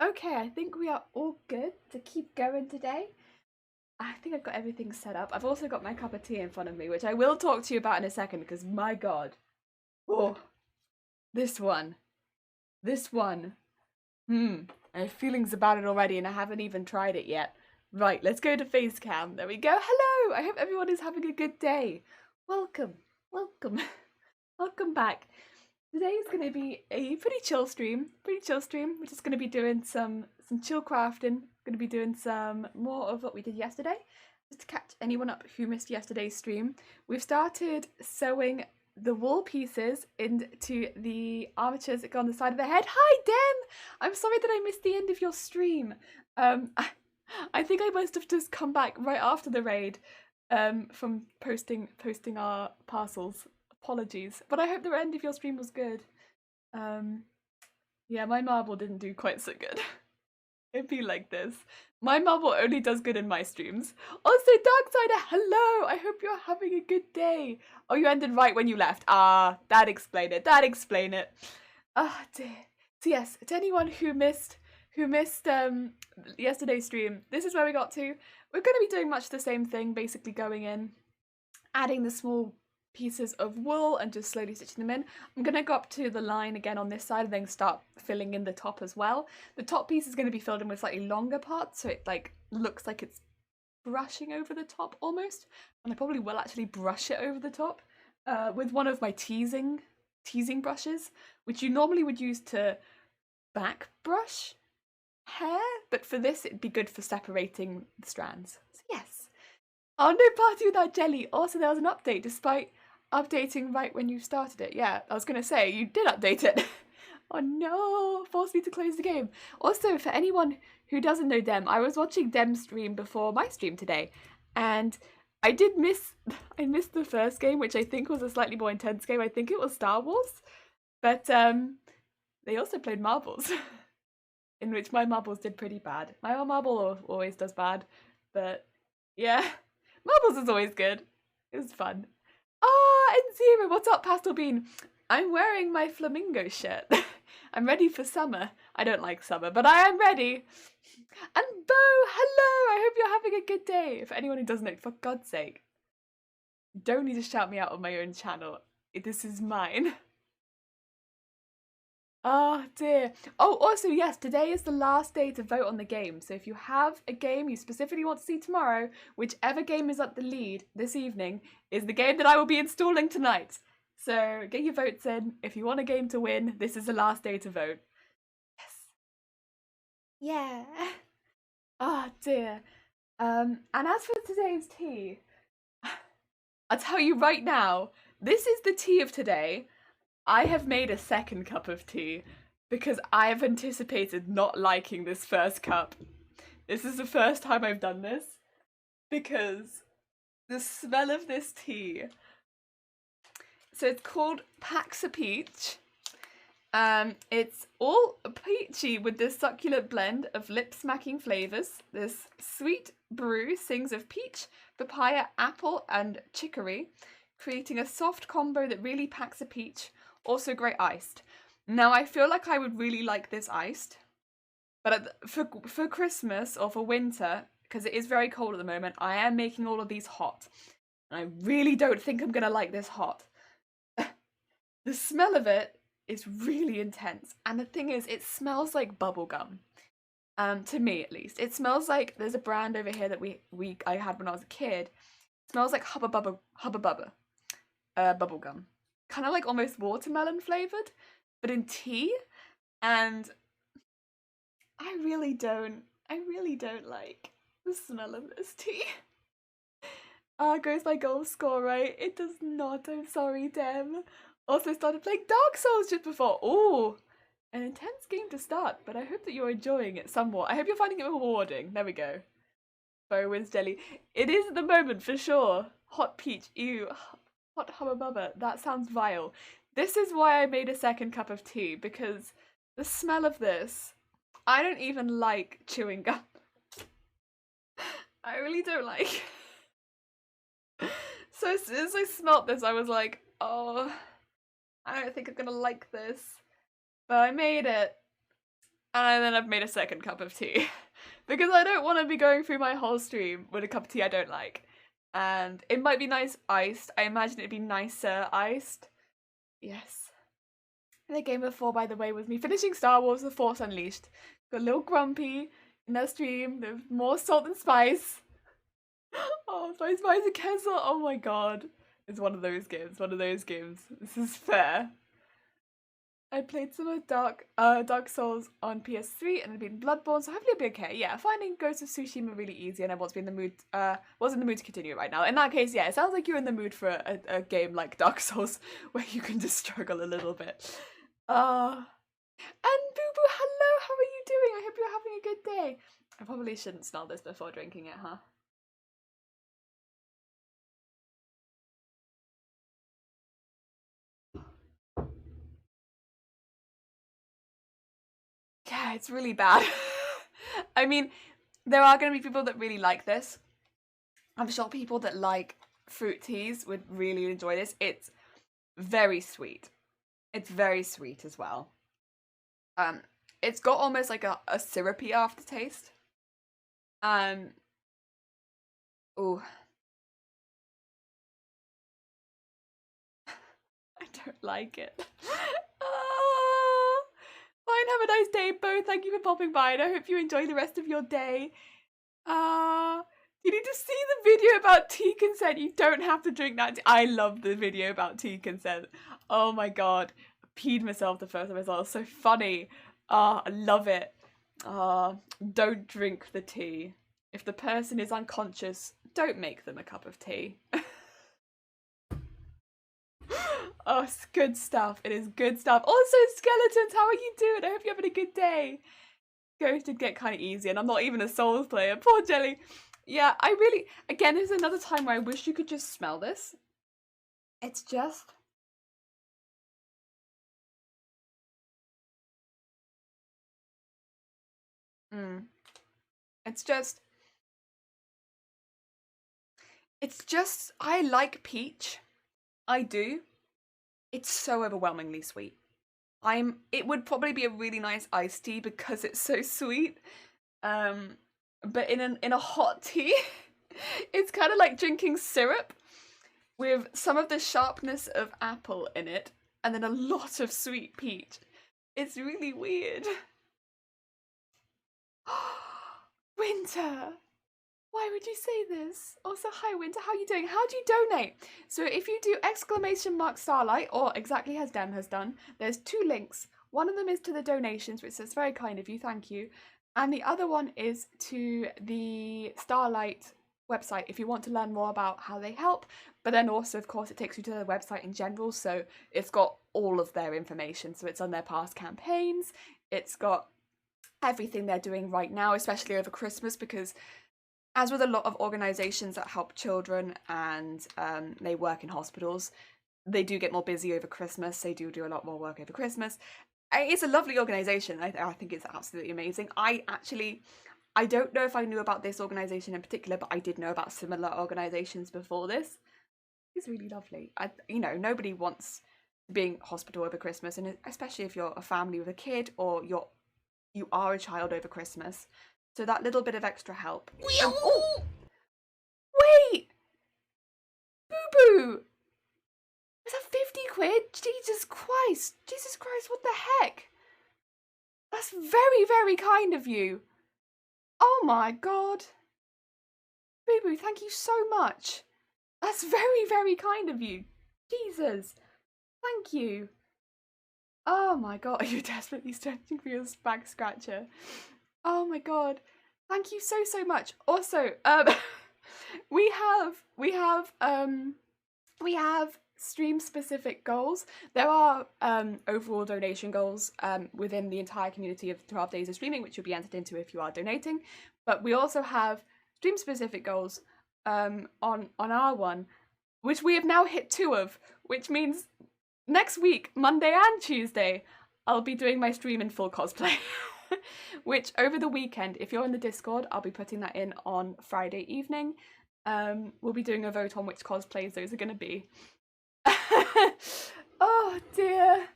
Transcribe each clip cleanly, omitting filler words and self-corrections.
Okay, I think we are all good to keep going today. I think I've got everything set up. I've also got my cup of tea in front of me, which I will talk to you about in a second because my god. Oh, this one. This one. I have feelings about it already and I haven't even tried it yet. Right, let's go to face cam. There we go. Hello! I hope everyone is having a good day. Welcome. Welcome. Welcome back. Today is going to be a pretty chill stream. We're just going to be doing some chill crafting. Going to be doing some more of what we did yesterday, just to catch anyone up who missed yesterday's stream. We've started sewing the wool pieces into the armatures that go on the side of the head. Hi, Dem! I'm sorry that I missed the end of your stream. I think I must have just come back right after the raid from posting our parcels. Apologies, but I hope the end of your stream was good. Yeah, my marble didn't do quite so good. It'd be like this. My marble only does good in my streams. Also, Darksider, hello! I hope you're having a good day. Oh, you ended right when you left. Ah, that explained it. That explained it. Ah, dear. So yes, to anyone who missed yesterday's stream, this is where we got to. We're going to be doing much the same thing, basically going in, adding the small pieces of wool and just slowly stitching them in. I'm going to go up to the line again on this side and then start filling in the top as well. The top piece is going to be filled in with slightly longer parts, so it like looks like it's brushing over the top almost. And I probably will actually brush it over the top with one of my teasing brushes, which you normally would use to back brush hair, but for this it'd be good for separating the strands. So yes. Oh, no party without jelly. Also, there was an update despite updating right when you started it. Yeah, I was going to say, you did update it. Oh no, forced me to close the game. Also, for anyone who doesn't know Dem, I was watching Dem's stream before my stream today, and I missed the first game, which I think was a slightly more intense game. I think it was Star Wars, but they also played marbles, in which my marbles did pretty bad. My marble always does bad, but yeah, marbles is always good. It was fun. Ah, and Zero, what's up, Pastel Bean? I'm wearing my flamingo shirt. I'm ready for summer. I don't like summer, but I am ready. And Bo, hello! I hope you're having a good day. For anyone who doesn't know, for God's sake, don't need to shout me out on my own channel. This is mine. Oh dear. Oh, also, yes, today is the last day to vote on the game. So if you have a game you specifically want to see tomorrow, whichever game is at the lead this evening is the game that I will be installing tonight. So get your votes in. If you want a game to win, this is the last day to vote. Yes. Yeah. Oh dear. And as for today's tea, I'll tell you right now, this is the tea of today. I have made a second cup of tea because I have anticipated not liking this first cup. This is the first time I've done this because the smell of this tea. So it's called Paxa Peach. It's all peachy with this succulent blend of lip-smacking flavours. This sweet brew sings of peach, papaya, apple, and chicory, creating a soft combo that really packs a peach. Also great iced. Now I feel like I would really like this iced, but for Christmas or for winter, because it is very cold at the moment, I am making all of these hot. And I really don't think I'm gonna like this hot. The smell of it is really intense, and the thing is, it smells like bubblegum. To me at least. It smells like there's a brand over here that I had when I was a kid. It smells like Hubba Bubba bubblegum. Kind of like almost watermelon flavored, but in tea. And I really don't like the smell of this tea. Goes my goal score, right? It does not. I'm sorry, Dem. Also started playing Dark Souls just before. Ooh, an intense game to start, but I hope that you're enjoying it somewhat. I hope you're finding it rewarding. There we go. Bo wins jelly. It is at the moment for sure. Hot peach. Ew. Hot hubba bubba. That sounds vile. This is why I made a second cup of tea, because the smell of this, I don't even like chewing gum. I really don't like. So as soon as I smelt this, I was like, oh, I don't think I'm gonna like this. But I made it. And then I've made a second cup of tea. Because I don't want to be going through my whole stream with a cup of tea I don't like. And it might be nice iced. I imagine it'd be nicer iced. Yes. The game before, by the way, was me finishing Star Wars The Force Unleashed. Got a little grumpy in that stream. There's more salt and spice. Oh, spice and Kessel. Oh my god. It's one of those games. This is fair. I played some of Dark Souls on PS3 and I've been Bloodborne, so hopefully it'll be okay. Yeah, finding Ghost of Tsushima really easy, and I was in the mood to continue right now. In that case, yeah, it sounds like you're in the mood for a game like Dark Souls where you can just struggle a little bit. And Boo Boo, hello, how are you doing? I hope you're having a good day. I probably shouldn't smell this before drinking it, huh? Yeah, it's really bad. I mean, there are going to be people that really like this. I'm sure people that like fruit teas would really enjoy this. It's very sweet. It's very sweet as well. It's got almost like a syrupy aftertaste. Ooh. I don't like it. Fine, have a nice day, Bo. Thank you for popping by, and I hope you enjoy the rest of your day. You need to see the video about tea consent. You don't have to drink that. I love the video about tea consent. Oh my god. I peed myself the first time I saw it. It was so funny. I love it. Don't drink the tea. If the person is unconscious, don't make them a cup of tea. Oh, it's good stuff. It is good stuff. Also, Skeletons, how are you doing? I hope you're having a good day. Ghost did get kind of easy, and I'm not even a Souls player. Poor Jelly. Yeah, I really... Again, there's another time where I wish you could just smell this. It's just... It's just... I like peach. I do. It's so overwhelmingly sweet. It would probably be a really nice iced tea because it's so sweet. But in a hot tea, it's kind of like drinking syrup with some of the sharpness of apple in it and then a lot of sweet peach. It's really weird. Winter! Why would you say this? Also, hi Winter, how are you doing? How do you donate? So if you do !Starlight, or exactly as Dem has done, there's 2 links. One of them is to the donations, which says very kind of you, thank you. And the other one is to the Starlight website if you want to learn more about how they help. But then also, of course, it takes you to the website in general, so it's got all of their information. So it's on their past campaigns, it's got everything they're doing right now, especially over Christmas, because as with a lot of organisations that help children and they work in hospitals, they do get more busy over Christmas. They do a lot more work over Christmas. It's a lovely organisation. I think it's absolutely amazing. I don't know if I knew about this organisation in particular, but I did know about similar organisations before this. It's really lovely. Nobody wants being hospital over Christmas, and especially if you're a family with a kid or you are a child over Christmas. So that little bit of extra help. Oh! Wait! Boo-boo! Is that 50 quid? Jesus Christ, what the heck? That's very, very kind of you. Oh my god. Boo-boo, thank you so much. That's very, very kind of you. Jesus. Thank you. Oh my god, you're desperately searching for your back scratcher. Oh my god. Thank you so, so much. Also, we have stream specific goals. There are overall donation goals within the entire community of 12 days of streaming, which you'll be entered into if you are donating. But we also have stream specific goals on our one, which we have now hit 2 of, which means next week, Monday and Tuesday, I'll be doing my stream in full cosplay. Which over the weekend, if you're in the Discord, I'll be putting that in on Friday evening. We'll be doing a vote on which cosplays those are going to be. Oh dear.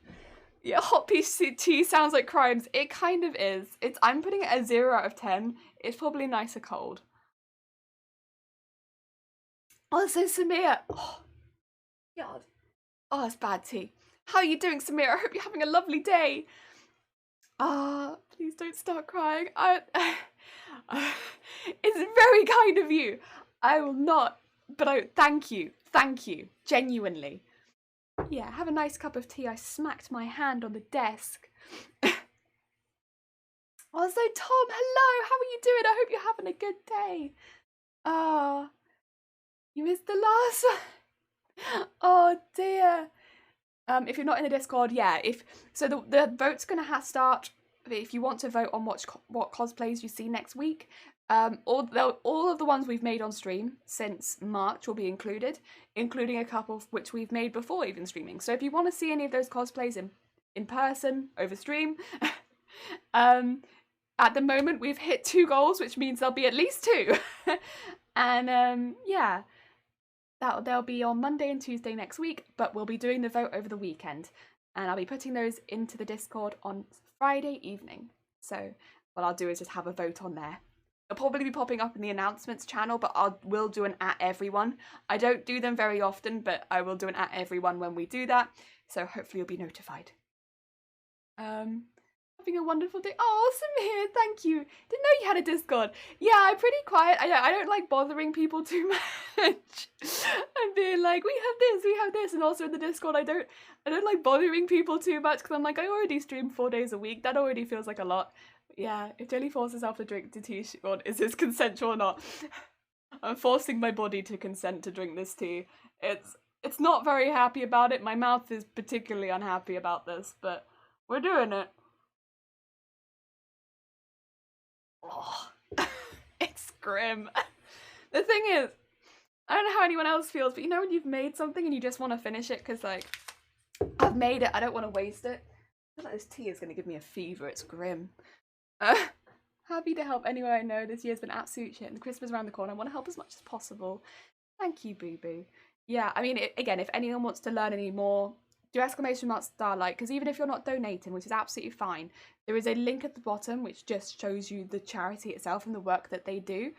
Yeah, hot peach tea sounds like crimes. It kind of is. I'm putting it a 0 out of 10. It's probably nicer cold. Also, Samir. Oh, God. Oh, it's bad tea. How are you doing, Samir? I hope you're having a lovely day. Please don't start crying. It's very kind of you. I will not, but thank you. Thank you. Genuinely. Yeah, have a nice cup of tea. I smacked my hand on the desk. Also, Tom, hello. How are you doing? I hope you're having a good day. You missed the last one. Oh dear. If you're not in the Discord, yeah. The vote's gonna start. If you want to vote on what cosplays you see next week, all of the ones we've made on stream since March will be included, including a couple which we've made before even streaming. So if you want to see any of those cosplays in person over stream, at the moment we've hit 2 goals, which means there'll be at least 2, and yeah. They'll be on Monday and Tuesday next week, but we'll be doing the vote over the weekend. And I'll be putting those into the Discord on Friday evening. So what I'll do is just have a vote on there. It'll probably be popping up in the announcements channel, but we'll do an @everyone. I don't do them very often, but I will do an @everyone when we do that. So hopefully you'll be notified. Having a wonderful day. Oh, Samir, thank you. Didn't know you had a Discord. Yeah, I'm pretty quiet. I don't like bothering people too much. I'm being like, we have this, and also in the Discord, I don't like bothering people too much because I'm like, I already stream 4 days a week. That already feels like a lot. But yeah, if Jelly forces herself to drink the tea, is this consensual or not? I'm forcing my body to consent to drink this tea. It's not very happy about it. My mouth is particularly unhappy about this, but we're doing it. Oh, it's grim. The thing is, I don't know how anyone else feels, but you know when you've made something and you just want to finish it because, like, I've made it, I don't want to waste it. I feel like this tea is going to give me a fever. It's grim. Happy to help anywhere I know. This year's been absolute shit and the Christmas around the corner. I want to help as much as possible. Thank you, Boo Boo. Yeah, I mean, again, if anyone wants to learn any more, do !Starlight, because even if you're not donating, which is absolutely fine, there is a link at the bottom which just shows you the charity itself and the work that they do.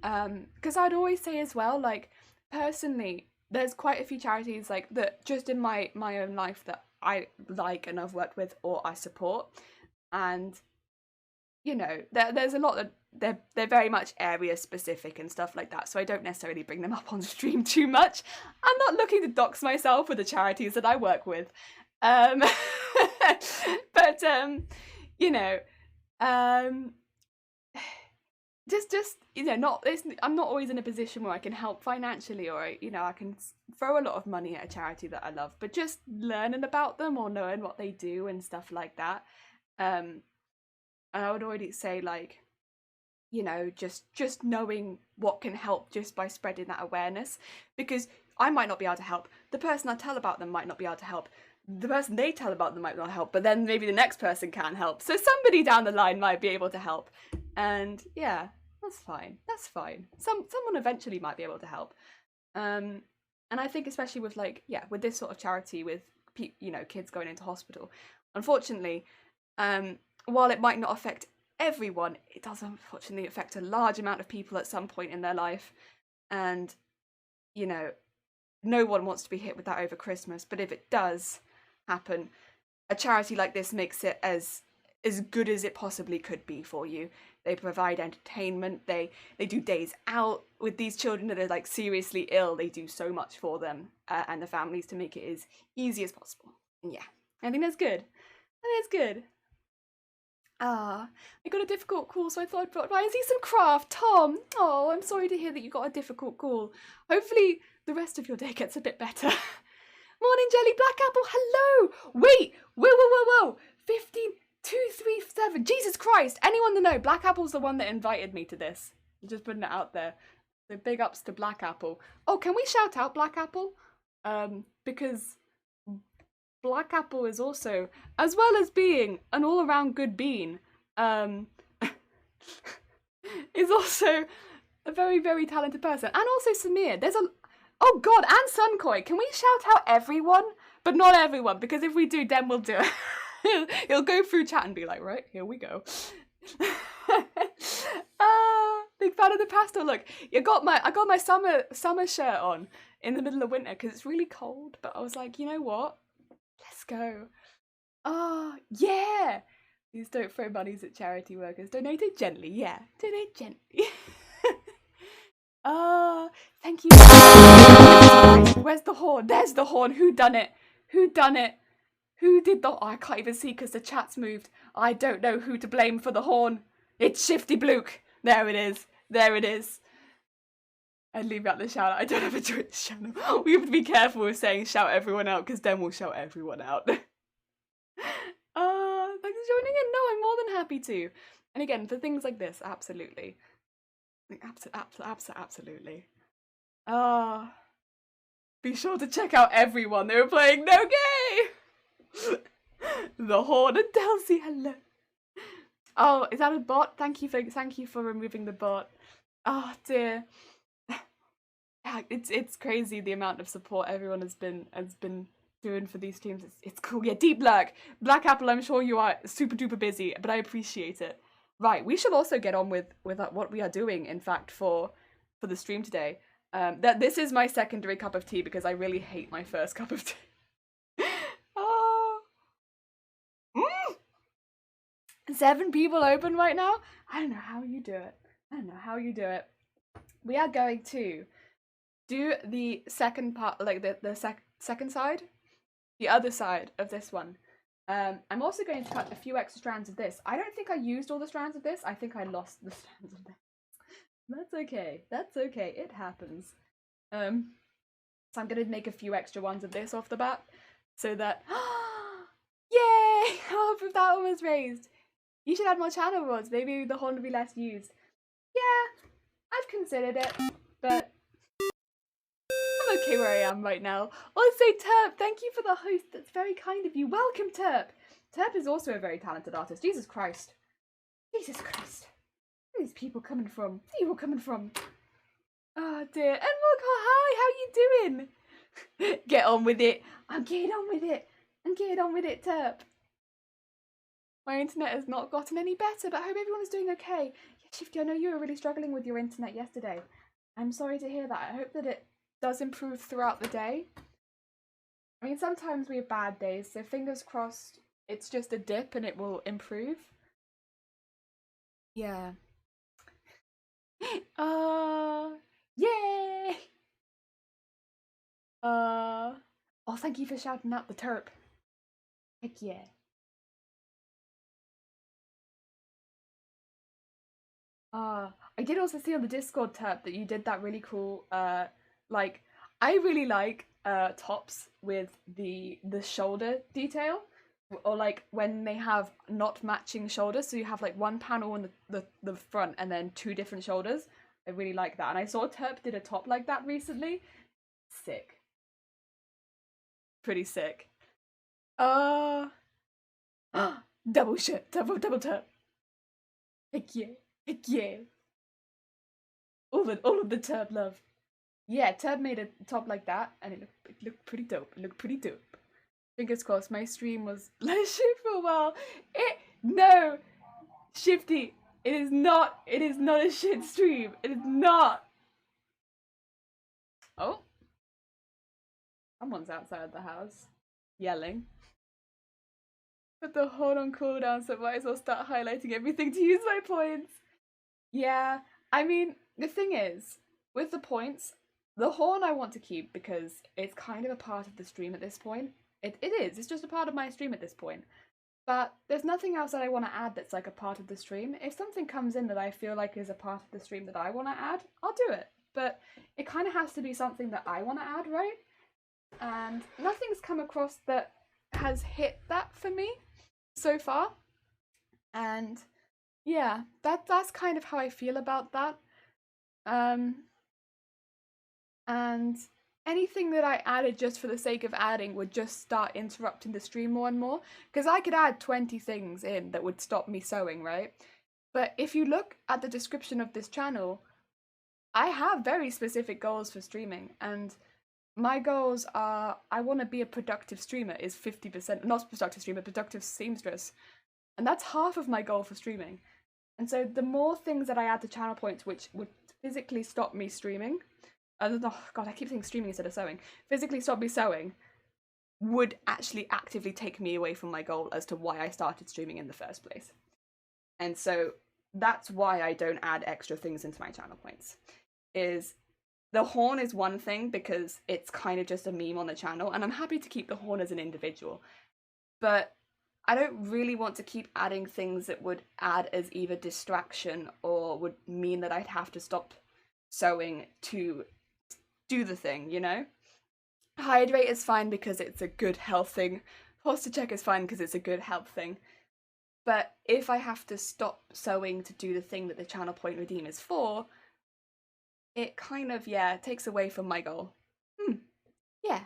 Because I'd always say as well, like, personally, there's quite a few charities like that just in my own life that I like and I've worked with or I support, and you know, there's a lot that they're very much area specific and stuff like that, so I don't necessarily bring them up on stream too much. I'm not looking to dox myself with the charities that I work with, but you know, just you know, I'm not always in a position where I can help financially, or you know, I can throw a lot of money at a charity that I love, but just learning about them or knowing what they do and stuff like that, and I would already say, like, you know, just knowing what can help just by spreading that awareness, because I might not be able to help, the person I tell about them might not be able to help, the person they tell about them might not help, but then maybe the next person can help, so somebody down the line might be able to help, and yeah, that's fine. Someone eventually might be able to help, and I think especially with, like, yeah, with this sort of charity with you know, kids going into hospital, unfortunately, while it might not affect everyone, it does unfortunately affect a large amount of people at some point in their life, and you know, no one wants to be hit with that over Christmas, but if it does happen, a charity like this makes it as good as it possibly could be for you. They provide entertainment, they do days out with these children that are, like, seriously ill. They do so much for them and the families to make it as easy as possible. And yeah, I think that's good. I got a difficult call, so I thought I'd brought see some craft. Tom, oh, I'm sorry to hear that you got a difficult call. Hopefully the rest of your day gets a bit better. Morning, Jelly Black Apple, hello! Wait, whoa. 15237, Jesus Christ! Anyone to know, Black Apple's the one that invited me to this. I'm just putting it out there. So big ups to Black Apple. Oh, can we shout out Black Apple? Because Black Apple is also, as well as being an all-around good bean, is also a very, very talented person. And also Samir. Oh god, and Sunkoi. Can we shout out everyone? But not everyone, because if we do, then we'll do it. He'll go through chat and be like, right, here we go. Big fan of the pastel look. I got my summer shirt on in the middle of winter because it's really cold, but I was like, you know what? Let's go. Oh, yeah. Please don't throw bunnies at charity workers. Donate it gently, yeah. Donate gently. Thank you. Where's the horn? There's the horn. Who done it? Who done it? Who did the... Oh, I can't even see because the chat's moved. I don't know who to blame for the horn. It's Shifty Bluke. There it is. There it is. I'd leave out the shout out. I don't have a Twitch channel. We have to be careful with saying shout everyone out because then we'll shout everyone out. Thanks for joining in. No, I'm more than happy to. And again, for things like this, absolutely. Absolutely. Be sure to check out everyone. They were playing No Gay! The Horn and Delcy, hello. Oh, is that a bot? Thank you for removing the bot. Oh dear. Yeah, it's crazy the amount of support everyone has been doing for these teams. It's cool. Yeah, Deep Lurk. Black Apple, I'm sure you are super duper busy, but I appreciate it. Right, we should also get on with what we are doing, in fact, for the stream today. This is my secondary cup of tea because I really hate my first cup of tea. Oh. 7 people open right now? I don't know how you do it. I don't know how you do it. We are going to do the second part, like the second side, the other side of this one. I'm also going to cut a few extra strands of this. I don't think I used all the strands of this. I think I lost the strands of this. That's okay. That's okay. It happens. So I'm going to make a few extra ones of this off the bat so that... Yay! Oh, that one was raised. You should add more channel rewards. Maybe the horn will be less used. Yeah, I've considered it, but I'm okay where I am right now. Also, Terp, thank you for the host. That's very kind of you. Welcome, Terp. Terp is also a very talented artist. Jesus Christ. Jesus Christ. Where are these people coming from? Where are you all coming from? Oh dear. And look, hi, how you doing? Get on with it. I'm getting on with it. I'm getting on with it, Terp. My internet has not gotten any better, but I hope everyone is doing okay. Yeah, Shifty, I know you were really struggling with your internet yesterday. I'm sorry to hear that. I hope that it does improve throughout the day. I mean, sometimes we have bad days, so fingers crossed it's just a dip and it will improve. Yeah. Yay! Oh, thank you for shouting out the Terp. Heck yeah. I did also see on the Discord tab that you did that really cool, like, I really like tops with the shoulder detail, or like when they have not matching shoulders, so you have like one panel on the front and then 2 different shoulders. I really like that, and I saw Terp did a top like that recently. Sick. Pretty sick. Double shit, double Terp. Heck yeah, heck yeah. All of the Terp love. Yeah, Terp made a top like that, and it looked pretty dope. It looked pretty dope. Fingers crossed. My stream was less shit for a while. No, Shifty. It is not. It is not a shit stream. It is not. Oh, someone's outside the house, yelling. Put the horn on cooldown, so might as well start highlighting everything to use my points. Yeah, I mean, the thing is, with the points, the horn I want to keep because it's kind of a part of the stream at this point. It is, it's just a part of my stream at this point. But there's nothing else that I want to add that's like a part of the stream. If something comes in that I feel like is a part of the stream that I want to add, I'll do it. But it kind of has to be something that I want to add, right? And nothing's come across that has hit that for me so far. And yeah, that's kind of how I feel about that. And anything that I added just for the sake of adding would just start interrupting the stream more and more, because I could add 20 things in that would stop me sewing, right? But if you look at the description of this channel, I have very specific goals for streaming, and My goals are, I want to be a productive streamer is 50%, not productive streamer, productive seamstress. And that's half of my goal for streaming. And so the more things that I add to channel points which would physically stop me streaming, oh god, I keep saying streaming instead of sewing, physically stop me sewing, would actually actively take me away from my goal as to why I started streaming in the first place. And so that's why I don't add extra things into my channel points. Is the horn is one thing because it's kind of just a meme on the channel, and I'm happy to keep the horn as an individual. But I don't really want to keep adding things that would add as either distraction or would mean that I'd have to stop sewing to do the thing, you know? Hydrate is fine because it's a good health thing. Posture check is fine because it's a good health thing. But if I have to stop sewing to do the thing that the channel point redeem is for, it kind of, yeah, takes away from my goal. Yeah.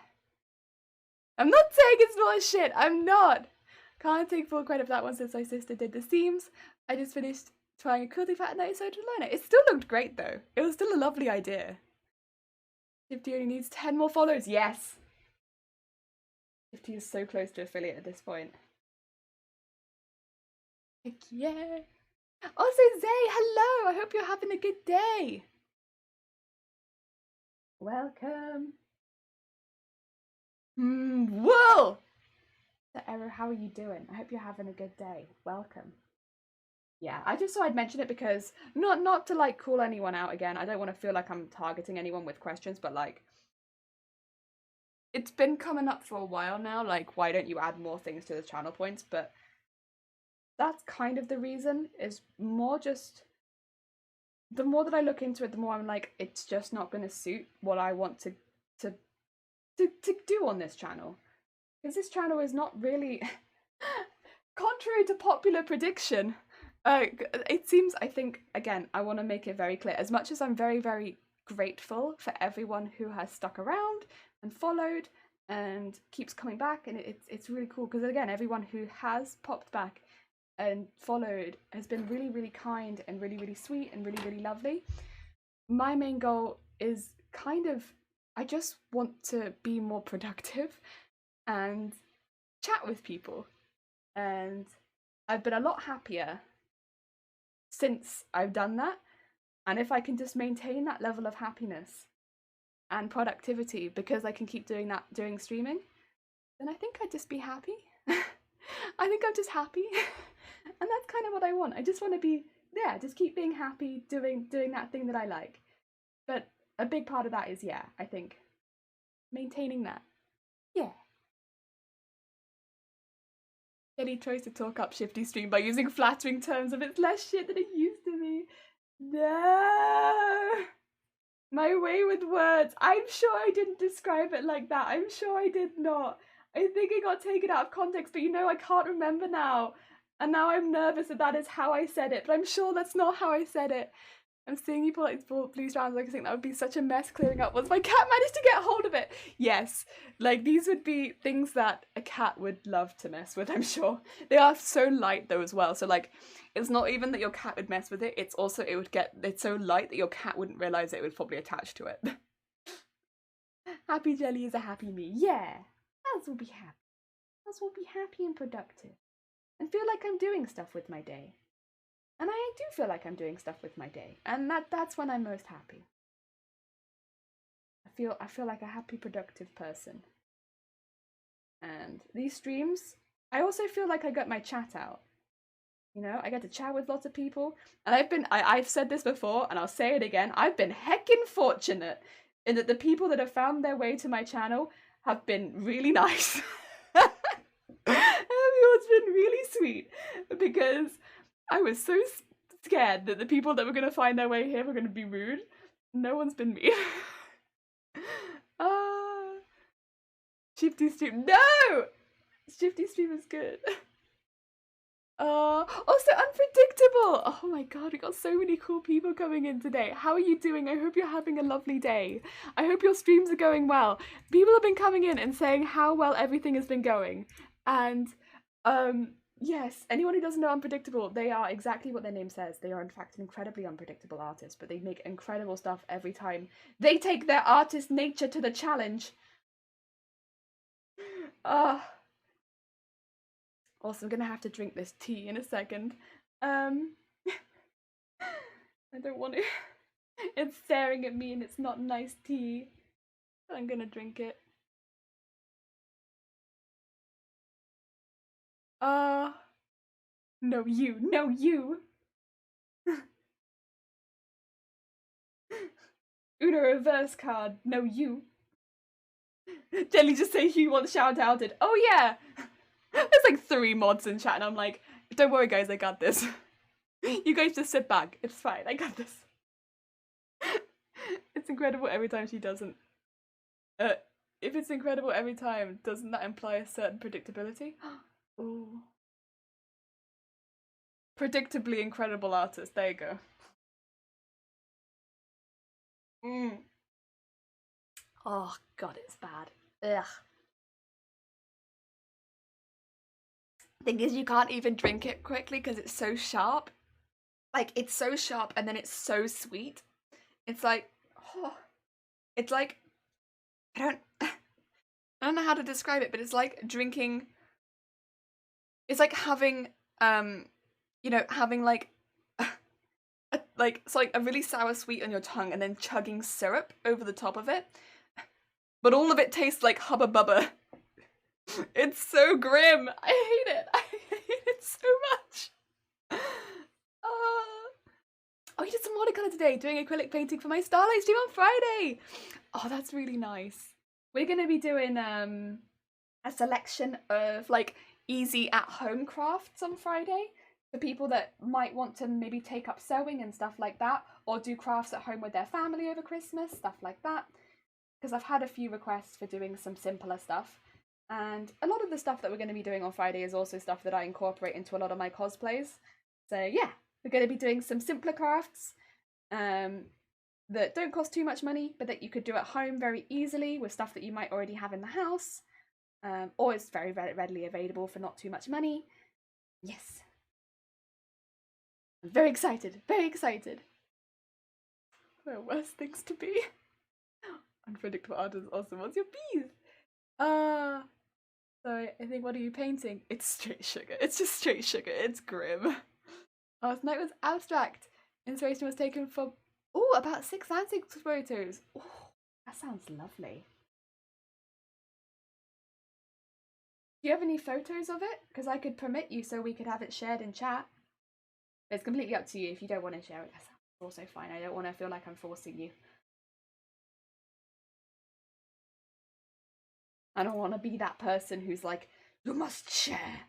I'm not saying it's not shit, I'm not! Can't take full credit for that one since my sister did the seams. I just finished trying a quilting pattern that I sewed to learn it. It still looked great though. It was still a lovely idea. Shifty only needs 10 more followers, yes! Shifty is so close to affiliate at this point. Heck yeah! Also, Zay, hello! I hope you're having a good day! Welcome! Whoa! The error, how are you doing? I hope you're having a good day. Welcome. Yeah, I just thought I'd mention it because, not to like call anyone out again, I don't want to feel like I'm targeting anyone with questions, but like, it's been coming up for a while now, like, why don't you add more things to the channel points, but that's kind of the reason, is more just, the more that I look into it, the more I'm like, it's just not going to suit what I want to do on this channel. Because this channel is not really, contrary to popular prediction, it seems, I think, again, I want to make it very clear, as much as I'm very, very grateful for everyone who has stuck around and followed and keeps coming back, and it's really cool, because again, everyone who has popped back and followed has been really, really kind and really, really sweet and really, really lovely. My main goal is kind of, I just want to be more productive and chat with people, and I've been a lot happier since I've done that, and if I can just maintain that level of happiness and productivity because I can keep doing that during streaming, then I think I'd just be happy. I think I'm just happy. And that's kind of what I want. I just want to be, yeah, just keep being happy doing that thing that I like. But a big part of that is, yeah, I think maintaining that. Yeah. Jenny tries to talk up Shifty Stream by using flattering terms of it's less shit than it used to be. No! My way with words. I'm sure I didn't describe it like that. I'm sure I did not. I think it got taken out of context, but you know, I can't remember now. And now I'm nervous that is how I said it, but I'm sure that's not how I said it. I'm seeing you pull out these blue strands, like I think that would be such a mess clearing up once my cat managed to get hold of it. Yes, like these would be things that a cat would love to mess with, I'm sure. They are so light though as well, so like, it's not even that your cat would mess with it, it's also, it's so light that your cat wouldn't realise it would probably attach to it. Happy Jelly is a happy me. Yeah, as will be happy. As will be happy and productive. And feel like I'm doing stuff with my day. And I do feel like I'm doing stuff with my day, and that's when I'm most happy. I feel like a happy, productive person. And these streams, I also feel like I got my chat out. You know, I get to chat with lots of people, and I've said this before, and I'll say it again, I've been heckin' fortunate in that the people that have found their way to my channel have been really nice. Everyone's been really sweet, because I was so scared that the people that were going to find their way here were going to be rude. No one's been mean. Shifty Stream. No! Shifty Stream is good. Also unpredictable. Oh my god, we got so many cool people coming in today. How are you doing? I hope you're having a lovely day. I hope your streams are going well. People have been coming in and saying how well everything has been going. And Yes, anyone who doesn't know Unpredictable, they are exactly what their name says. They are in fact an incredibly unpredictable artist, but they make incredible stuff every time. They take their artist nature to the challenge. Also, I'm gonna have to drink this tea in a second. I don't want to. It's staring at me and it's not nice tea. I'm gonna drink it. No you, no you! Uno reverse card, no you. Jelly just say he wants shout outed. Oh yeah! There's like 3 mods in chat and I'm like, don't worry guys, I got this. You guys just sit back, it's fine, I got this. It's incredible every time she doesn't. If it's incredible every time, doesn't that imply a certain predictability? Ooh. Predictably incredible artist, there you go. Oh god, it's bad. Ugh. Thing is, you can't even drink it quickly because it's so sharp. Like, it's so sharp and then it's so sweet. It's like, oh, it's like, I don't know how to describe it, but it's like drinking, it's like having, you know, having like, it's like a really sour sweet on your tongue and then chugging syrup over the top of it. But all of it tastes like Hubba Bubba. It's so grim. I hate it. I hate it so much. Oh, you did some watercolor today, doing acrylic painting for my Starlight stream on Friday. Oh, that's really nice. We're gonna be doing a selection of like easy at-home crafts on Friday for people that might want to maybe take up sewing and stuff like that, or do crafts at home with their family over Christmas, stuff like that. Because I've had a few requests for doing some simpler stuff. And a lot of the stuff that we're going to be doing on Friday is also stuff that I incorporate into a lot of my cosplays. So yeah, we're going to be doing some simpler crafts that don't cost too much money, but that you could do at home very easily with stuff that you might already have in the house. Or it's very, very readily available for not too much money. Yes. I'm very excited, very excited. There are worse things to be. Unpredictable art is awesome. What's your bees? So I think, what are you painting? It's straight sugar. It's just straight sugar. It's grim. Oh, tonight was abstract. Inspiration was taken from, about 6 landscape photos. Oh, that sounds lovely. Do you have any photos of it? Because I could permit you so we could have it shared in chat. It's completely up to you. If you don't want to share it, that's also fine. I don't want to feel like I'm forcing you. I don't want to be that person who's like, you must share.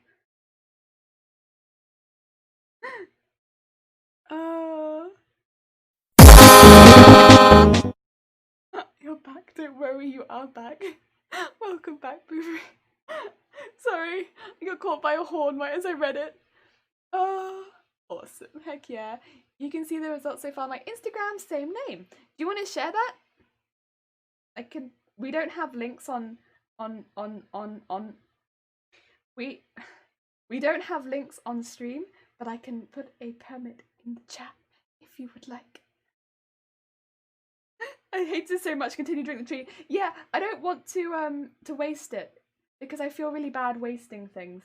You're back, don't worry, you are back. Welcome back, Boobery. Sorry, I got caught by a horn right as I read it. Awesome, heck yeah. You can see the results so far on my Instagram, same name. Do you want to share that? We don't have links we don't have links on stream, but I can put a permit in the chat if you would like. I hate to so much continue drinking the tree. Yeah, I don't want to waste it because I feel really bad wasting things.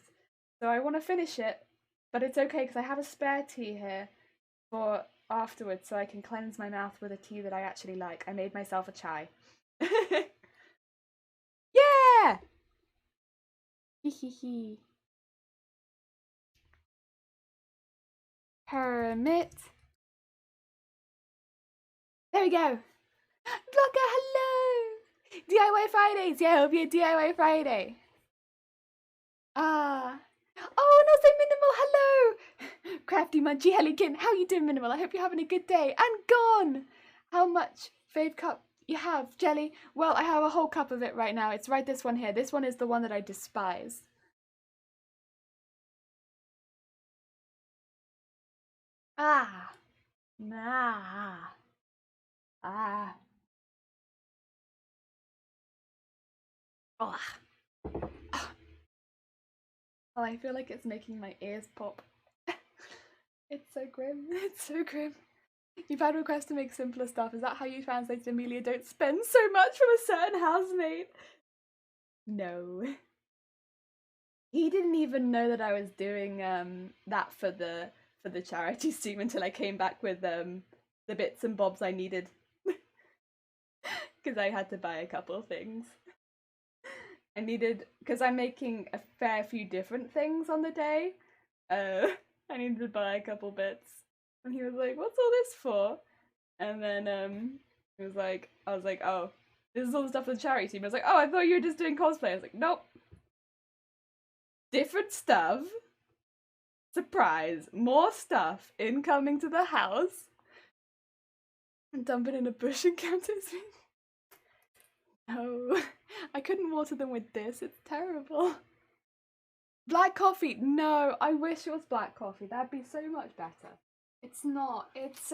So I want to finish it, but it's okay because I have a spare tea here for afterwards, so I can cleanse my mouth with a tea that I actually like. I made myself a chai. Yeah! Hee. Permit. There we go. Blocker, hello! DIY Fridays! Yeah, it'll be a DIY Friday. Oh, no, say Minimal, hello! Crafty Munchy Hellykin, how you doing, Minimal? I hope you're having a good day. And gone! How much fave cup you have, Jelly? Well, I have a whole cup of it right now. It's right this one here. This one is the one that I despise. Ah. Nah. Ah. Oh. Oh, I feel like it's making my ears pop. It's so grim. It's so grim. You've had requests to make simpler stuff. Is that how you translated Amelia? Don't spend so much from a certain housemate. No. He didn't even know that I was doing that for the charity stream until I came back with the bits and bobs I needed. Because I had to buy a couple things. I needed, because I'm making a fair few different things on the day. I needed to buy a couple bits. And he was like, "What's all this for?" And then he was like, I was like, "Oh, this is all the stuff for the charity team." I was like, "Oh, I thought you were just doing cosplay." I was like, "Nope. Different stuff. Surprise. More stuff incoming to the house." And dump it in a bush and count it as me. No. I couldn't water them with this. It's terrible. Black coffee. No, I wish it was black coffee. That'd be so much better. It's not. It's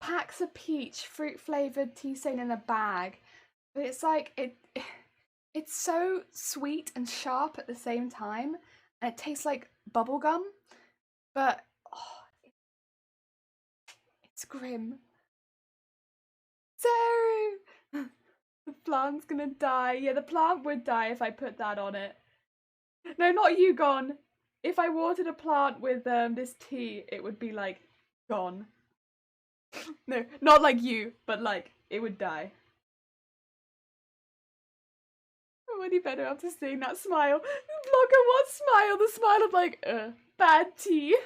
packs of peach, fruit flavored tea stain in a bag. But it's like it's so sweet and sharp at the same time, and it tastes like bubblegum. But oh, it's grim. So the plant's gonna die. Yeah, the plant would die if I put that on it. No, not you, gone. If I watered a plant with this tea, it would be like gone. No, not like you, but like it would die. I'm already better after seeing that smile. Blogger, what smile? The smile of like, bad tea.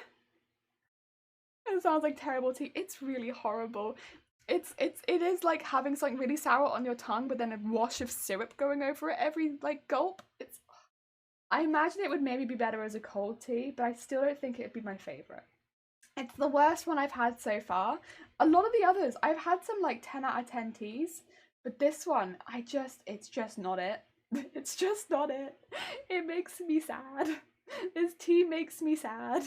It sounds like terrible tea. It's really horrible. It is like having something really sour on your tongue, but then a wash of syrup going over it every like gulp. It's. I imagine it would maybe be better as a cold tea, but I still don't think it would be my favorite. It's the worst one I've had so far. A lot of the others, I've had some like 10 out of 10 teas, but this one, it's just not it. It's just not it. It makes me sad. This tea makes me sad.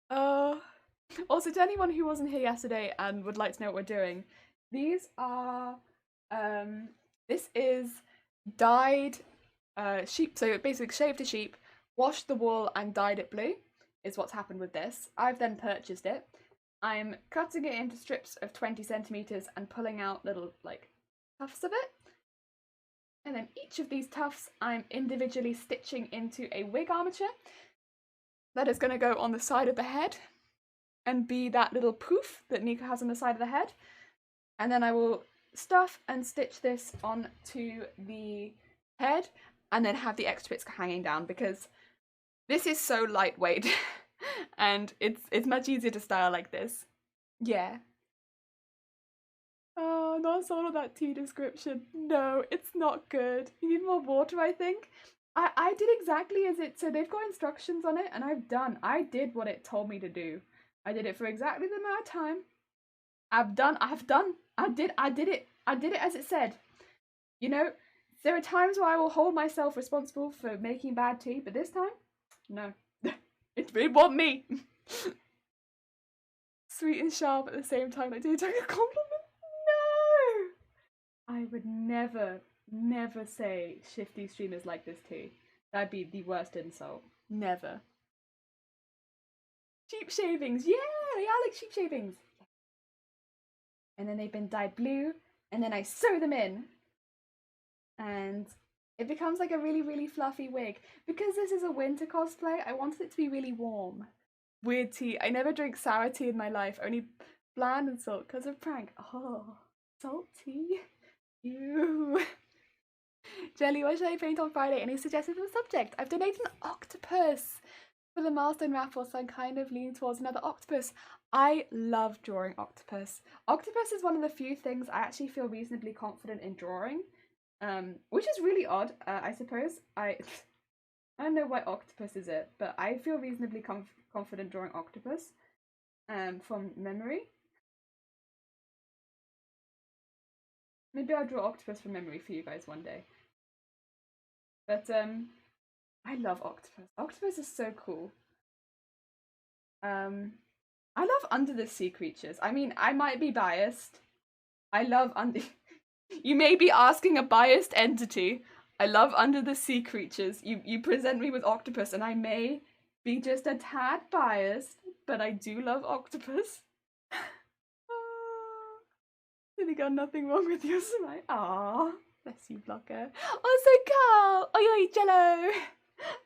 Also, to anyone who wasn't here yesterday and would like to know what we're doing, these are, this is dyed sheep. So basically shaved a sheep, washed the wool and dyed it blue is what's happened with this. I've then purchased it. I'm cutting it into strips of 20 centimeters and pulling out little like tufts of it. And then each of these tufts I'm individually stitching into a wig armature that is going to go on the side of the head and be that little poof that Neeko has on the side of the head. And then I will stuff and stitch this onto the head and then have the extra bits hanging down because this is so lightweight and it's much easier to style like this. Yeah. Oh, not sold on that tea description. No, it's not good. You need more water, I think. I did exactly as it, so they've got instructions on it and I did what it told me to do. I did it for exactly the amount of time. I did it as it said. You know, there are times where I will hold myself responsible for making bad tea, but this time, no. It wasn't me. Sweet and sharp at the same time. Like, do you take a compliment? No! I would never say shifty streamers like this tea. That'd be the worst insult. Never. Sheep shavings. Yeah, they are like sheep shavings. And then they've been dyed blue, and then I sew them in. And it becomes like a really, really fluffy wig. Because this is a winter cosplay, I wanted it to be really warm. Weird tea. I never drink sour tea in my life, only bland and salt because of prank. Oh, salt tea? Ew. Jelly, what should I paint on Friday? Any suggestions for the subject? I've donated an octopus for the milestone raffle, so I'm kind of leaning towards another octopus. I love drawing octopus. Octopus is one of the few things I actually feel reasonably confident in drawing, which is really odd, I suppose. I don't know why octopus is it, but I feel reasonably confident drawing octopus from memory. Maybe I'll draw octopus from memory for you guys one day. But I love octopus. Octopus is so cool. I love under the sea creatures. I mean, I might be biased. I love under. You may be asking a biased entity. I love under the sea creatures. You present me with octopus, and I may be just a tad biased, but I do love octopus. Really got nothing wrong with your smile. Aww, bless you, blocker. Also, Carl. Oi, Jello.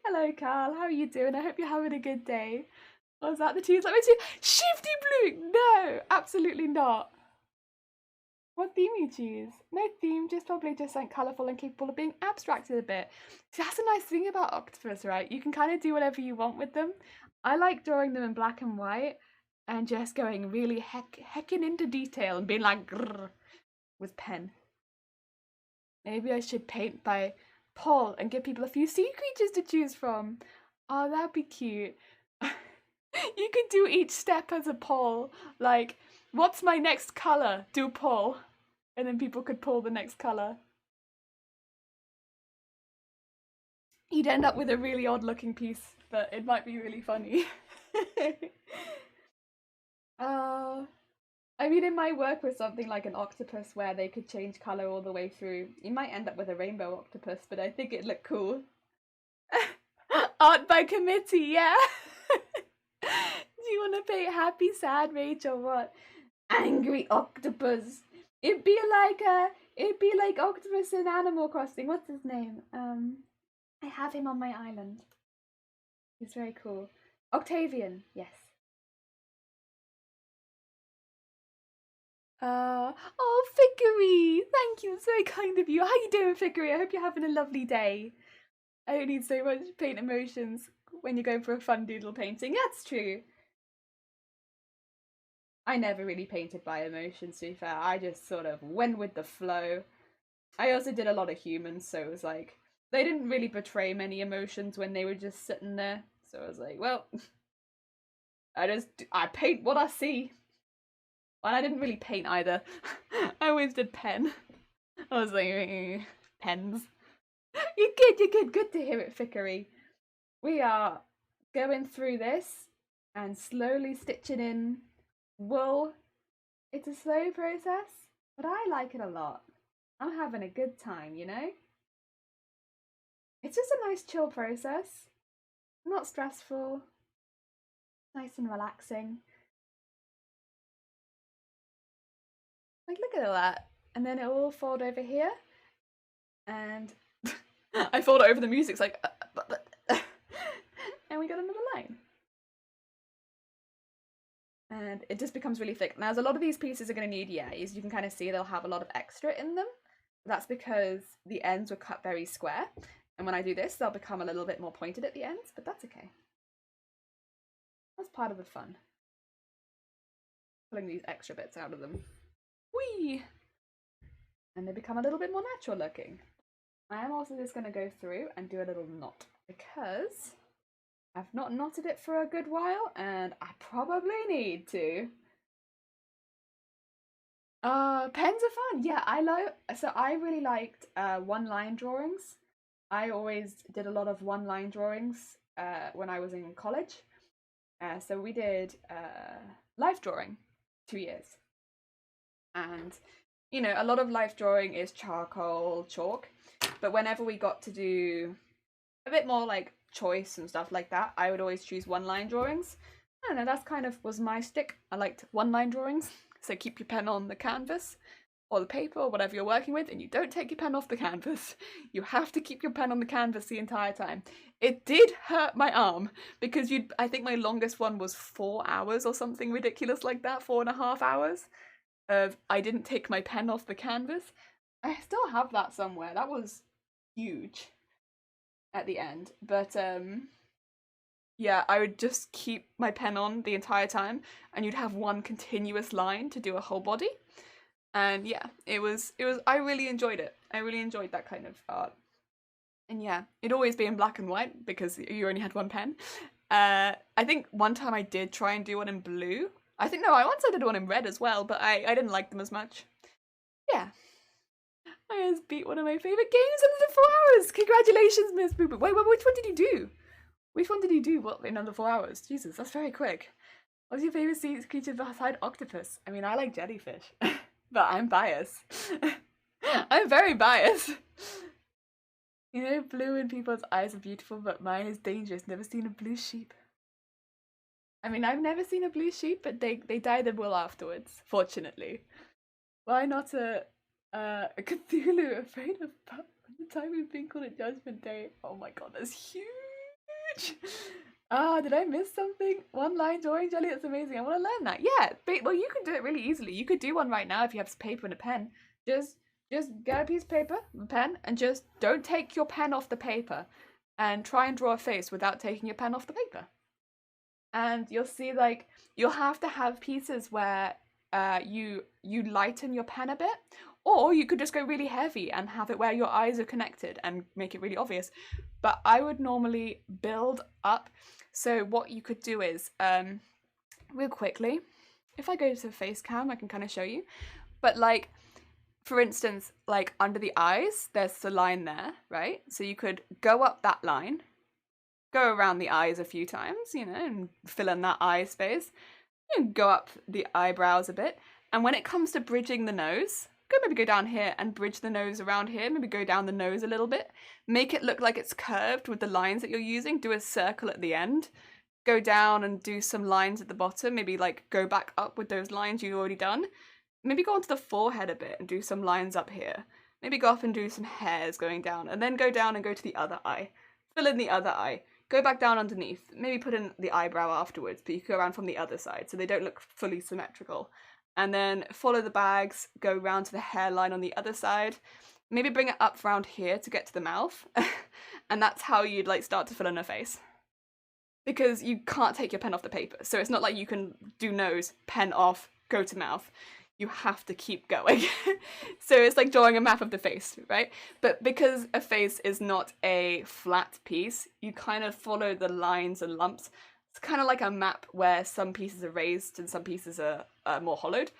Hello, Carl. How are you doing? I hope you're having a good day. Was that the teams like me too? Shifty Blue. No, absolutely not. What theme you choose? No theme, just probably just like colourful and capable of being abstracted a bit. See, that's a nice thing about octopus, right? You can kind of do whatever you want with them. I like drawing them in black and white and just going really heckin' into detail and being like grrr with pen. Maybe I should paint by Paul and give people a few sea creatures to choose from. Oh, that'd be cute. You could do each step as a poll. Like, what's my next colour? Do poll. And then people could pull the next colour. You'd end up with a really odd looking piece, but it might be really funny. I mean, it might work with something like an octopus where they could change colour all the way through. You might end up with a rainbow octopus, but I think it'd look cool. Art by committee, yeah. Do you want to paint happy, sad, rage, or what? Angry octopus. It'd be like octopus in Animal Crossing. What's his name? I have him on my island. He's very cool. Octavian, yes. Oh, Fickery! Thank you, it's very kind of you. How you doing, Fickery? I hope you're having a lovely day. I don't need so much paint emotions when you're going for a fun doodle painting. That's true. I never really painted by emotions, to be fair. I just sort of went with the flow. I also did a lot of humans, so it was like, they didn't really portray many emotions when they were just sitting there. So I was like, well, I paint what I see. And I didn't really paint either. I always did pen. I was like, pens. You're good. Good to hear it, Fickery. We are going through this and slowly stitching in wool. It's a slow process, but I like it a lot. I'm having a good time, you know? It's just a nice chill process. Not stressful. Nice and relaxing. Like, look at all that. And then it will fold over here. And I fold it over the music. It's like, and we got another line. And it just becomes really thick. Now, as a lot of these pieces are going to need yays, you can kind of see they'll have a lot of extra in them. That's because the ends were cut very square. And when I do this, they'll become a little bit more pointed at the ends, but that's okay. That's part of the fun. Pulling these extra bits out of them. Whee! And they become a little bit more natural looking. I am also just going to go through and do a little knot because I've not knotted it for a good while and I probably need to. Pens are fun. Yeah, I really liked one-line drawings. I always did a lot of one-line drawings when I was in college. So we did life drawing 2 years. And, you know, a lot of life drawing is charcoal, chalk. But whenever we got to do a bit more like choice and stuff like that, I would always choose one-line drawings. I don't know, that's kind of was my stick. I liked one-line drawings. So keep your pen on the canvas or the paper or whatever you're working with, and you don't take your pen off the canvas. You have to keep your pen on the canvas the entire time. It did hurt my arm because I think my longest one was 4 hours or something ridiculous like that, 4.5 hours. I didn't take my pen off the canvas. I still have that somewhere. That was huge at the end. But yeah, I would just keep my pen on the entire time and you'd have one continuous line to do a whole body. And yeah, I really enjoyed it. I really enjoyed that kind of art. And yeah, it'd always be in black and white because you only had one pen. I think one time I did try and do one in blue. I once I did one in red as well, but I didn't like them as much. Yeah. I just beat one of my favourite games in under 4 hours! Congratulations, Miss Boo Boo. Wait, which one did you do? Which one did you do in under 4 hours? Jesus, that's very quick. What's your favourite sea creature beside octopus? I mean, I like jellyfish, but I'm biased. I'm very biased. You know, blue in people's eyes are beautiful, but mine is dangerous. Never seen a blue sheep. I mean, I've never seen a blue sheep, but they dye the wool afterwards, fortunately. Why not a Cthulhu afraid of the time we've been called at Judgment Day? Oh my god, that's huge! Ah, did I miss something? One line drawing jelly, that's amazing. I want to learn that. Yeah, well, you can do it really easily. You could do one right now if you have some paper and a pen. Just get a piece of paper, a pen, and just don't take your pen off the paper, and try and draw a face without taking your pen off the paper. And you'll see, like, you'll have to have pieces where you lighten your pen a bit, or you could just go really heavy and have it where your eyes are connected and make it really obvious. But I would normally build up. So what you could do is, real quickly, if I go to face cam, I can kind of show you. But like, for instance, like under the eyes, there's the line there, right? So you could go up that line, go around the eyes a few times, you know, and fill in that eye space. You go up the eyebrows a bit. And when it comes to bridging the nose, maybe go down here and bridge the nose around here. Maybe go down the nose a little bit. Make it look like it's curved with the lines that you're using. Do a circle at the end. Go down and do some lines at the bottom. Maybe like go back up with those lines you've already done. Maybe go onto the forehead a bit and do some lines up here. Maybe go up and do some hairs going down. And then go down and go to the other eye. Fill in the other eye. Go back down underneath. Maybe put in the eyebrow afterwards, but you can go around from the other side so they don't look fully symmetrical. And then follow the bags, go round to the hairline on the other side. Maybe bring it up around here to get to the mouth. And that's how you'd like start to fill in a face. Because you can't take your pen off the paper. So it's not like you can do nose, pen off, go to mouth. You have to keep going. So it's like drawing a map of the face, right? But because a face is not a flat piece, you kind of follow the lines and lumps. It's kind of like a map where some pieces are raised and some pieces are more hollowed.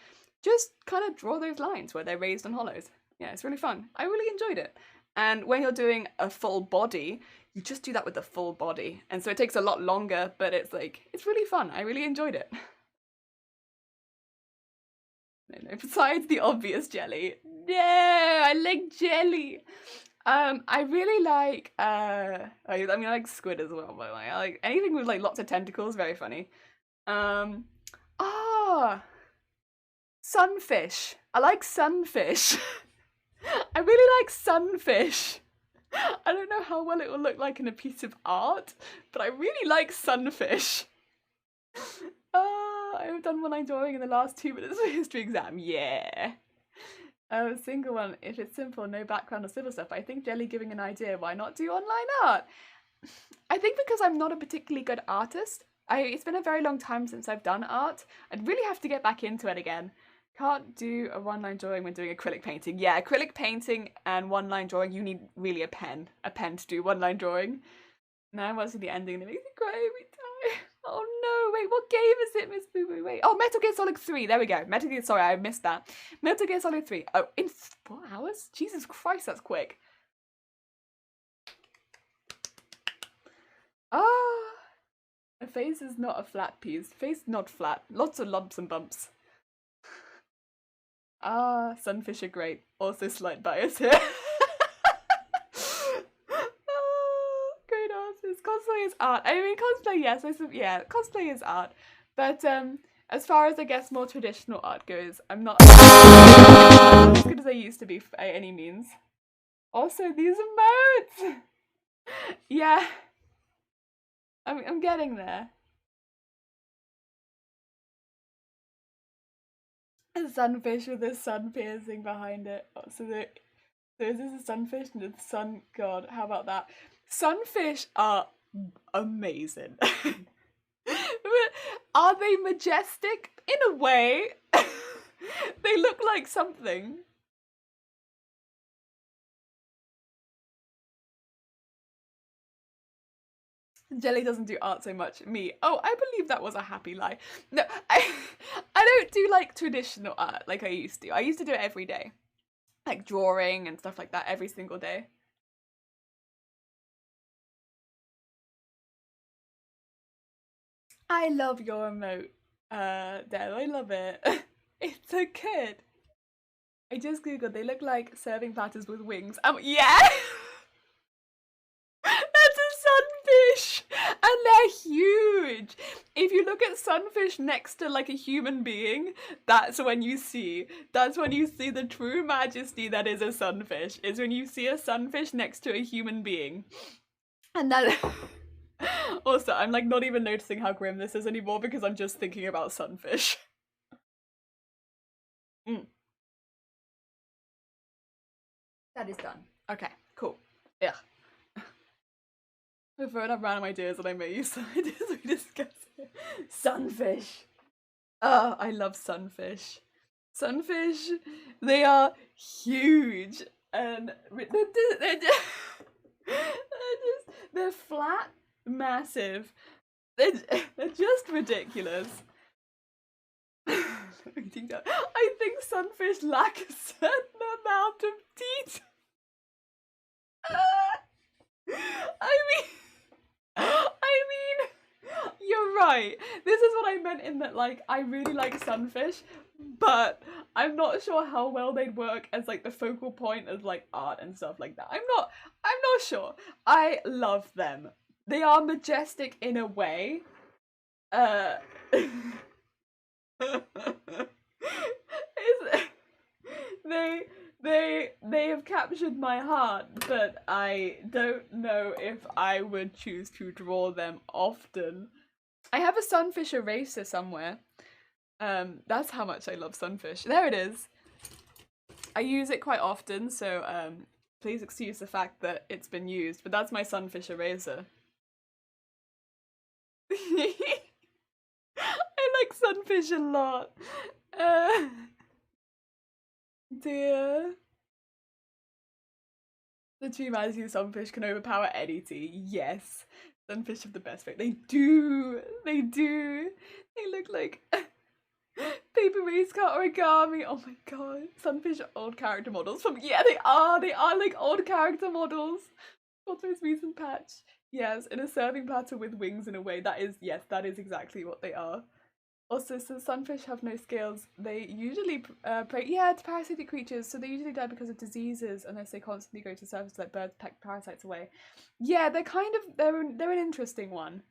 Just kind of draw those lines where they're raised and hollowed. Yeah, it's really fun. I really enjoyed it. And when you're doing a full body, you just do that with the full body. And so it takes a lot longer, but it's like, it's really fun. I really enjoyed it. No, besides the obvious jelly. No, I like jelly. I really like, I like squid as well, by the way. I like anything with like lots of tentacles, very funny. Sunfish. I like sunfish. I really like sunfish. I don't know how well it will look like in a piece of art, but I really like sunfish. I've done one-line drawing in the last 2 minutes of a history exam. Yeah. A single one. If it's simple, no background or civil stuff. I think Jelly giving an idea. Why not do online art? I think because I'm not a particularly good artist. It's been a very long time since I've done art. I'd really have to get back into it again. Can't do a one-line drawing when doing acrylic painting. Yeah, acrylic painting and one-line drawing, you need really a pen to do one-line drawing. Now I'm watching the ending and it makes me cry every time. Oh no, wait, what game is it, Miss Boo Boo? Wait. Oh, Metal Gear Solid 3. There we go. Sorry, I missed that. Metal Gear Solid 3. Oh, in 4 hours? Jesus Christ, that's quick. A face is not a flat piece. Face not flat. Lots of lumps and bumps. Sunfish are great. Also slight bias here. Great answers. Cosplay is art. I mean, cosplay, yes. Cosplay is art. But as far as, I guess, more traditional art goes, I'm not as good as I used to be by any means. Also, these emotes! Yeah. I'm getting there. A sunfish with a sun piercing behind it. Oh, so is this a sunfish and it's sun? God, how about that? Sunfish are amazing. Are they majestic? In a way. They look like something. Jelly doesn't do art so much. Me. Oh, I believe that was a happy lie. No, I don't do like traditional art like I used to. I used to do it every day. Like drawing and stuff like that every single day. I love your emote, Deb. I love it. It's so good. I just googled. They look like serving platters with wings. Yeah. If you look at sunfish next to like a human being, that's when you see the true majesty that is a sunfish. Is when you see a sunfish next to a human being. And that also, I'm like not even noticing how grim this is anymore because I'm just thinking about sunfish. That is done. Okay, cool. Yeah. I've thrown up random ideas and I may use some ideas we discussed. Sunfish. Oh, I love sunfish. Sunfish, they are huge and they're flat, massive. They're just ridiculous. I think sunfish lack a certain amount of teeth. I mean, you're right. This is what I meant in that, like, I really like sunfish, but I'm not sure how well they'd work as like the focal point of like art and stuff like that. I'm not sure. I love them. They are majestic in a way. They have captured my heart, but I don't know if I would choose to draw them often. I have a sunfish eraser somewhere. That's how much I love sunfish. There it is. I use it quite often, so please excuse the fact that it's been used, but that's my sunfish eraser. I like sunfish a lot. Dear. The two majesty of sunfish can overpower any tea. Yes. Sunfish have the best fate. They do. They do. They look like paper race car origami. Oh my god. Sunfish are old character models from they are. They are like old character models. What's most recent patch? Yes, in a serving platter with wings in a way. That is exactly what they are. Also, since sunfish have no scales, they usually prey to parasitic creatures, so they usually die because of diseases unless they constantly go to surface like birds peck parasites away. Yeah, they're an interesting one.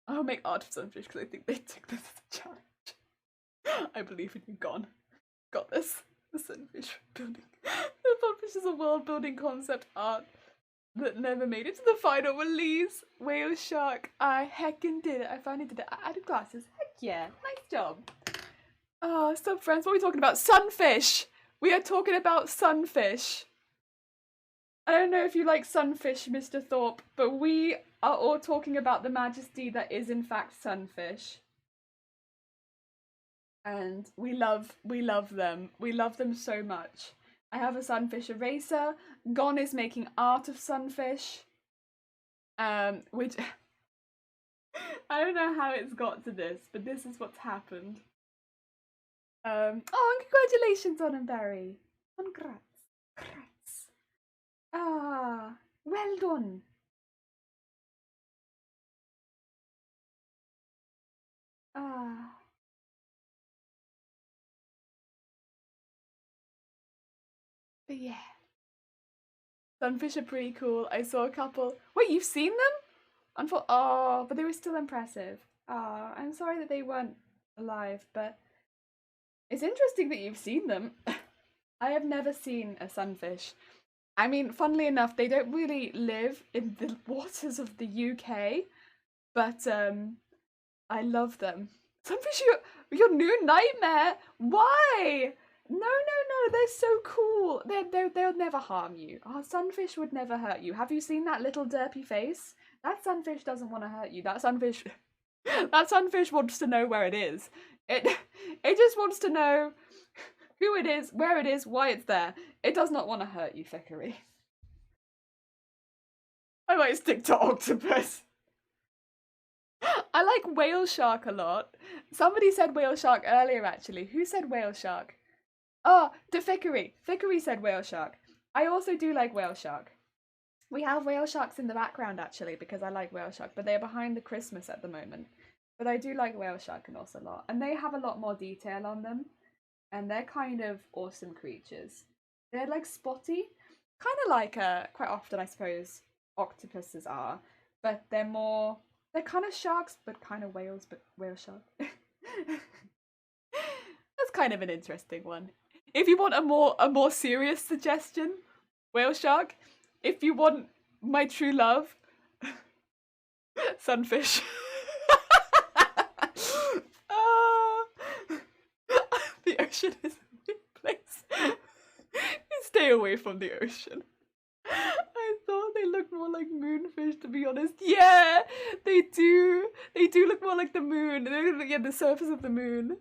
I'll make art of sunfish because I think they took this as a challenge. I believe in you, gone. Got this. The sunfish building. The sunfish is a world building concept art that never made it to the final release. Whale shark. I heckin' did it. I finally did it. I added glasses. Heck yeah. Nice job. Oh, so friends, what are we talking about? Sunfish! We are talking about sunfish. I don't know if you like sunfish, Mr. Thorpe, but we are all talking about the majesty that is in fact sunfish. And we love them. We love them so much. I have a sunfish eraser. Gon is making art of sunfish. Which I don't know how it's got to this, but this is what's happened. Oh, and congratulations on him, Barry. Congrats. Ah, well done. Ah. But yeah. Sunfish are pretty cool. I saw a couple. Wait, you've seen them? Oh, but they were still impressive. Ah, I'm sorry that they weren't alive, but it's interesting that you've seen them. I have never seen a sunfish. I mean, funnily enough, they don't really live in the waters of the UK, but I love them. Sunfish, your new nightmare? Why? No, they're so cool. They'll never harm you. Our sunfish would never hurt you. Have you seen that little derpy face? That sunfish doesn't want to hurt you. That sunfish wants to know where it is. It just wants to know who it is, where it is, why it's there. It does not want to hurt you, Thickery. I might stick to octopus. I like whale shark a lot. Somebody said whale shark earlier, actually. Who said whale shark? Oh, to Thickery. Thickery said whale shark. I also do like whale shark. We have whale sharks in the background, actually, because I like whale shark, but they're behind the Christmas at the moment. But I do like whale shark and also a lot. And they have a lot more detail on them. And they're kind of awesome creatures. They're like spotty. Kind of like, quite often, I suppose, octopuses are. But they're more They're kind of sharks, but kind of whales, but whale shark. That's kind of an interesting one. If you want a more serious suggestion, whale shark. If you want my true love, sunfish. The ocean is a weird place. Stay away from the ocean. I thought they looked more like moonfish, to be honest. Yeah, they do. They do look more like the moon. They look like the surface of the moon.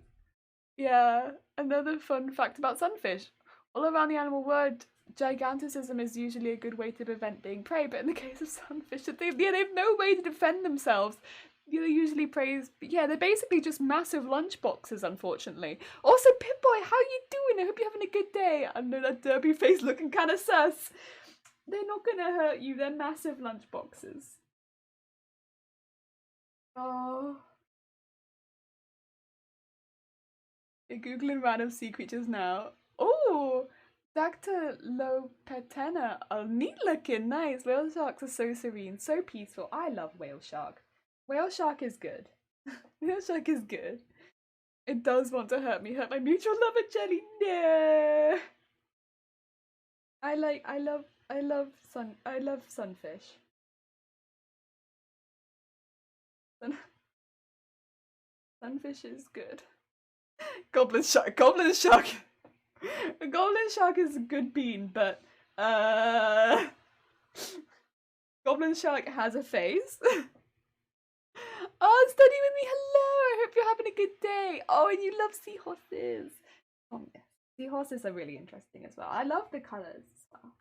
Yeah, another fun fact about sunfish. All around the animal world, giganticism is usually a good way to prevent being prey, but in the case of sunfish, they have no way to defend themselves. They're usually praised. Yeah, they're basically just massive lunch boxes, unfortunately. Also, Pip-Boy, how you doing? I hope you're having a good day. I know that derby face looking kind of sus. They're not gonna hurt you. They're massive lunch boxes. Oh. You're Googling random sea creatures now. Oh, Dactylopetena. Oh, neat looking, nice. Whale sharks are so serene, so peaceful. I love whale shark. Whale shark is good. Whale shark is good. It does want to hurt me. Hurt my mutual lover jelly. No. I love sunfish. Sunfish is good. Goblin shark. Goblin shark. A goblin shark is a good bean, but goblin shark has a face. Oh, study with me. Hello. I hope you're having a good day. Oh, and you love seahorses. Oh yes, seahorses are really interesting as well. I love the colors as well.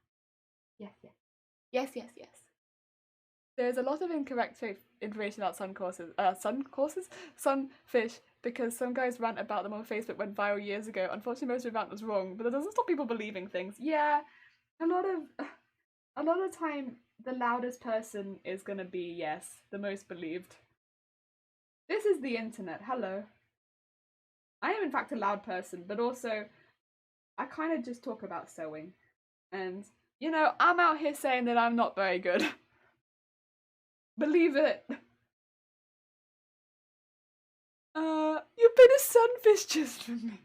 Yes, yes, yes, yes, yes. There's a lot of incorrect information about sunfish, because some guys rant about them on Facebook went viral years ago. Unfortunately, most of the rant was wrong, but that doesn't stop people believing things. Yeah, a lot of time, the loudest person is gonna be, yes, the most believed. This is the internet. Hello. I am in fact a loud person, but also I kind of just talk about sewing, and you know, I'm out here saying that I'm not very good. Believe it. You been a sunfish just for me.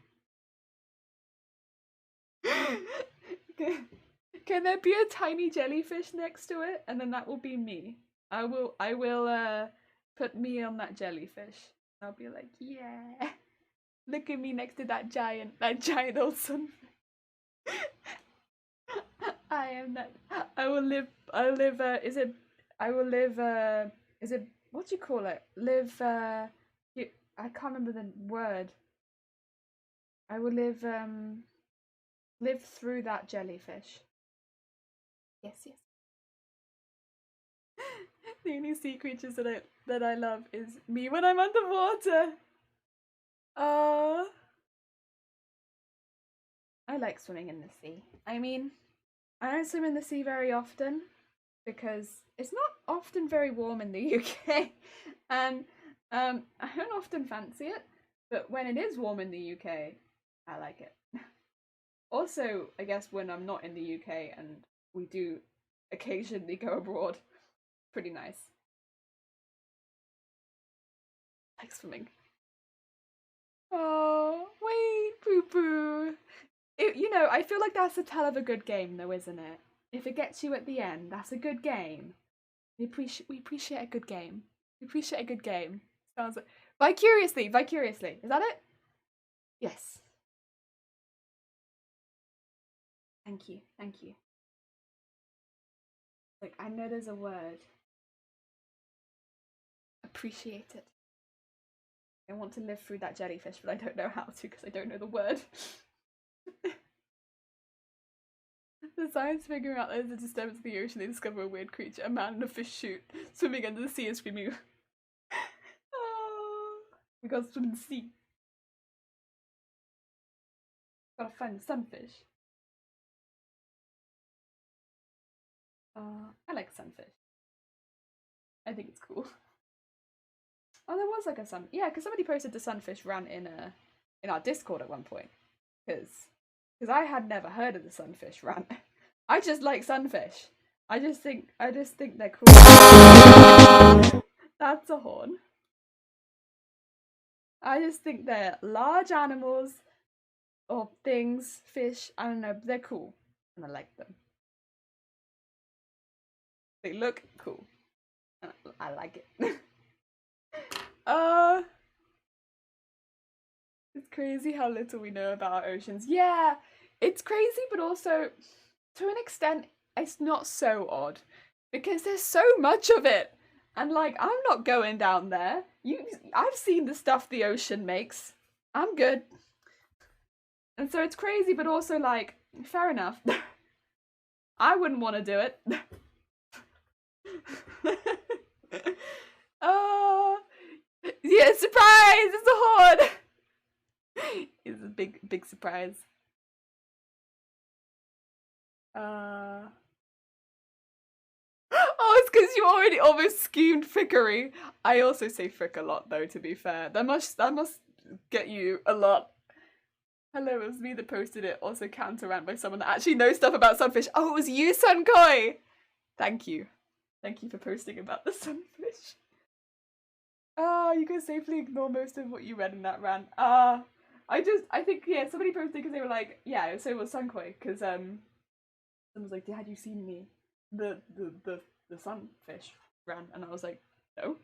Can there be a tiny jellyfish next to it, and then that will be me. I will put me on that jellyfish. I'll be like, yeah, look at me next to that giant old sunfish. I am that. I will live. Is it? What do you call it? Live. I can't remember the word. I will live through that jellyfish. Yes, yes. The only sea creatures that I love is me when I'm underwater. I like swimming in the sea. I mean, I don't swim in the sea very often because it's not often very warm in the UK, and I don't often fancy it. But when it is warm in the UK, I like it. Also, I guess when I'm not in the UK and we do occasionally go abroad, pretty nice. I like swimming. Oh, wait, poo-poo. You know, I feel like that's the tell of a good game, though, isn't it? If it gets you at the end, that's a good game. We appreciate a good game. We appreciate a good game. Sounds like vicariously. Is that it? Yes. Thank you. Like, I know there's a word. Appreciate it. I want to live through that jellyfish, but I don't know how to because I don't know the word. The science figuring out there's a disturbance in the ocean, they discover a weird creature, a man in a fish suit, swimming under the sea and screaming. Oh, we gotta swim in the sea. Gotta find the sunfish. I like sunfish. I think it's cool. Oh, there was like a yeah, because somebody posted the sunfish rant in our Discord at one point, because I had never heard of the sunfish rant. I just like sunfish. I just think they're cool. That That's a horn. I just think they're large animals or things, fish, I don't know, they're cool. And I like them. They look cool. And I like it. uh It's crazy how little we know about our oceans. Yeah, it's crazy, but also to an extent it's not so odd because there's so much of it. And like I'm not going down there. I've seen the stuff the ocean makes. I'm good. And so it's crazy, but also like fair enough. I wouldn't want to do it. Oh, yeah, surprise! It's a horn! It's a big surprise. Oh, it's because you already almost schemed frickery. I also say frick a lot, though, to be fair. That must get you a lot. Hello, it was me that posted it. Also counter-rant by someone that actually knows stuff about sunfish. Oh, it was you, Sunkoi! Thank you. Thank you for posting about the sunfish. Oh, you can safely ignore most of what you read in that rant. I think, yeah, somebody posted because they were like, yeah, so was Sunkoi, because, someone was like, had you seen the sunfish rant? And I was like, no.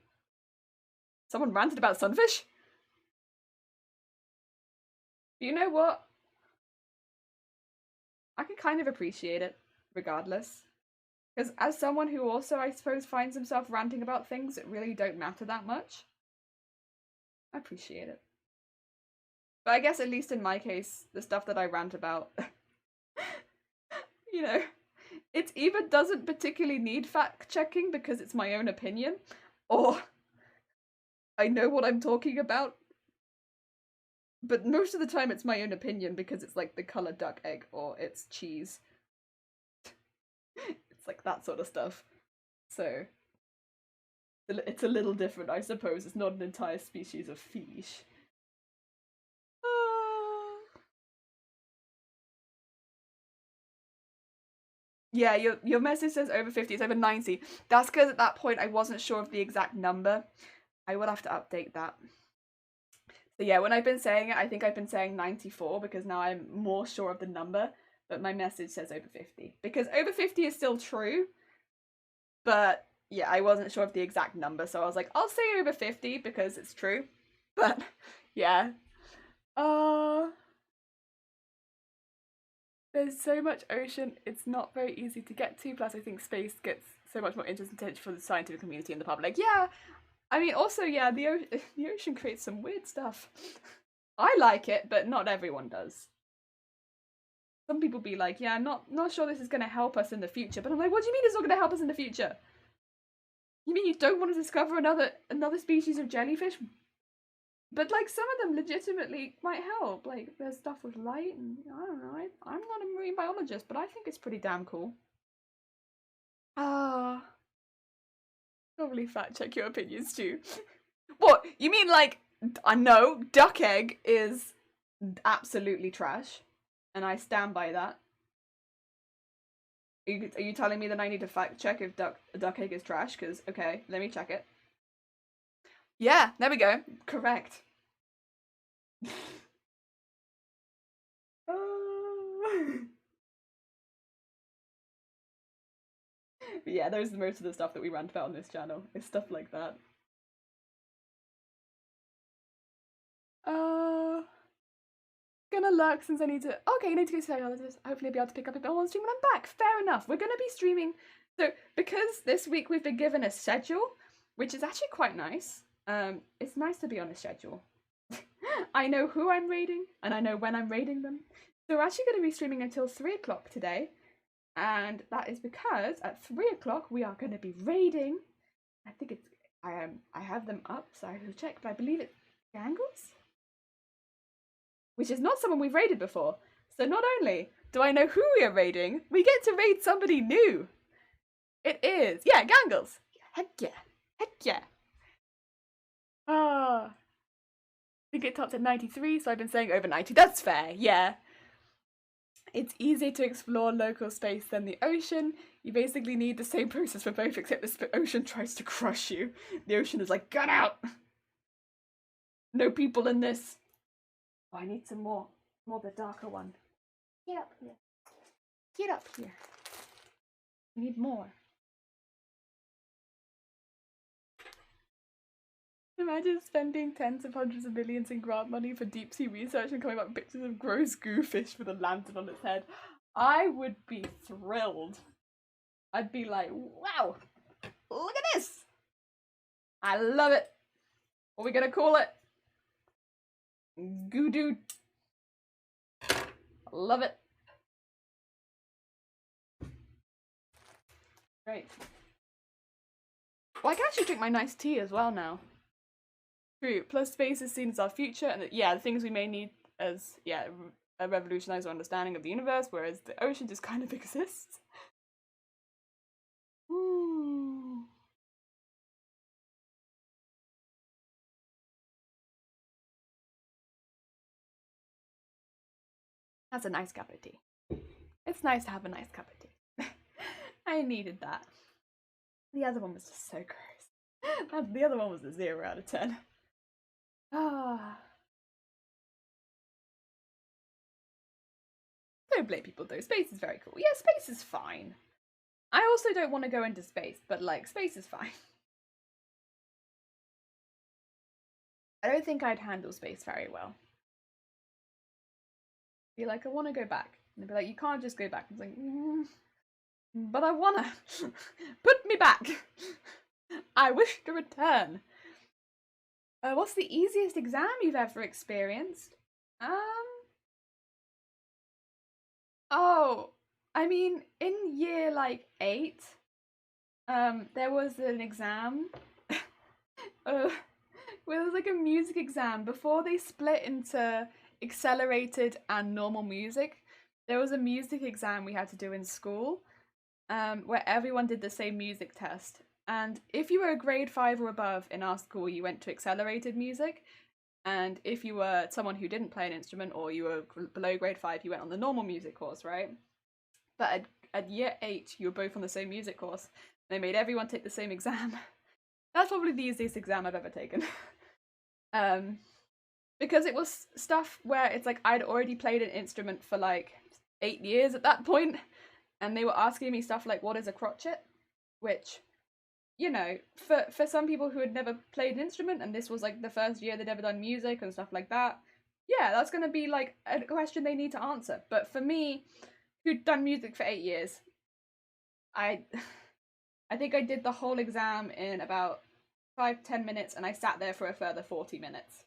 Someone ranted about sunfish? You know what? I can kind of appreciate it, regardless. Because as someone who also, I suppose, finds himself ranting about things that really don't matter that much, I appreciate it. But I guess at least in my case, the stuff that I rant about, you know, it either doesn't particularly need fact checking because it's my own opinion, or I know what I'm talking about. But most of the time it's my own opinion because it's like the colour duck egg or it's cheese. It's like that sort of stuff. So it's a little different, I suppose. It's not an entire species of fish. Yeah, your message says over 50, it's over 90. That's because at that point I wasn't sure of the exact number. I will have to update that. So yeah, when I've been saying it, I think I've been saying 94 because now I'm more sure of the number, but my message says over 50. Because over 50 is still true, but yeah, I wasn't sure of the exact number, so I was like, I'll say over 50 because it's true. But yeah. There's so much ocean, it's not very easy to get to, plus I think space gets so much more interest and attention for the scientific community and the public. Yeah, I mean, also, yeah, the ocean creates some weird stuff. I like it, but not everyone does. Some people be like, yeah, I'm not sure this is going to help us in the future, but I'm like, what do you mean it's not going to help us in the future? You mean you don't want to discover another species of jellyfish? But like some of them legitimately might help. Like there's stuff with light and I don't know. I'm not a marine biologist, but I think it's pretty damn cool. Probably fact check your opinions too. What? You mean like I know duck egg is absolutely trash, and I stand by that. Are you telling me that I need to fact check if duck egg is trash? Because okay, let me check it. Yeah, there we go. Correct. But yeah, those are most of the stuff that we rant about on this channel. It's stuff like that. Gonna lurk since I need to. Okay, I need to go say others. Hopefully, I'll be able to pick up a bit on stream when I'm back. Fair enough. We're gonna be streaming. So because this week we've been given a schedule, which is actually quite nice. It's nice to be on a schedule. I know who I'm raiding, and I know when I'm raiding them. So we're actually going to be streaming until 3 o'clock today, and that is because at 3 o'clock we are going to be raiding. I think it's I have them up, so I will check, but I believe it's Gangles, which is not someone we've raided before. So not only do I know who we are raiding, we get to raid somebody new. It is, yeah, Gangles. Heck yeah, heck yeah. I think it topped at 93, so I've been saying over 90. That's fair, yeah. It's easier to explore local space than the ocean. You basically need the same process for both, except the ocean tries to crush you. The ocean is like, get out! No people in this. Oh, I need some more of the darker one. Get up here. Get up here. I need more. Imagine spending tens of hundreds of millions in grant money for deep sea research and coming up with pictures of gross goofish with a lantern on its head. I would be thrilled. I'd be like, wow, look at this. I love it. What are we gonna call it? Goodoo. I love it. Great. Well, I can actually drink my nice tea as well now. True. Plus space is seen as our future, and yeah, the things we may need as, yeah, a revolutionized understanding of the universe, whereas the ocean just kind of exists. Ooh. That's a nice cup of tea. It's nice to have a nice cup of tea. I needed that. The other one was just so gross. The other one was a 0 out of 10. Ah. Don't blame people though, space is very cool. Yeah, space is fine. I also don't want to go into space, but like, space is fine. I don't think I'd handle space very well. Be like, I want to go back. And they'd be like, you can't just go back. I was like, but I wanna. Put me back. I wish to return. What's the easiest exam you've ever experienced? Oh, I mean, in year like 8, there was an exam. It was like a music exam before they split into accelerated and normal music. There was a music exam we had to do in school, where everyone did the same music test. And if you were a grade 5 or above in our school, you went to accelerated music. And if you were someone who didn't play an instrument or you were below grade 5, you went on the normal music course, right? But at year 8, you were both on the same music course. They made everyone take the same exam. That's probably the easiest exam I've ever taken. Because it was stuff where it's like I'd already played an instrument for like 8 years at that point, and they were asking me stuff like, what is a crotchet? Which, you know, for some people who had never played an instrument and this was like the first year they'd ever done music and stuff like that, yeah, that's going to be like a question they need to answer. But for me, who'd done music for 8 years, I think I did the whole exam in about 5-10 minutes, and I sat there for a further 40 minutes.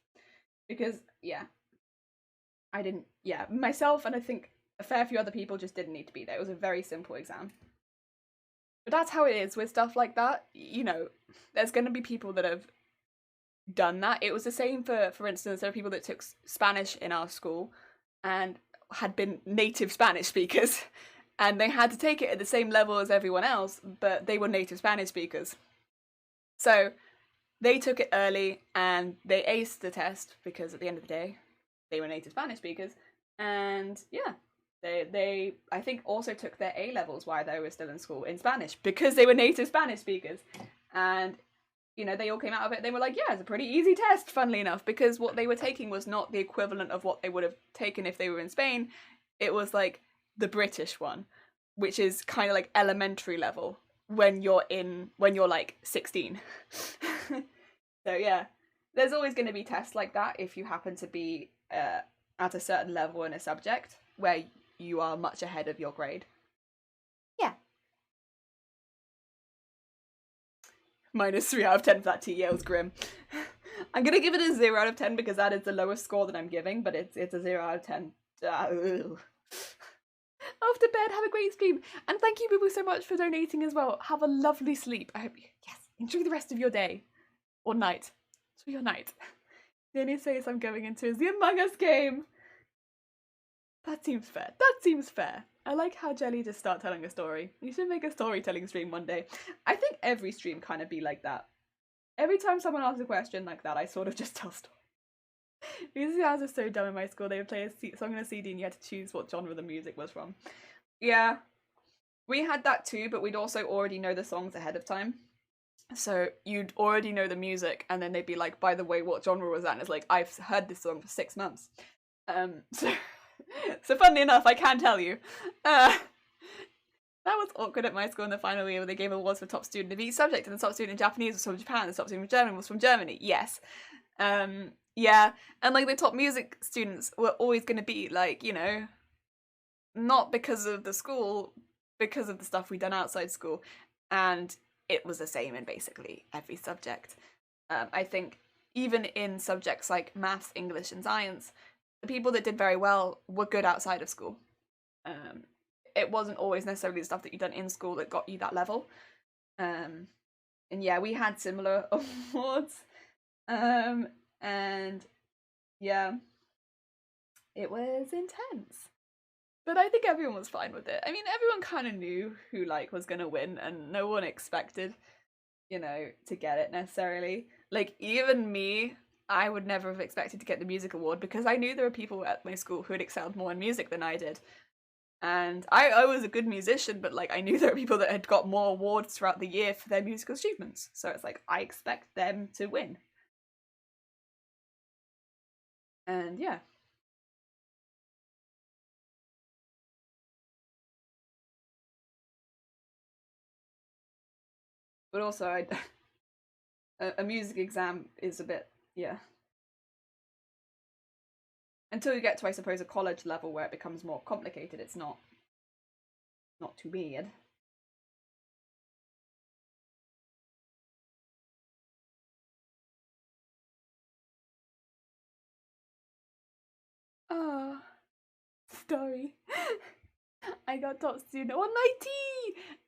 Because, yeah, I didn't, yeah, myself and I think a fair few other people just didn't need to be there. It was a very simple exam. But that's how it is with stuff like that. You know, there's going to be people that have done that. It was the same for instance, there are people that took Spanish in our school and had been native Spanish speakers, and they had to take it at the same level as everyone else, but they were native Spanish speakers. So they took it early and they aced the test because at the end of the day, they were native Spanish speakers. And yeah, they I think also took their A levels while they were still in school in Spanish because they were native Spanish speakers. And you know, they all came out of it. They were like, yeah, it's a pretty easy test, funnily enough, because what they were taking was not the equivalent of what they would have taken if they were in Spain. It was like the British one, which is kind of like elementary level when you're like 16. So yeah, there's always going to be tests like that if you happen to be at a certain level in a subject where you are much ahead of your grade. Yeah. -3 out of 10 for that tea. Yeah, it was grim. I'm gonna give it a 0 out of 10 because that is the lowest score that I'm giving, but it's a 0 out of 10. Off to bed, have a great stream, and thank you people so much for donating as well. Have a lovely sleep. I hope you, yes, enjoy the rest of your day. Or night. Enjoy your night. The only space I'm going into is the Among Us game. That seems fair. That seems fair. I like how Jelly just started telling a story. You should make a storytelling stream one day. I think every stream kind of be like that. Every time someone asks a question like that, I sort of just tell stories. Music exams are so dumb in my school. They would play a song on a CD and you had to choose what genre the music was from. Yeah, we had that too, but we'd also already know the songs ahead of time. So you'd already know the music, and then they'd be like, by the way, what genre was that? And it's like, I've heard this song for 6 months. So, so funnily enough, I can tell you. That was awkward at my school in the final year where they gave awards for top student of each subject, and the top student in Japanese was from Japan, the top student in German was from Germany. Yes. Yeah, and like the top music students were always going to be like, you know, not because of the school, because of the stuff we'd done outside school, and it was the same in basically every subject. I think even in subjects like maths, English, and science, the people that did very well were good outside of school. It wasn't always necessarily the stuff that you'd done in school that got you that level. And yeah, we had similar awards. And yeah, it was intense. But I think everyone was fine with it. I mean, everyone kind of knew who like was gonna win, and no one expected, you know, to get it necessarily. Like even me, I would never have expected to get the music award because I knew there were people at my school who had excelled more in music than I did. And I was a good musician, but like I knew there were people that had got more awards throughout the year for their musical achievements. So it's like I expect them to win. And yeah. But also a music exam is a bit, yeah. Until you get to, I suppose, a college level where it becomes more complicated, it's not too weird. Oh, story. I got top student on IT.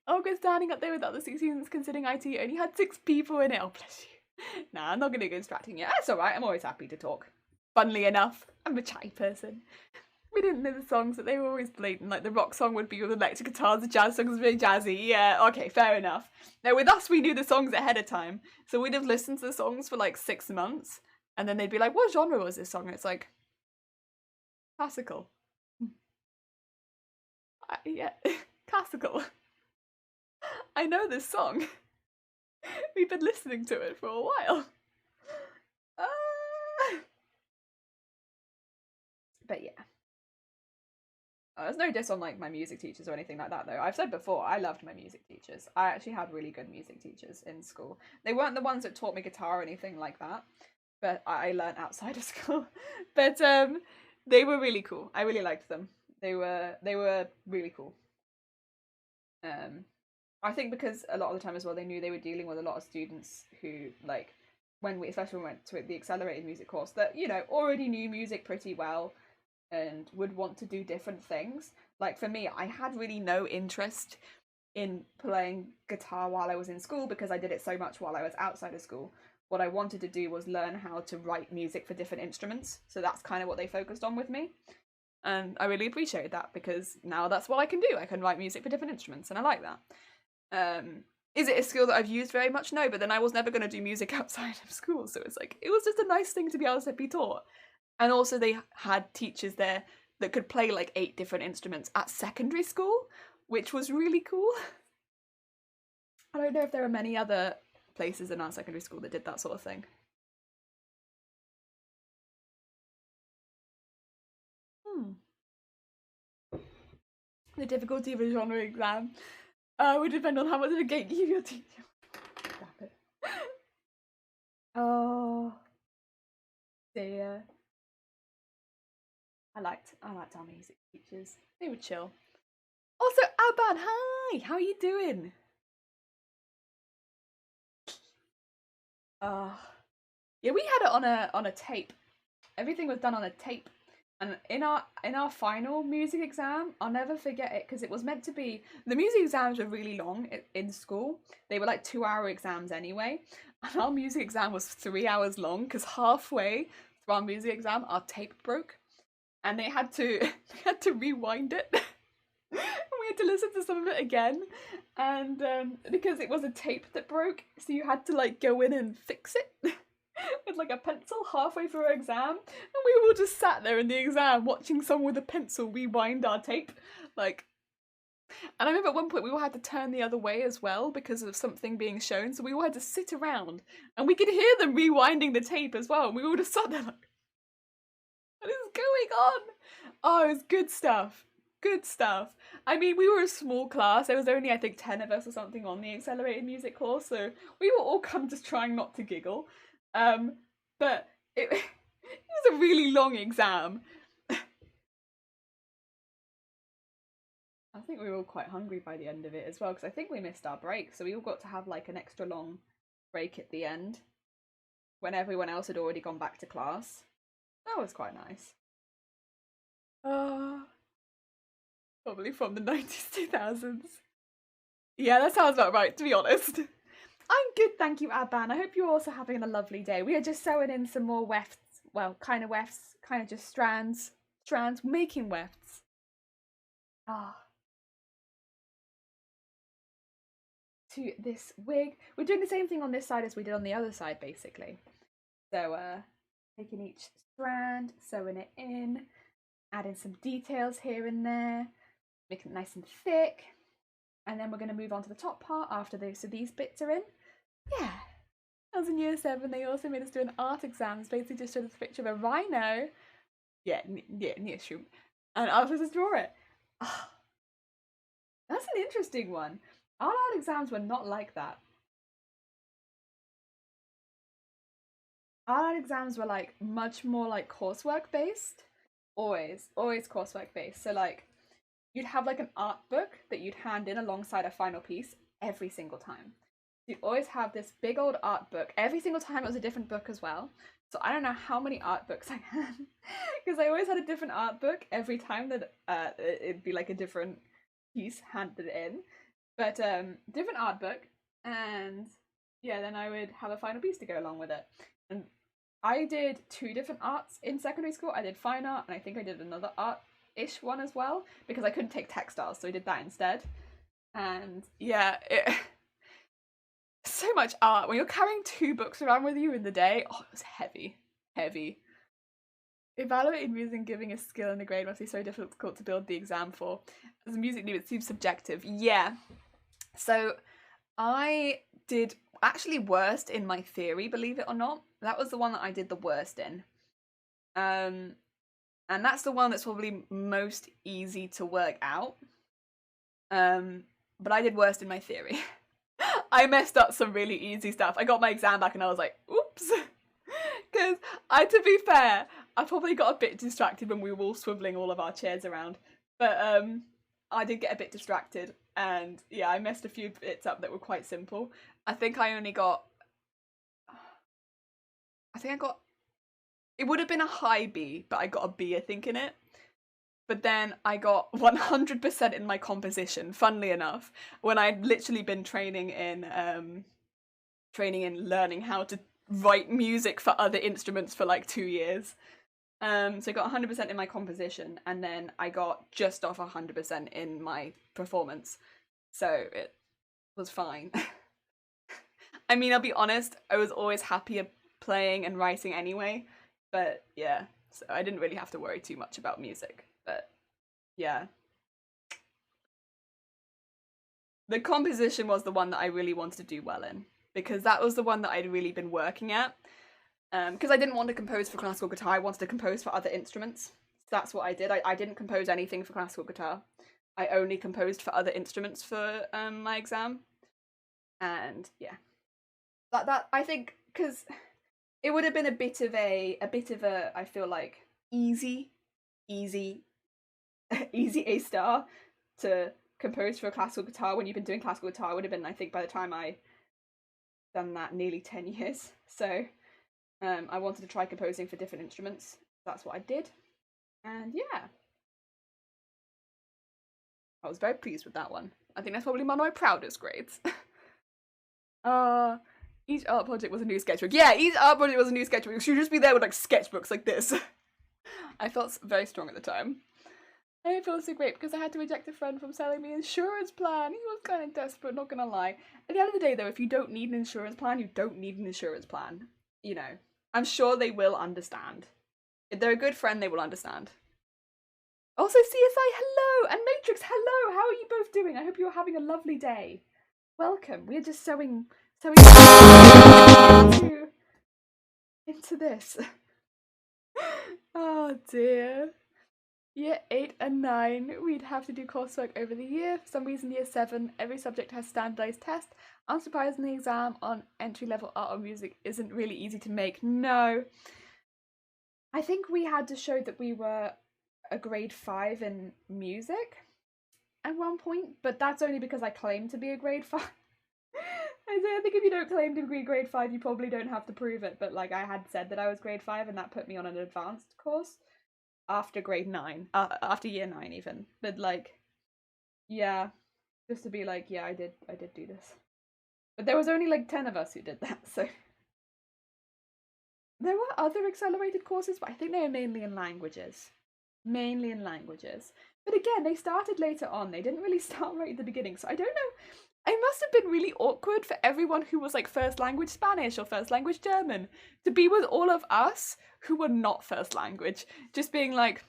Olga's standing up there with the other 6 students considering IT only had 6 people in it. Oh, bless you. Nah, I'm not going to go distracting you. That's alright, I'm always happy to talk. Funnily enough, I'm a chatty person. We didn't know the songs, but they were always blatant. Like the rock song would be with electric guitars, the jazz song was really jazzy. Yeah, okay, fair enough. Now with us, we knew the songs ahead of time, so we'd have listened to the songs for like 6 months, and then they'd be like, "What genre was this song?" And it's like classical. Yeah, classical. I know this song. We've been listening to it for a while. But yeah. There's no diss on like my music teachers or anything like that though. I've said before, I loved my music teachers. I actually had really good music teachers in school. They weren't the ones that taught me guitar or anything like that, but I learned outside of school. But they were really cool. I really liked them. They were really cool. I think because a lot of the time as well, they knew they were dealing with a lot of students who like when we especially when we went to the accelerated music course that you know already knew music pretty well and would want to do different things. Like for me, I had really no interest in playing guitar while I was in school because I did it so much while I was outside of school. What I wanted to do was learn how to write music for different instruments. So that's kind of what they focused on with me. And I really appreciated that because now that's what I can do. I can write music for different instruments and I like that. Is it a skill that I've used very much? No, but then I was never going to do music outside of school. So it's like, it was just a nice thing to be able to be taught. And also they had teachers there that could play like 8 different instruments at secondary school, which was really cool. I don't know if there are many other places in our secondary school that did that sort of thing. Hmm. The difficulty of a genre exam would depend on how much of a gatekeeper your teacher. Stop it. Oh dear. I liked our music teachers. They were chill. Also, Abad, hi! How are you doing? Yeah, we had it on a tape. Everything was done on a tape. And in our final music exam, I'll never forget it because it was meant to be the music exams were really long in school. They were like 2-hour exams anyway. And our music exam was 3 hours long because halfway through our music exam our tape broke. And they had to they had to rewind it. And we had to listen to some of it again. And because it was a tape that broke, so you had to like go in and fix it. with like a pencil halfway through our exam, and we all just sat there in the exam watching someone with a pencil rewind our tape. Like, and I remember at one point we all had to turn the other way as well because of something being shown, so we all had to sit around and we could hear them rewinding the tape as well, and we all just sat there like, what is going on? Oh, it was good stuff. Good stuff. I mean, we were a small class. There was only, I think, 10 of us or something on the accelerated music course, so we were all kind of just trying not to giggle. But it was a really long exam. I think we were all quite hungry by the end of it as well, because I think we missed our break, so we all got to have like an extra long break at the end when everyone else had already gone back to class. That was quite nice. Probably from the 90s, 2000s. Yeah, that sounds about right, to be honest. I'm good, thank you, Abban. I hope you're also having a lovely day. We are just sewing in some more wefts. Well, kind of wefts, kind of just strands. Strands, making wefts. To this wig. We're doing the same thing on this side as we did on the other side, basically. So, taking each strand, sewing it in, adding some details here and there, making it nice and thick. And then we're going to move on to the top part after those. So these bits are in. Yeah. I was in year 7. They also made us do an art exam. It's basically just showed us a picture of a rhino. Yeah, near shroom. And I was supposed to draw it. Oh, that's an interesting one. Our art exams were not like that. Our art exams were like much more like coursework based. Always coursework based. So like you'd have like an art book that you'd hand in alongside a final piece every single time. You always have this big old art book. Every single time it was a different book as well. So I don't know how many art books I had because I always had a different art book every time that it'd be like a different piece handed in. But different art book, and yeah, then I would have a final piece to go along with it. And I did 2 different arts in secondary school. I did fine art, and I think I did another art-ish one as well because I couldn't take textiles, so I did that instead. And yeah, so much art when you're carrying 2 books around with you in the day. Oh, it was heavy. Evaluating music and giving a skill in the grade must be so difficult to build the exam for. As a music noob, it seems subjective. Yeah. So I did actually worst in my theory, believe it or not. That was the one that I did the worst in. And that's the one that's probably most easy to work out. But I did worst in my theory. I messed up some really easy stuff. I got my exam back and I was like, oops. Because to be fair, I probably got a bit distracted when we were all swiveling all of our chairs around. But I did get a bit distracted, and yeah, I messed a few bits up that were quite simple. I think I got, it would have been a high B, but I got a B, I think, in it. But then I got 100% in my composition, funnily enough, when I'd literally been training in learning how to write music for other instruments for like 2 years. So I got 100% in my composition, and then I got just off 100% in my performance. So it was fine. I mean, I'll be honest, I was always happier playing and writing anyway. But yeah, so I didn't really have to worry too much about music. But yeah. The composition was the one that I really wanted to do well in, because that was the one that I'd really been working at. Because I didn't want to compose for classical guitar, I wanted to compose for other instruments. So that's what I did. I didn't compose anything for classical guitar. I only composed for other instruments for my exam. And yeah. That I think, because it would have been a bit of a I feel like easy A star to compose for a classical guitar when you've been doing classical guitar. Would have been, I think, by the time I done that, nearly 10 years. So I wanted to try composing for different instruments. That's what I did. And yeah, I was very pleased with that one. I think that's probably one of my proudest grades. Each art project was a new sketchbook. Yeah, each art project was a new sketchbook. She'd just be there with like sketchbooks like this. I felt very strong at the time. I didn't feel so great because I had to reject a friend from selling me an insurance plan. He was kind of desperate, not gonna lie. At the end of the day though, if you don't need an insurance plan, you don't need an insurance plan. you know, I'm sure they will understand. If they're a good friend, they will understand. Also, CSI, hello! And Matrix, hello! How are you both doing? I hope you're having a lovely day. Welcome. We're just sewing into this. Oh dear. Year 8 and 9, we'd have to do coursework over the year. For some reason, year 7, every subject has standardized tests. Unsurprisingly, the exam on entry-level art or music isn't really easy to make. No. I think we had to show that we were a grade 5 in music at one point, but that's only because I claimed to be a grade 5. I think if you don't claim to be grade 5, you probably don't have to prove it, but like I had said that I was grade 5 and that put me on an advanced course after grade 9, after year 9 even. But like, yeah, just to be like, yeah, I did do this. But there was only like 10 of us who did that, so. There were other accelerated courses, but I think they were mainly in languages. Mainly in languages. But again, they started later on. They didn't really start right at the beginning, so I don't know. It must have been really awkward for everyone who was like first language Spanish or first language German to be with all of us who were not first language. Just being like,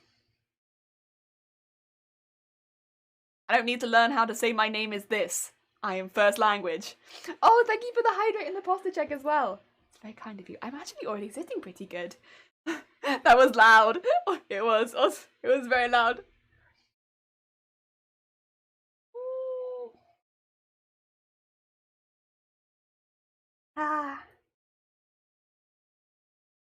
I don't need to learn how to say my name is this. I am first language. Oh, thank you for the hydrate and the posture check as well. It's very kind of you. I'm actually already sitting pretty good. That was loud. It was very loud. Ah.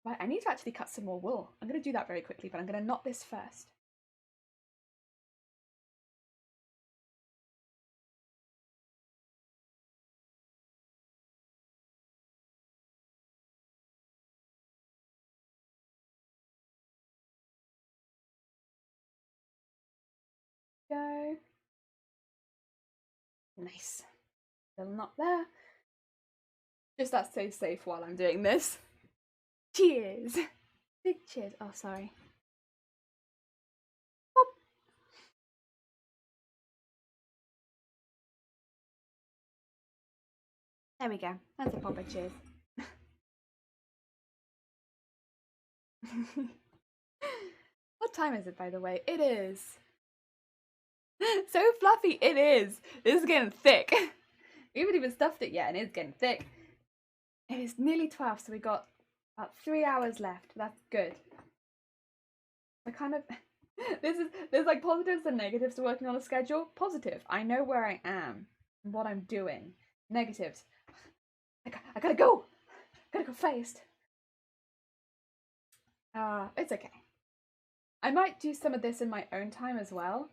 Right, I need to actually cut some more wool. I'm going to do that very quickly, but I'm going to knot this first. Go. Nice. Little knot there. Just that stays safe while I'm doing this. Cheers. Big cheers. Oh, sorry. Pop. There we go. That's a proper cheers. What time is it, by the way? It is. So fluffy, it is. This is getting thick. We haven't even stuffed it yet, and it's getting thick. It is nearly 12, so we got about 3 hours left. That's good. I kind of... There's like positives and negatives to working on a schedule. Positive, I know where I am and what I'm doing. Negatives, I gotta go. Gotta go fast. It's okay. I might do some of this in my own time as well.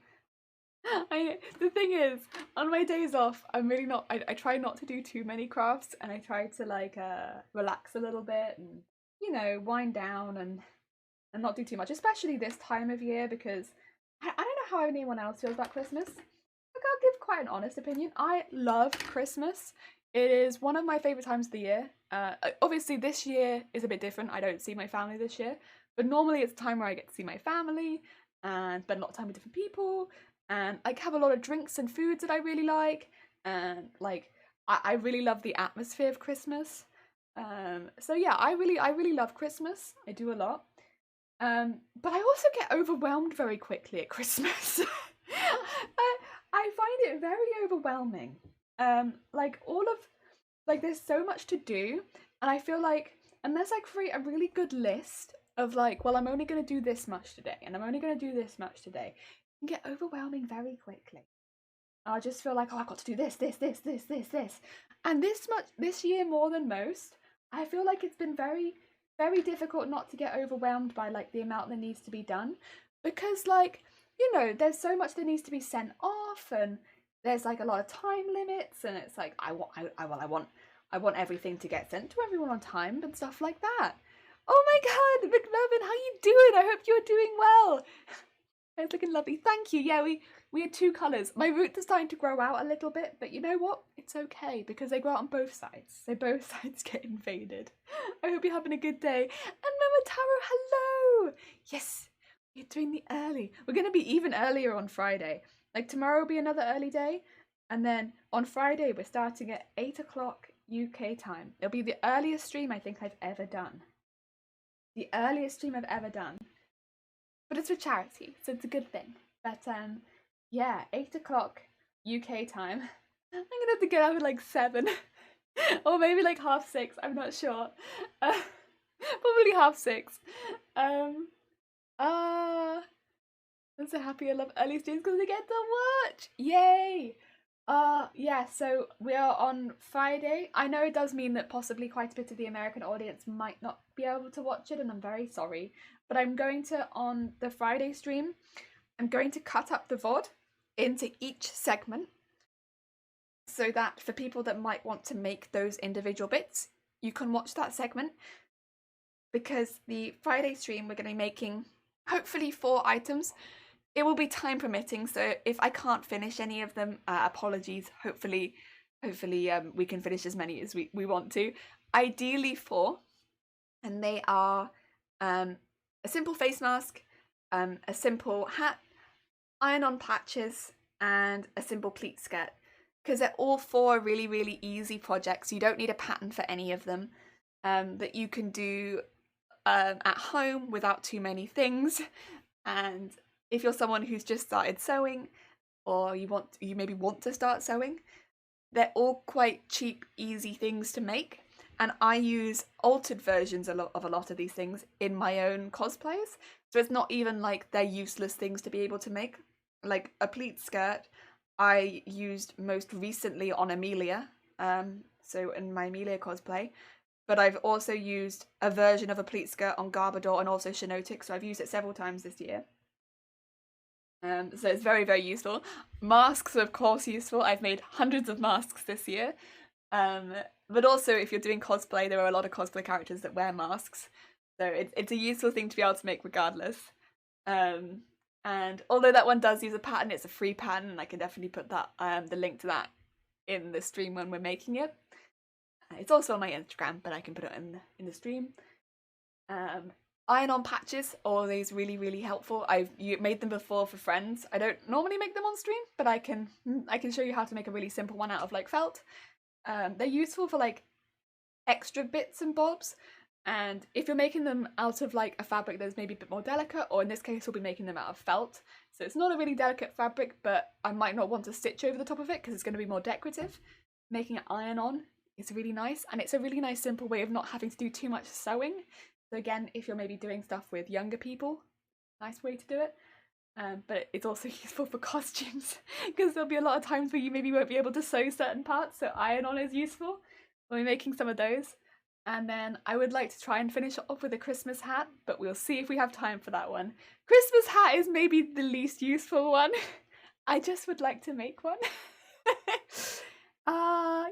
The thing is, on my days off, I'm really not. I try not to do too many crafts, and I try to like relax a little bit and wind down and not do too much, especially this time of year because I don't know how anyone else feels about Christmas. Like, I'll give quite an honest opinion. I love Christmas. It is one of my favourite times of the year. Obviously, this year is a bit different. I don't see my family this year, but normally it's a time where I get to see my family and spend a lot of time with different people and like have a lot of drinks and foods that I really like. And like, I really love the atmosphere of Christmas. So yeah, I really love Christmas. I do a lot. But I also get overwhelmed very quickly at Christmas. I find it very overwhelming. Like there's so much to do, and I feel like unless I create a really good list of like, well, I'm only gonna do this much today, and I'm only gonna do this much today, it can get overwhelming very quickly. I just feel like, oh, I've got to do this, and this year more than most, I feel like it's been very, very difficult not to get overwhelmed by like the amount that needs to be done, because like there's so much that needs to be sent off, and there's like a lot of time limits, and it's like I want everything to get sent to everyone on time and stuff like that. Oh my god, McLovin, how you doing? I hope you're doing well. It's looking lovely. Thank you. Yeah, we had 2 colours. My roots are starting to grow out a little bit, but you know what? It's okay because they grow out on both sides. So both sides get invaded. I hope you're having a good day. And Mama Taro, hello! Yes, we're doing the early. We're going to be even earlier on Friday. Like tomorrow will be another early day. And then on Friday, we're starting at 8 o'clock UK time. It'll be the earliest stream I think I've ever done. The earliest stream I've ever done. But it's for charity, so it's a good thing. But yeah, 8 o'clock UK time. I'm gonna have to get up at like 7. Or maybe like 6:30, I'm not sure. Probably 6:30. I'm so happy I love early streams because I get to watch! Yay! Yeah, so we are on Friday. I know it does mean that possibly quite a bit of the American audience might not be able to watch it, and I'm very sorry. But I'm going to, on the Friday stream, I'm going to cut up the VOD into each segment so that for people that might want to make those individual bits, you can watch that segment. Because the Friday stream, we're going to be making hopefully 4 items. It will be time permitting, so if I can't finish any of them, apologies. Hopefully we can finish as many as we want to. Ideally 4, and they are a simple face mask, a simple hat, iron-on patches, and a simple pleat skirt. Because they're all 4 really, really easy projects. You don't need a pattern for any of them. That you can do at home without too many things. And if you're someone who's just started sewing, or you maybe want to start sewing, they're all quite cheap, easy things to make. And I use altered versions of a lot of these things in my own cosplays. So it's not even like they're useless things to be able to make. Like a pleat skirt, I used most recently on Amelia, so in my Amelia cosplay. But I've also used a version of a pleat skirt on Garbodor and also Shinotic, so I've used it several times this year. So it's very, very useful. Masks are of course useful. I've made hundreds of masks this year. But also if you're doing cosplay, there are a lot of cosplay characters that wear masks. So it's a useful thing to be able to make regardless. And although that one does use a pattern, it's a free pattern, and I can definitely put that the link to that in the stream when we're making it. It's also on my Instagram, but I can put it in the stream. Iron-on patches, always really, really helpful. I've made them before for friends. I don't normally make them on stream, but I can show you how to make a really simple one out of like felt. They're useful for like extra bits and bobs. And if you're making them out of like a fabric that's maybe a bit more delicate, or in this case we'll be making them out of felt, so it's not a really delicate fabric, but I might not want to stitch over the top of it because it's going to be more decorative. Making it iron-on is really nice, and it's a really nice simple way of not having to do too much sewing. So again, if you're maybe doing stuff with younger people, nice way to do it. But it's also useful for costumes because there'll be a lot of times where you maybe won't be able to sew certain parts, so iron-on is useful. We'll be making some of those. And then I would like to try and finish off with a Christmas hat, but we'll see if we have time for that one. Christmas hat is maybe the least useful one. I just would like to make one.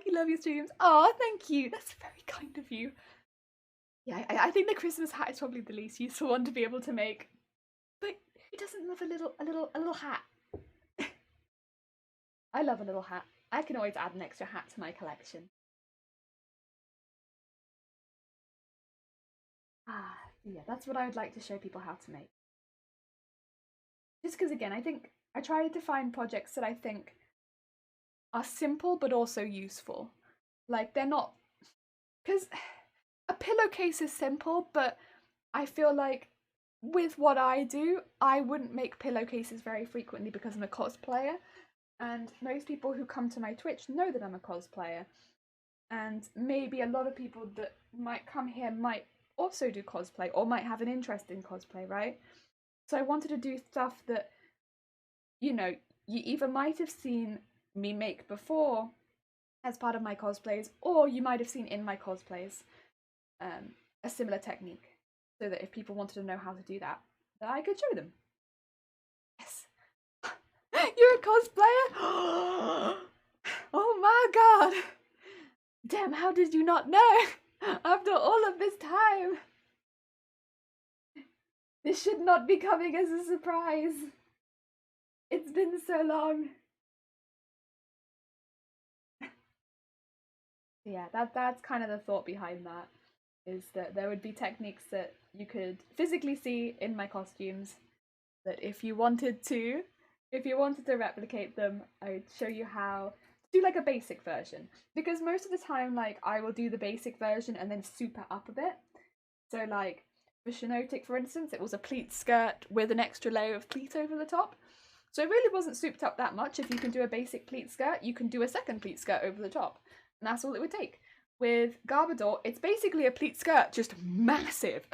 You love your streams. Oh, thank you. That's very kind of you. Yeah, I think the Christmas hat is probably the least useful one to be able to make. But who doesn't love a little hat? I love a little hat. I can always add an extra hat to my collection. Yeah, that's what I would like to show people how to make. Just because, again, I think I try to find projects that I think are simple but also useful. Like, they're not... Because a pillowcase is simple, but I feel like with what I do, I wouldn't make pillowcases very frequently because I'm a cosplayer. And most people who come to my Twitch know that I'm a cosplayer. And maybe a lot of people that might come here might also do cosplay or might have an interest in cosplay, right? So I wanted to do stuff that, you know, you either might have seen me make before as part of my cosplays, or you might have seen in my cosplays a similar technique, so that if people wanted to know how to do that, that I could show them. Yes. You're a cosplayer? Oh my god! Damn, how did you not know? After all of this time! This should not be coming as a surprise. It's been so long. Yeah, that's kind of the thought behind that, is that there would be techniques that you could physically see in my costumes, that if you wanted to replicate them, I would show you how do like a basic version, because most of the time, like, I will do the basic version and then super up a bit. So like for Shinotic, for instance, it was a pleat skirt with an extra layer of pleat over the top. So it really wasn't souped up that much. If you can do a basic pleat skirt, you can do a second pleat skirt over the top. And that's all it would take. With Garbodor, it's basically a pleat skirt, just massive.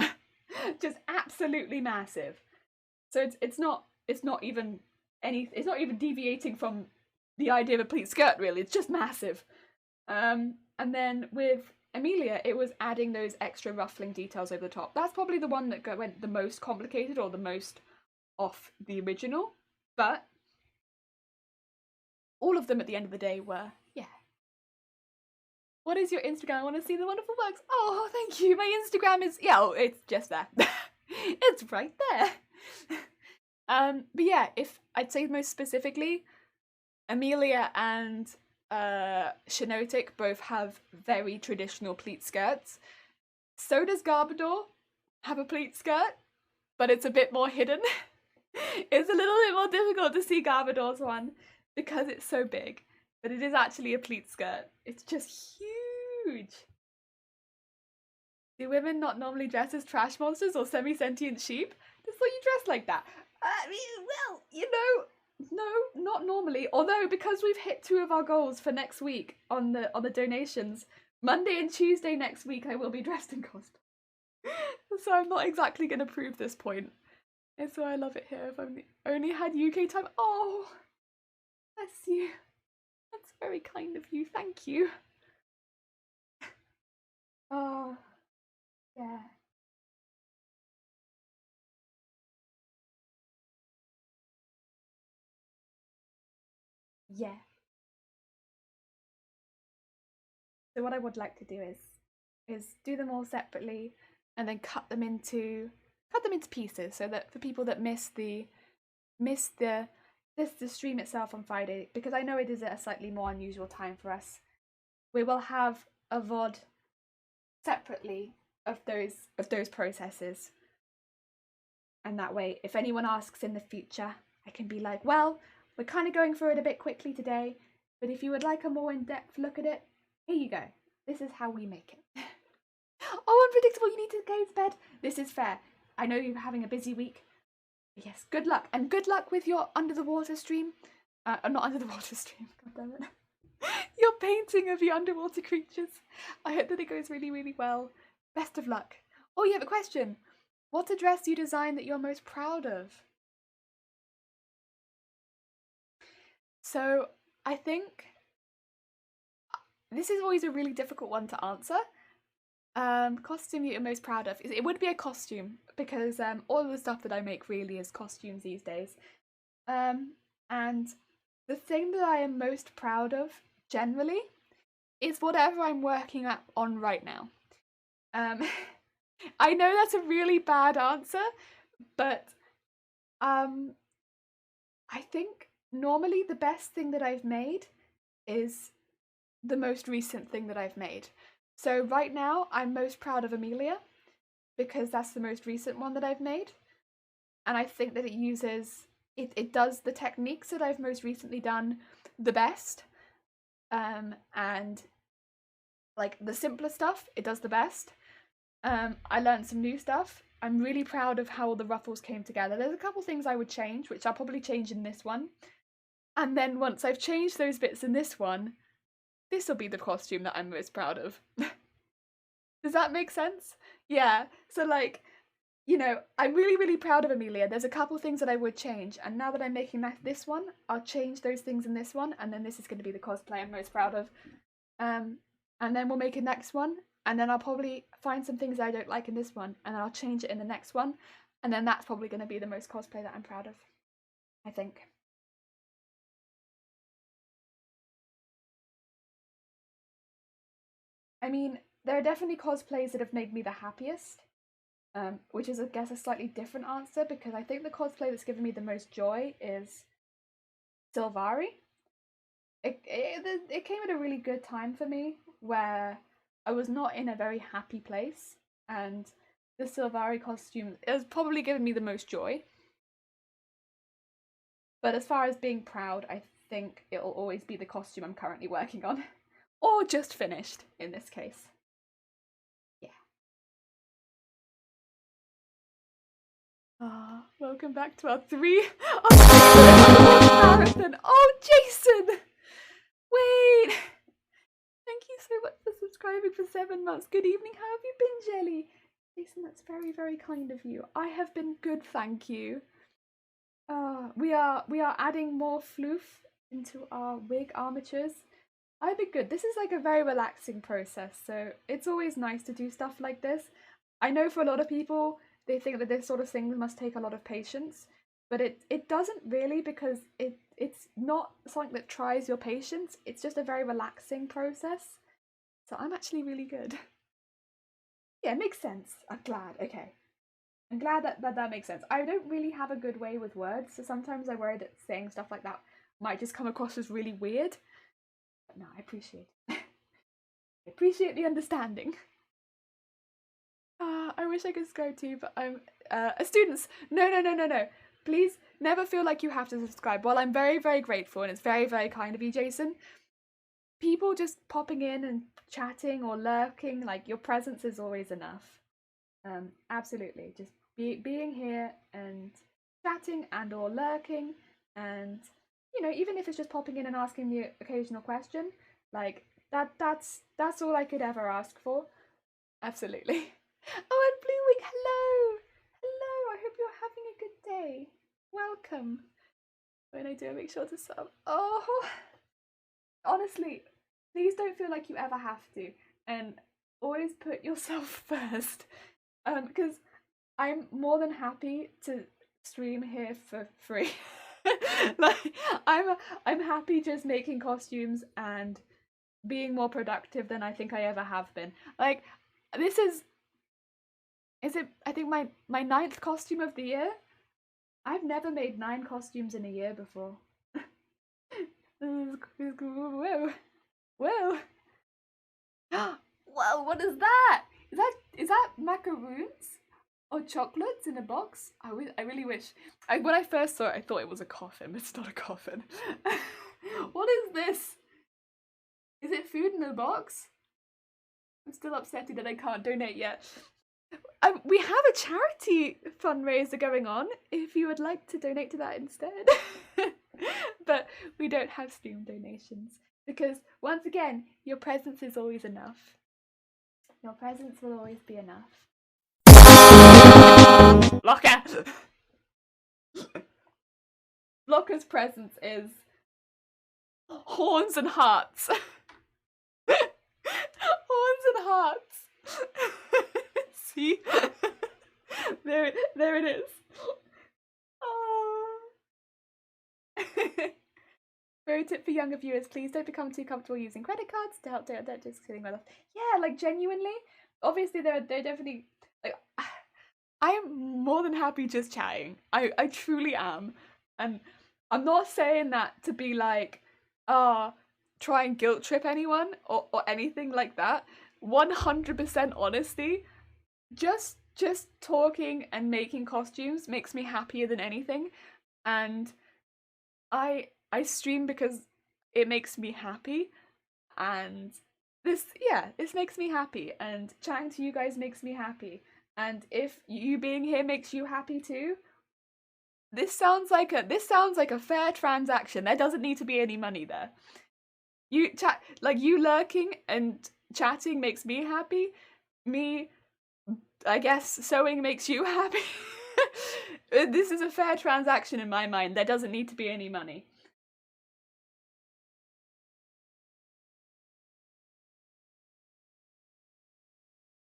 Just absolutely massive. So it's not even deviating from the idea of a pleat skirt, really. It's just massive. And then with Amelia, it was adding those extra ruffling details over the top. That's probably the one that went the most complicated or the most off the original. But all of them at the end of the day were, yeah. What is your Instagram? I want to see the wonderful works. Oh, thank you. My Instagram is, yeah, oh, it's just there. It's right there. But yeah, if I'd say most specifically, Amelia and Shinotic both have very traditional pleat skirts. So does Garbodor have a pleat skirt, but it's a bit more hidden. It's a little bit more difficult to see Garbodor's one because it's so big, but it is actually a pleat skirt. It's just huge. Do women not normally dress as trash monsters or semi-sentient sheep? Just thought you dressed like that. I mean, well, you know, no, not normally. Although, because we've hit 2 of our goals for next week on the donations, Monday and Tuesday next week I will be dressed in cosplay. So I'm not exactly going to prove this point. And so I love it here. If I only had UK time. Oh, bless you. That's very kind of you. Thank you. Oh, yeah. Yeah. So what I would like to do is do them all separately and then cut them into pieces so that for people that miss the stream itself on Friday, because I know it is at a slightly more unusual time for us, we will have a VOD separately of those processes. And that way, if anyone asks in the future, I can be like, well, we're kind of going through it a bit quickly today, but if you would like a more in-depth look at it, here you go. This is how we make it. Oh, unpredictable, you need to go to bed. This is fair. I know you're having a busy week. Yes, good luck. And good luck with your under the water stream. Not under the water stream, god damn it. Your painting of your underwater creatures. I hope that it goes really, really well. Best of luck. Oh, you have a question. What's a dress you designed that you're most proud of? So, I think this is always a really difficult one to answer. Costume you're most proud of. It would be a costume because all of the stuff that I make really is costumes these days. And the thing that I am most proud of generally is whatever I'm working on right now. I know that's a really bad answer, but I think normally the best thing that I've made is the most recent thing that I've made. So right now I'm most proud of Amelia because that's the most recent one that I've made. And I think that it does the techniques that I've most recently done the best. And like the simpler stuff, it does the best. I learned some new stuff. I'm really proud of how all the ruffles came together. There's a couple things I would change, which I'll probably change in this one. And then once I've changed those bits in this one, this will be the costume that I'm most proud of. Does that make sense? Yeah. So like, you know, I'm really, really proud of Amelia. There's a couple things that I would change. And now that I'm making this one, I'll change those things in this one. And then this is going to be the cosplay I'm most proud of. And then we'll make a next one. And then I'll probably find some things I don't like in this one. And then I'll change it in the next one. And then that's probably going to be the most cosplay that I'm proud of, I think. I mean, there are definitely cosplays that have made me the happiest, which is, I guess, a slightly different answer because I think the cosplay that's given me the most joy is Sylvari. It came at a really good time for me where I was not in a very happy place, and the Sylvari costume has probably given me the most joy. But as far as being proud, I think it'll always be the costume I'm currently working on. Or just finished, in this case. Yeah. Ah, welcome back to our marathon. Oh, Jason! Wait! Thank you so much for subscribing for 7 months. Good evening, how have you been, Jelly? Jason, that's very, very kind of you. I have been good, thank you. We are adding more floof into our wig armatures. I've been good. This is like a very relaxing process, so it's always nice to do stuff like this. I know for a lot of people, they think that this sort of thing must take a lot of patience, but it doesn't really, because it's not something that tries your patience. It's just a very relaxing process. So I'm actually really good. Yeah, it makes sense. I'm glad. Okay. I'm glad that makes sense. I don't really have a good way with words, so sometimes I worry that saying stuff like that might just come across as really weird. But no, I appreciate it. I appreciate the understanding. I wish I could subscribe too, but I'm students. No. Please never feel like you have to subscribe. While I'm very, very grateful, and it's very, very kind of you, Jason, people just popping in and chatting or lurking, like, your presence is always enough. Absolutely, just being here and chatting and or lurking, and you know, even if it's just popping in and asking the occasional question, like that's all I could ever ask for. Absolutely. Oh, and Blue Wing, hello! Hello, I hope you're having a good day. Welcome. When I do, make sure to sub. Oh, honestly, please don't feel like you ever have to, and always put yourself first. Because I'm more than happy to stream here for free. Like, I'm happy just making costumes and being more productive than I think I ever have been. Like, this is it, I think, my 9th costume of the year? I've never made 9 costumes in a year before. Whoa. Whoa. Whoa, what is that? Is that macaroons? Or chocolates in a box? I really wish. When I first saw it, I thought it was a coffin, but it's not a coffin. What is this? Is it food in a box? I'm still upset that I can't donate yet. We have a charity fundraiser going on if you would like to donate to that instead. But we don't have stream donations because, once again, your presence is always enough. Your presence will always be enough. Locker! Locker's presence is horns and hearts. Horns and hearts. See? There it is. Oh. Pro tip for younger viewers, please don't become too comfortable using credit cards to help. Don't just kidding myself. Yeah, like, genuinely, obviously they're definitely, like, I am more than happy just chatting. I truly am. And I'm not saying that to be like, try and guilt trip anyone or anything like that. 100% honesty. Just talking and making costumes makes me happier than anything. And I stream because it makes me happy. And this makes me happy. And chatting to you guys makes me happy. And if you being here makes you happy too, this sounds like a fair transaction. There doesn't need to be any money there. You lurking and chatting makes me happy. Me, I guess, sewing makes you happy. This is a fair transaction in my mind. There doesn't need to be any money.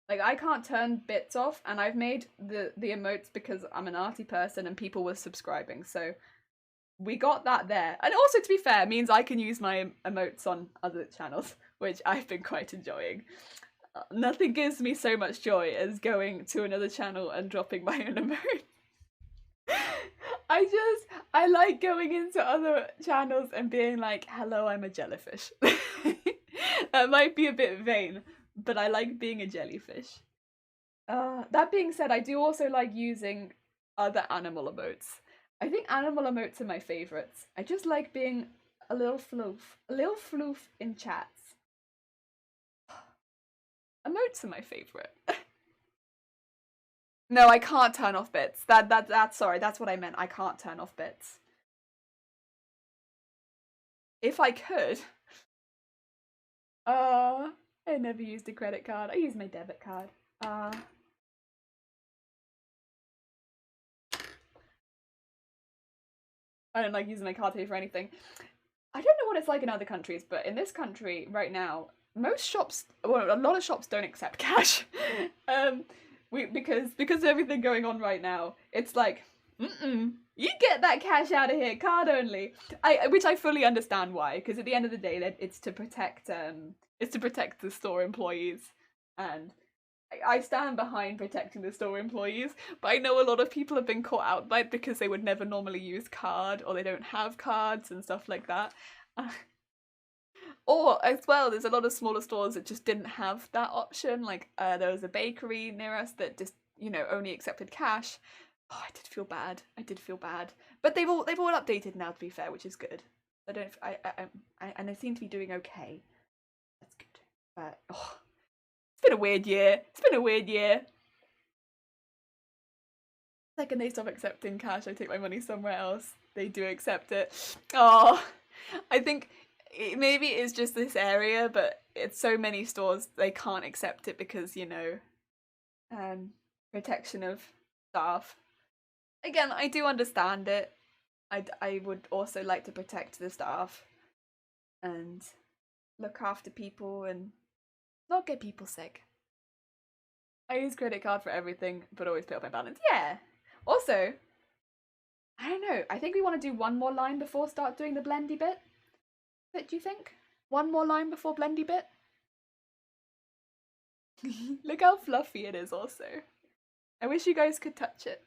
Like, I can't turn bits off, and I've made the emotes because I'm an arty person and people were subscribing, so we got that there. And also, to be fair, means I can use my emotes on other channels, which I've been quite enjoying. Nothing gives me so much joy as going to another channel and dropping my own emote. I like going into other channels and being like, hello, I'm a jellyfish. That might be a bit vain, but I like being a jellyfish. That being said, I do also like using other animal emotes. I think animal emotes are my favourites. I just like being A little floof. A little floof in chats. Emotes are my favourite. No, I can't turn off bits. That's sorry, that's what I meant. I can't turn off bits. If I could. I never used a credit card. I use my debit card. I don't like using my card to pay for anything. I don't know what it's like in other countries, but in this country right now, most shops, well, a lot of shops don't accept cash. Because of everything going on right now, it's like, you get that cash out of here, card only. Which I fully understand why, because at the end of the day, it's to protect the store employees, and I stand behind protecting the store employees, but I know a lot of people have been caught out by it because they would never normally use card, or they don't have cards and stuff like that. Or as well, there's a lot of smaller stores that just didn't have that option. Like there was a bakery near us that just, only accepted cash. Oh, I did feel bad. But they've all updated now, to be fair, which is good. And they seem to be doing okay. That's good. But it's been a weird year. Second they stop accepting cash, I take my money somewhere else. They do accept it. Oh, I think maybe it's just this area, but it's so many stores they can't accept it because, protection of staff. Again, I do understand it. I would also like to protect the staff and look after people and not get people sick. I use credit card for everything, but always pay off my balance. Yeah. Also, I don't know. I think we want to do one more line before start doing the blendy bit. What do you think? One more line before blendy bit? Look how fluffy it is also. I wish you guys could touch it.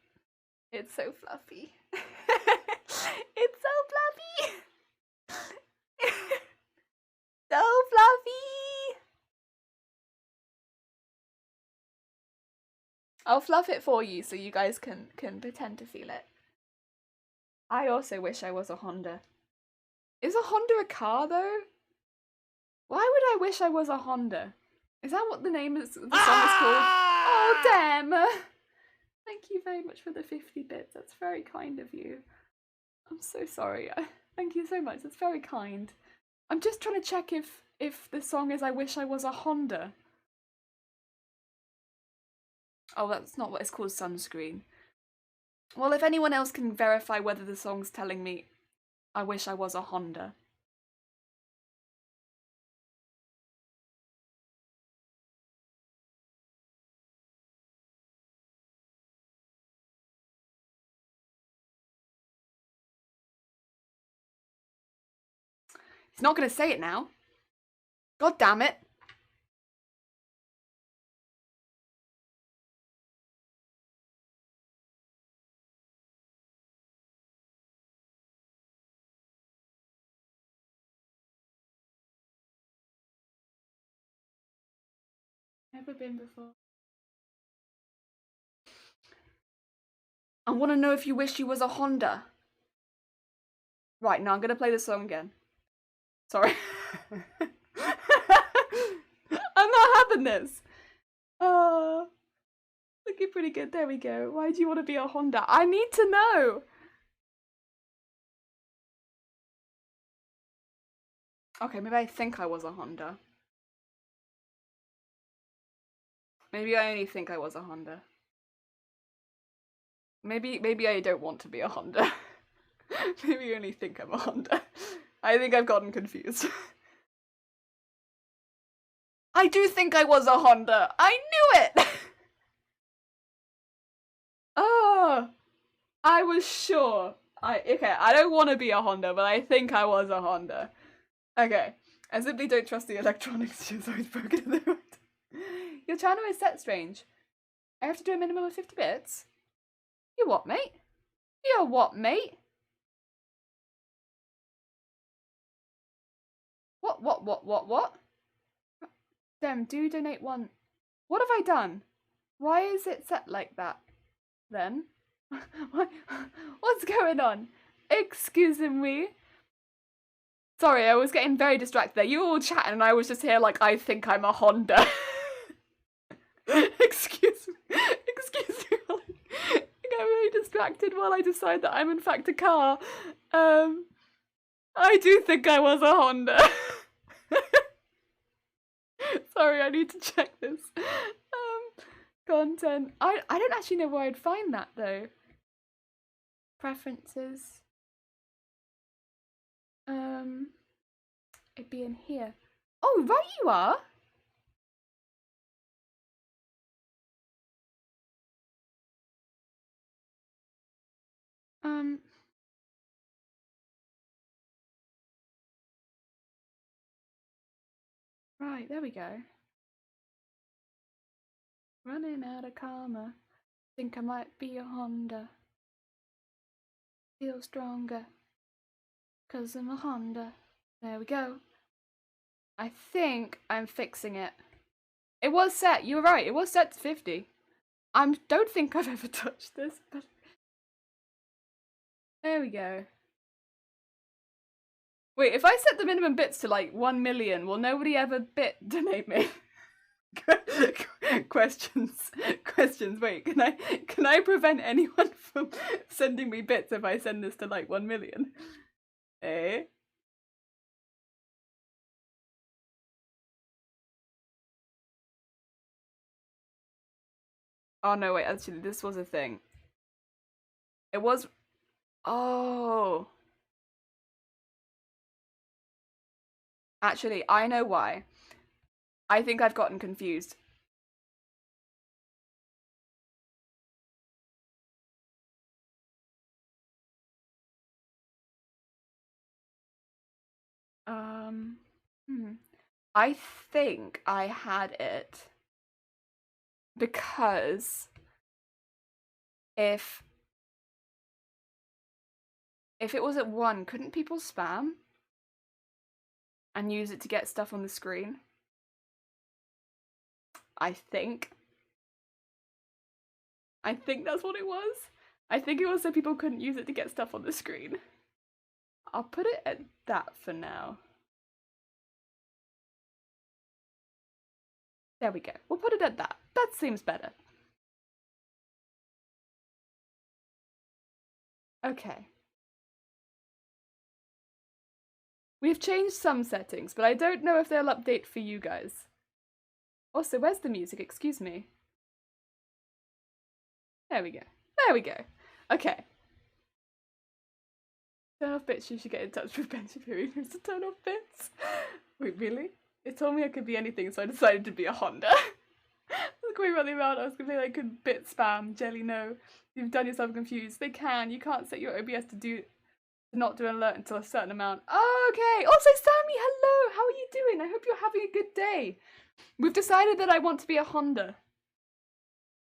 It's so fluffy. It's so fluffy. So fluffy. I'll fluff it for you so you guys can pretend to feel it. I also wish I was a Honda. Is a Honda a car though? Why would I wish I was a Honda? Is that what the song is called? Oh damn! Thank you very much for the 50 bits. That's very kind of you. I'm so sorry. Thank you so much. That's very kind. I'm just trying to check if the song is I Wish I Was a Honda. Oh, that's not what it's called, Sunscreen. Well, if anyone else can verify whether the song's telling me I wish I was a Honda. He's not going to say it now. God damn it. Never been before. I want to know if you wish you was a Honda. Right, now I'm going to play the song again. Sorry. I'm not having this. Oh, looking pretty good. There we go. Why do you want to be a Honda? I need to know. Okay, maybe I think I was a Honda. Maybe I only think I was a Honda. Maybe I don't want to be a Honda. Maybe you only think I'm a Honda. I think I've gotten confused. I do think I was a Honda. I knew it! Oh, I was sure. Okay, I don't want to be a Honda, but I think I was a Honda. Okay, I simply don't trust the electronics. She's always broken in the road. Your channel is set strange. I have to do a minimum of 50 bits? You what, mate? You what, mate? What? Dem, do donate one. What have I done? Why is it set like that? Then? What's going on? Excuse me? Sorry, I was getting very distracted there. You were all chatting and I was just here like, I think I'm a Honda. Excuse me. Excuse me. I get very distracted while I decide that I'm in fact a car. I do think I was a Honda. Sorry, I need to check this. Content. I don't actually know where I'd find that though. Preferences. It'd be in here. Oh, right you are. Right, there we go. Running out of karma. Think I might be a Honda. Feel stronger. 'Cause I'm a Honda. There we go. I think I'm fixing it. It was set, you were right, it was set to 50. I don't think I've ever touched this, but there we go. Wait, if I set the minimum bits to like 1 million, will nobody ever donate me? Questions. Wait, can I prevent anyone from sending me bits if I send this to like 1 million? Eh? Oh no, wait, actually this was a thing. It was... Oh. Actually, I know why. I think I've gotten confused. I think I had it because if it was at 1, couldn't people spam and use it to get stuff on the screen? I think that's what it was. I think it was so people couldn't use it to get stuff on the screen. I'll put it at that for now. There we go. We'll put it at that. That seems better. Okay. We've changed some settings, but I don't know if they'll update for you guys. Also, where's the music? Excuse me. There we go. There we go. Okay. Turn off bits, you should get in touch with Ben Shapiro to turn off bits. Wait, really? It told me I could be anything, so I decided to be a Honda. Going running around, I was gonna be like, could bit spam, jelly no. You've done yourself confused. They can. You can't set your OBS to not do an alert until a certain amount. Oh, okay. Also, Sammy, hello. How are you doing? I hope you're having a good day. We've decided that I want to be a Honda.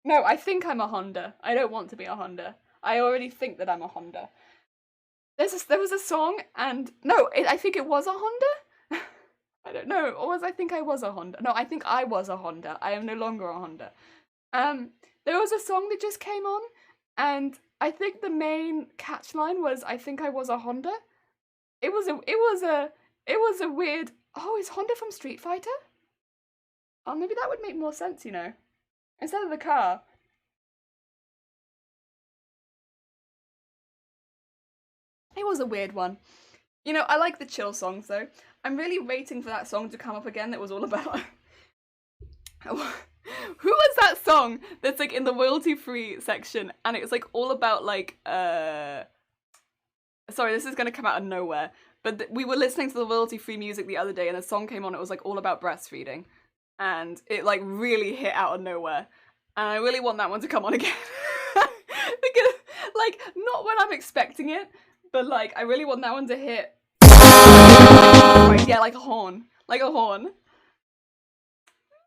No, I think I'm a Honda. I don't want to be a Honda. I already think that I'm a Honda. There was a song, and no, I think it was a Honda. I don't know, or was I think I was a Honda? No, I think I was a Honda. I am no longer a Honda. There was a song that just came on, and I think the main catchline was "I think I was a Honda." It was a weird. Oh, is Honda from Street Fighter? Oh, maybe that would make more sense, you know, instead of the car. It was a weird one. You know, I like the chill songs though. I'm really waiting for that song to come up again that was all about... Who was that song that's like in the royalty free section and it's like all about like sorry, this is gonna come out of nowhere, but we were listening to the royalty free music the other day and a song came on, it was like all about breastfeeding and it like really hit out of nowhere and I really want that one to come on again. Because like not when I'm expecting it, but like I really want that one to hit. Right, yeah, like a horn. Like a horn.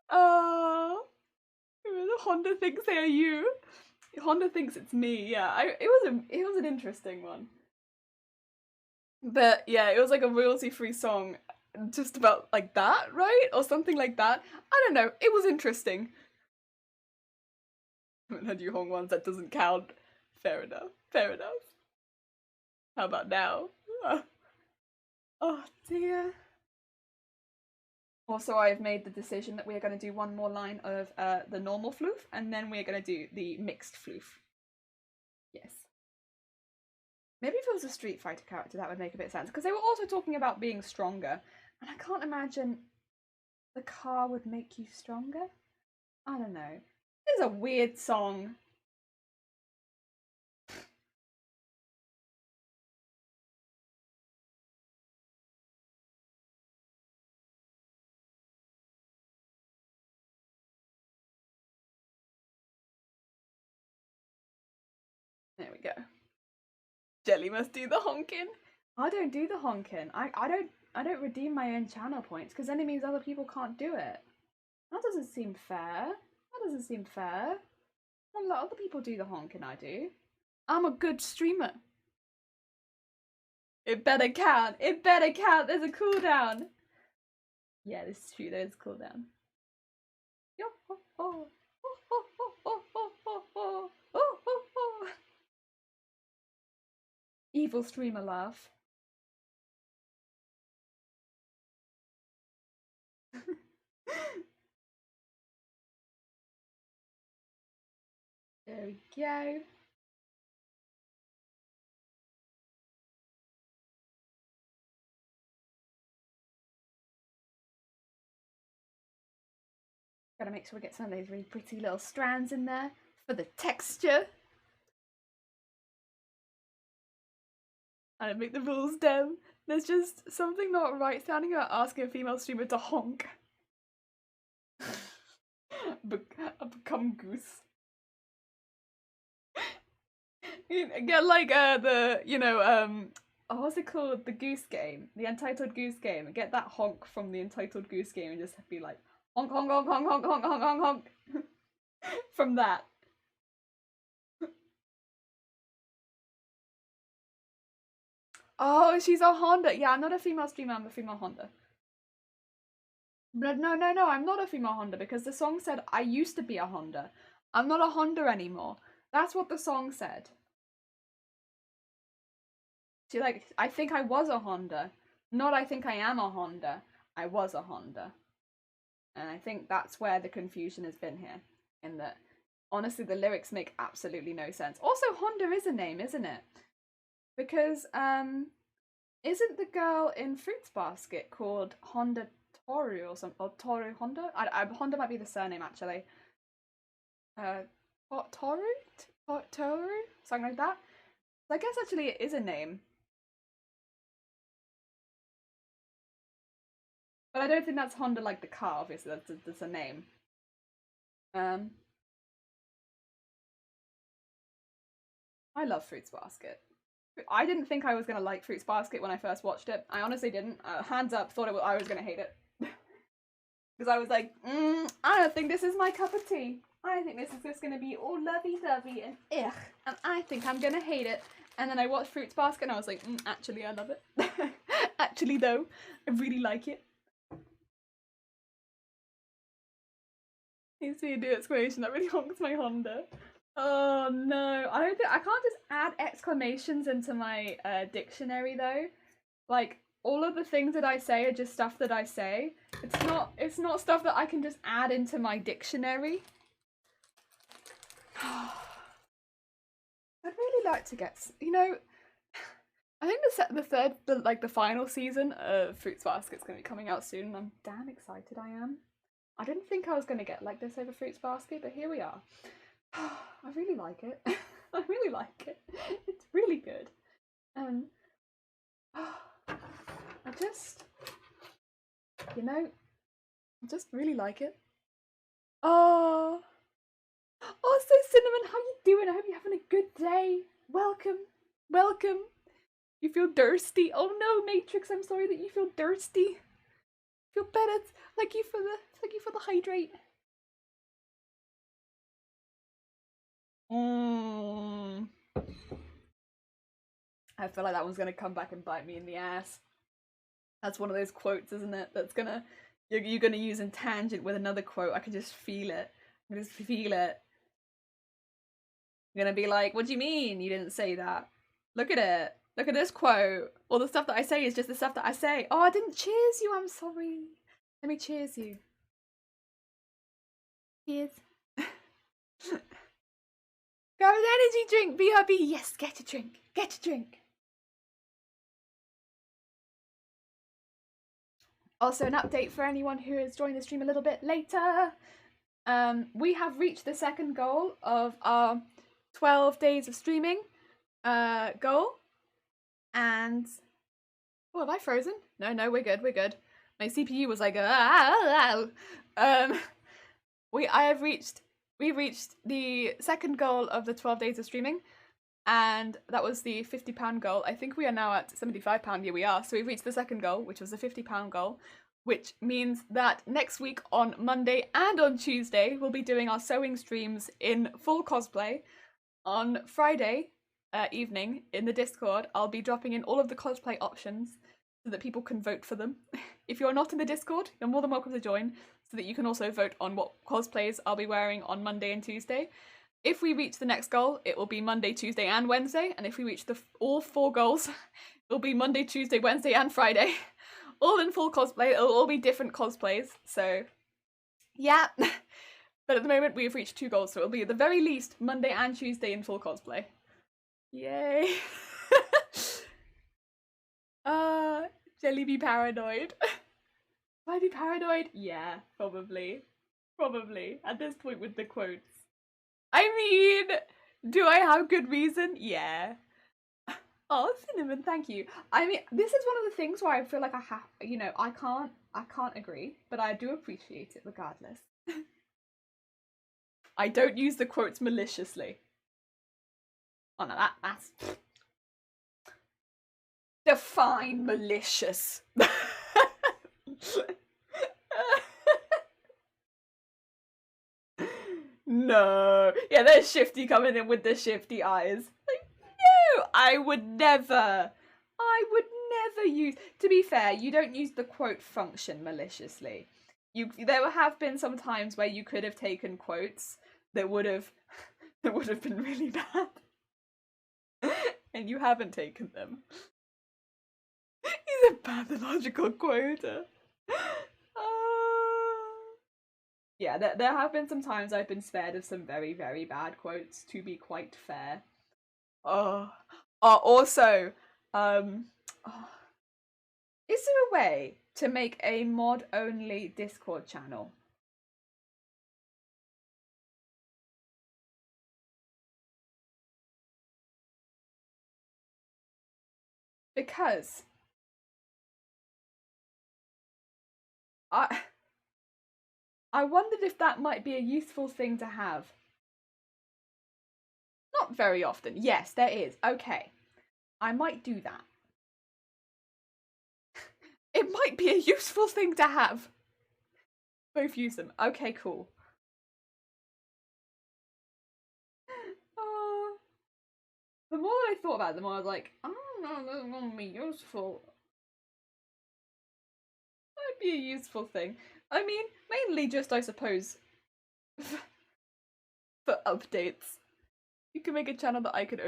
The Honda thinks they are you. Honda thinks it's me, yeah. It was an interesting one. But yeah, it was like a royalty free song just about like that, right? Or something like that. I don't know. It was interesting. I haven't heard you Hong once, that doesn't count. Fair enough. Fair enough. How about now? Oh dear. Also, I've made the decision that we are going to do one more line of the normal floof, and then we're going to do the mixed floof. Yes. Maybe if it was a Street Fighter character, that would make a bit of sense. Because they were also talking about being stronger, and I can't imagine the car would make you stronger. I don't know. It's a weird song. There we go. Jelly must do the honking. I don't do the honking. I don't redeem my own channel points because then it means other people can't do it. That doesn't seem fair. That doesn't seem fair. A lot of other people do the honking I do. I'm a good streamer. It better count. It better count. There's a cooldown. Yeah, this is true. There's a cooldown. Yo ho ho. Evil streamer laugh. There we go. Gotta make sure we get some of those really pretty little strands in there for the texture. I don't make the rules down. There's just something not right sounding about asking a female streamer to honk. I become goose. Get like the oh, what's it called? The Goose Game, the Entitled Goose Game. Get that honk from the Entitled Goose Game and just be like honk honk honk honk honk honk honk honk honk from that. Oh, she's a Honda. Yeah, I'm not a female streamer. I'm a female Honda. But no, I'm not a female Honda because the song said I used to be a Honda. I'm not a Honda anymore. That's what the song said. See, like, I think I was a Honda. Not I think I am a Honda. I was a Honda. And I think that's where the confusion has been here. In that, honestly, the lyrics make absolutely no sense. Also, Honda is a name, isn't it? Because, isn't the girl in Fruits Basket called Honda Toru or something? Or Toru Honda? Honda might be the surname, actually. Toru? Toru? Something like that? So I guess actually it is a name. But I don't think that's Honda like the car, obviously, that's a name. I love Fruits Basket. I didn't think I was gonna like Fruits Basket when I first watched it. I honestly didn't. Hands up, thought I was gonna hate it. Because I was like, I don't think this is my cup of tea. I think this is just gonna be all lovey-dovey and ugh, and I think I'm gonna hate it. And then I watched Fruits Basket and I was like, actually I love it. Actually though, I really like it. Needs to be a new exclamation, that really honks my Honda. Oh no, I can't just add exclamations into my dictionary though. Like, all of the things that I say are just stuff that I say. It's not stuff that I can just add into my dictionary. I'd really like to get, I think the final season of Fruits Basket's gonna be coming out soon, and I'm damn excited I am. I didn't think I was gonna get like this over Fruits Basket, but here we are. I really like it. I really like it. It's really good. I just, I just really like it. Oh, so Cinnamon, how you doing? I hope you're having a good day. Welcome, welcome. You feel thirsty? Oh no, Matrix, I'm sorry that you feel thirsty. Feel better. Thank you for the hydrate. I feel like that one's gonna come back and bite me in the ass. That's one of those quotes, isn't it? That's you're gonna use in tangent with another quote. I can just feel it. I can just feel it. You're gonna be like, what do you mean you didn't say that? Look at it. Look at this quote. All the stuff that I say is just the stuff that I say. Oh, I didn't cheers you. I'm sorry. Let me cheers you. Cheers. Grab an energy drink, BRB. Yes, get a drink. Get a drink. Also, an update for anyone who has joined the stream a little bit later. We have reached the second goal of our 12 days of streaming goal. And oh, have I frozen? No, we're good. We're good. My CPU was like, we reached the second goal of the 12 days of streaming, and that was the £50 goal. I think we are now at £75. Yeah, we are. So we've reached the second goal, which was the £50 goal, which means that next week on Monday and on Tuesday, we'll be doing our sewing streams in full cosplay. On Friday evening in the Discord, I'll be dropping in all of the cosplay options so that people can vote for them. If you're not in the Discord, you're more than welcome to join so that you can also vote on what cosplays I'll be wearing on Monday and Tuesday. If we reach the next goal, it will be Monday, Tuesday, and Wednesday. And if we reach all 4 goals, it'll be Monday, Tuesday, Wednesday, and Friday. All in full cosplay. It'll all be different cosplays. So, yeah. But at the moment, we've reached 2 goals. So it'll be at the very least Monday and Tuesday in full cosplay. Yay. Jelly be paranoid. Would I be paranoid? Yeah, probably. Probably. At this point with the quotes. I mean, do I have good reason? Yeah. Oh, Cinnamon, thank you. I mean, this is one of the things where I feel like I have, you know, I can't agree, but I do appreciate it regardless. I don't use the quotes maliciously. Oh no, that's... Define malicious. No. Yeah, there's Shifty coming in with the shifty eyes. Like, no, I would never use... To be fair, you don't use the quote function maliciously. There have been some times where you could have taken quotes that would have been really bad. And you haven't taken them. He's a pathological quoter. Yeah, there have been some times I've been spared of some very, very bad quotes, to be quite fair. Also, is there a way to make a mod-only Discord channel? Because I wondered if that might be a useful thing to have. Not very often. Yes, there is. Okay. I might do that. It might be a useful thing to have. Both use them. Okay, cool. The more I thought about it, the more I was like, I don't know, this is gonna be useful. Might be a useful thing. I mean, mainly just, I suppose, for updates. You can make a channel that I could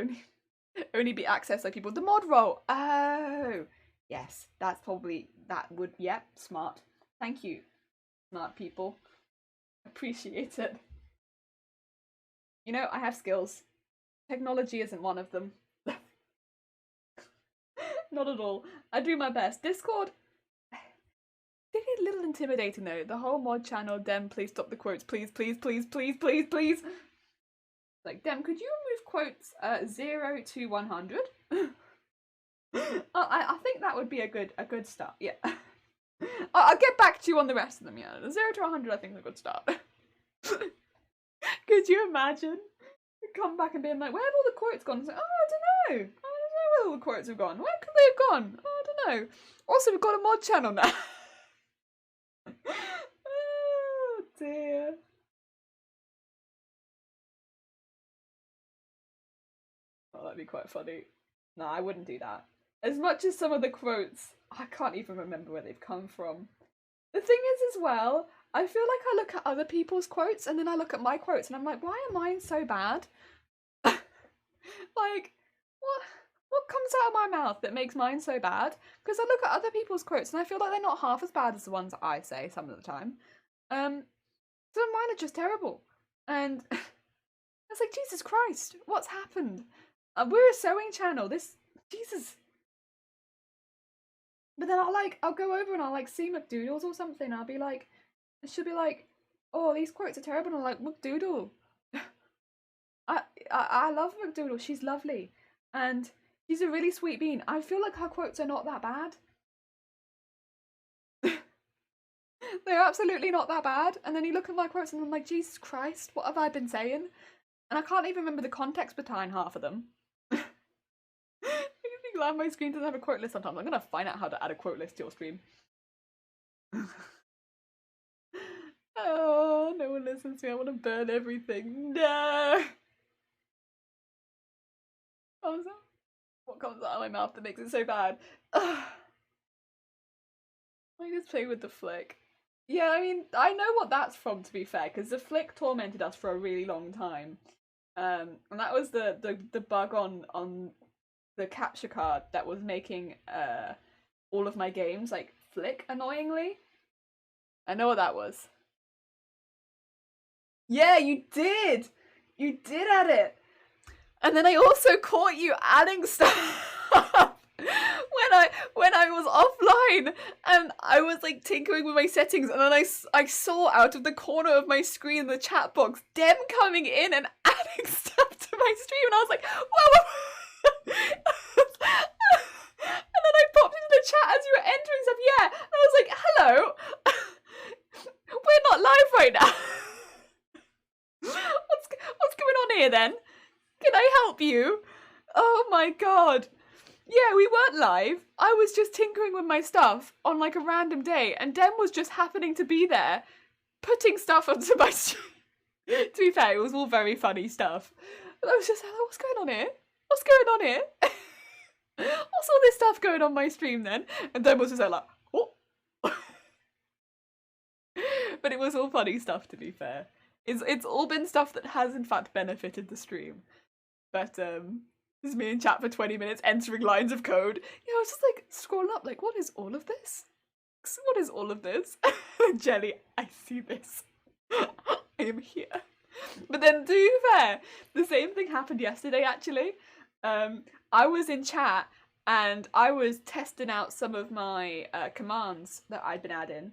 only be accessed by people. The mod role. Oh, yes, that's probably yep, smart. Thank you, smart people. Appreciate it. You know, I have skills. Technology isn't one of them. Not at all. I do my best. Discord. It is a little intimidating though. The whole mod channel, Dem, please stop the quotes. Please, please, please, please, please, please. Like, Dem, could you remove quotes 0 to 100? I think that would be a good start. Yeah. I'll get back to you on the rest of them. Yeah, 0 to 100 I think is a good start. Could you imagine? Come back and being like, where have all the quotes gone? Like, oh, I don't know. I don't know where all the quotes have gone. Where could they have gone? Oh, I don't know. Also, we've got a mod channel now. Oh dear. Oh, that'd be quite funny. No, I wouldn't do that. As much as some of the quotes, I can't even remember where they've come from. The thing is as well, I feel like I look at other people's quotes and then I look at my quotes and I'm like, why are mine so bad? Like, what? What comes out of my mouth that makes mine so bad? Because I look at other people's quotes and I feel like they're not half as bad as the ones that I say some of the time. So mine are just terrible. And it's like, Jesus Christ, what's happened? We're a sewing channel. Jesus. But then I'll go over and I'll like see McDoodles or something. I'll be like, she'll be like, oh, these quotes are terrible. And I'm like, McDoodle. I love McDoodle. She's lovely. And she's a really sweet bean. I feel like her quotes are not that bad. They're absolutely not that bad. And then you look at my quotes and I'm like, Jesus Christ, what have I been saying? And I can't even remember the context behind half of them. I'm glad my screen doesn't have a quote list sometimes. I'm gonna find out how to add a quote list to your stream. Oh, no one listens to me. I want to burn everything. No! What comes out of my mouth that makes it so bad? I just play with the flick. Yeah, I mean, I know what that's from, to be fair, because the flick tormented us for a really long time. And that was the bug on the capture card that was making all of my games like flick annoyingly. I know what that was. Yeah, you did! You did add it! And then I also caught you adding stuff when I was offline, and I was like tinkering with my settings, and then I saw out of the corner of my screen the chat box Dem coming in and adding stuff to my stream, and I was like, whoa! And then I popped into the chat as you were entering stuff, yeah, and I was like, hello, we're not live right now. What's going on here then? Can I help you? Oh my god. Yeah, we weren't live. I was just tinkering with my stuff on like a random day, and Dem was just happening to be there, putting stuff onto my stream. To be fair, it was all very funny stuff. But I was just like, what's going on here? What's going on here? What's all this stuff going on my stream then? And Dem was just like, oh. But it was all funny stuff, to be fair. It's all been stuff that has in fact benefited the stream. But this is me in chat for 20 minutes entering lines of code. Yeah, I was just like scrolling up like, what is all of this? What is all of this? Jelly, I see this. I am here. But then, to be fair, the same thing happened yesterday actually. I was in chat and I was testing out some of my commands that I'd been adding,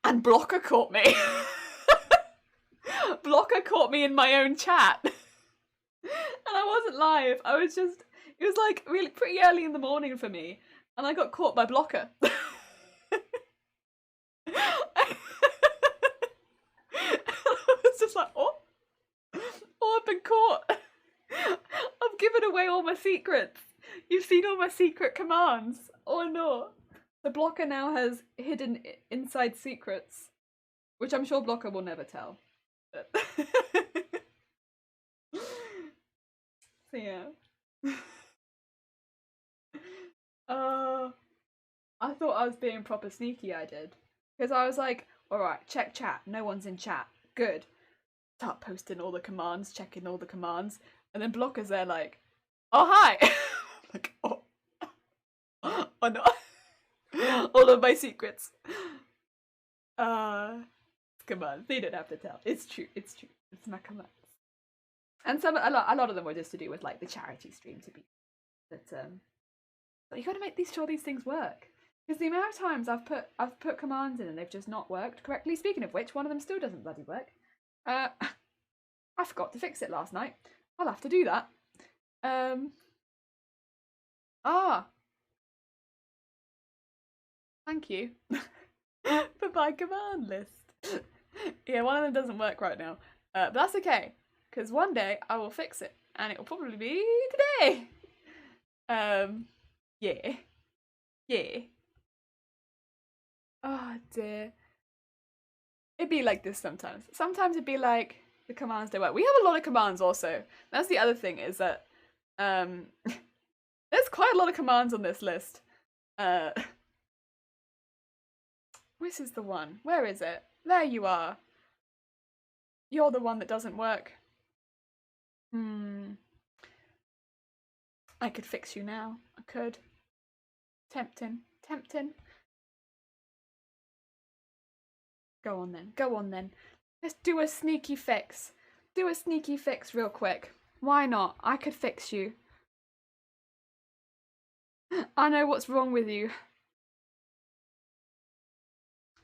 and Blocker caught me. Blocker caught me in my own chat. And I wasn't live. I was just, it was like really pretty early in the morning for me, and I got caught by Blocker. I was just like, oh, I've been caught. I've given away all my secrets. You've seen all my secret commands. Oh no. The Blocker now has hidden inside secrets, which I'm sure Blocker will never tell. But so yeah. I thought I was being proper sneaky, I did. Because I was like, alright, check chat. No one's in chat. Good. Start posting all the commands, checking all the commands. And then Blocker's there like, oh hi! Like, oh. Oh no. All of my secrets. Commands. They don't have to tell. It's true. It's true. It's my commands. And a lot of them were just to do with like the charity stream, to be. But you got to make sure these things work. Because the amount of times I've put commands in and they've just not worked correctly. Speaking of which, one of them still doesn't bloody work. I forgot to fix it last night. I'll have to do that. Thank you for my command list. Yeah, one of them doesn't work right now. But that's okay, because one day I will fix it, and it will probably be today. Yeah. Yeah. Oh dear. It'd be like this sometimes. Sometimes it'd be like the commands don't work. We have a lot of commands also. That's the other thing, is that there's quite a lot of commands on this list. This is the one. Where is it? There you are. You're the one that doesn't work. I could fix you now. I could. Tempting. Tempting. Go on then. Go on then. Let's do a sneaky fix. Do a sneaky fix real quick. Why not? I could fix you. I know what's wrong with you.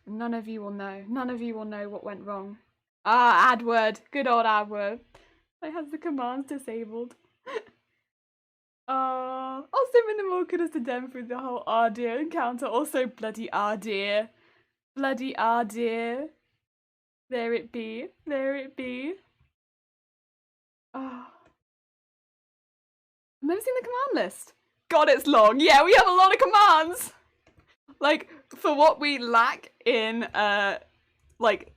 None of you will know. None of you will know what went wrong. Ah, AdWord. Good old AdWord. It has the commands disabled. Also minimal could have done through the whole "ah dear" encounter. Also bloody "ah dear." Bloody "ah dear." There it be. There it be. Oh. I've never seen the command list. God, it's long. Yeah, we have a lot of commands. Like, for what we lack in, like,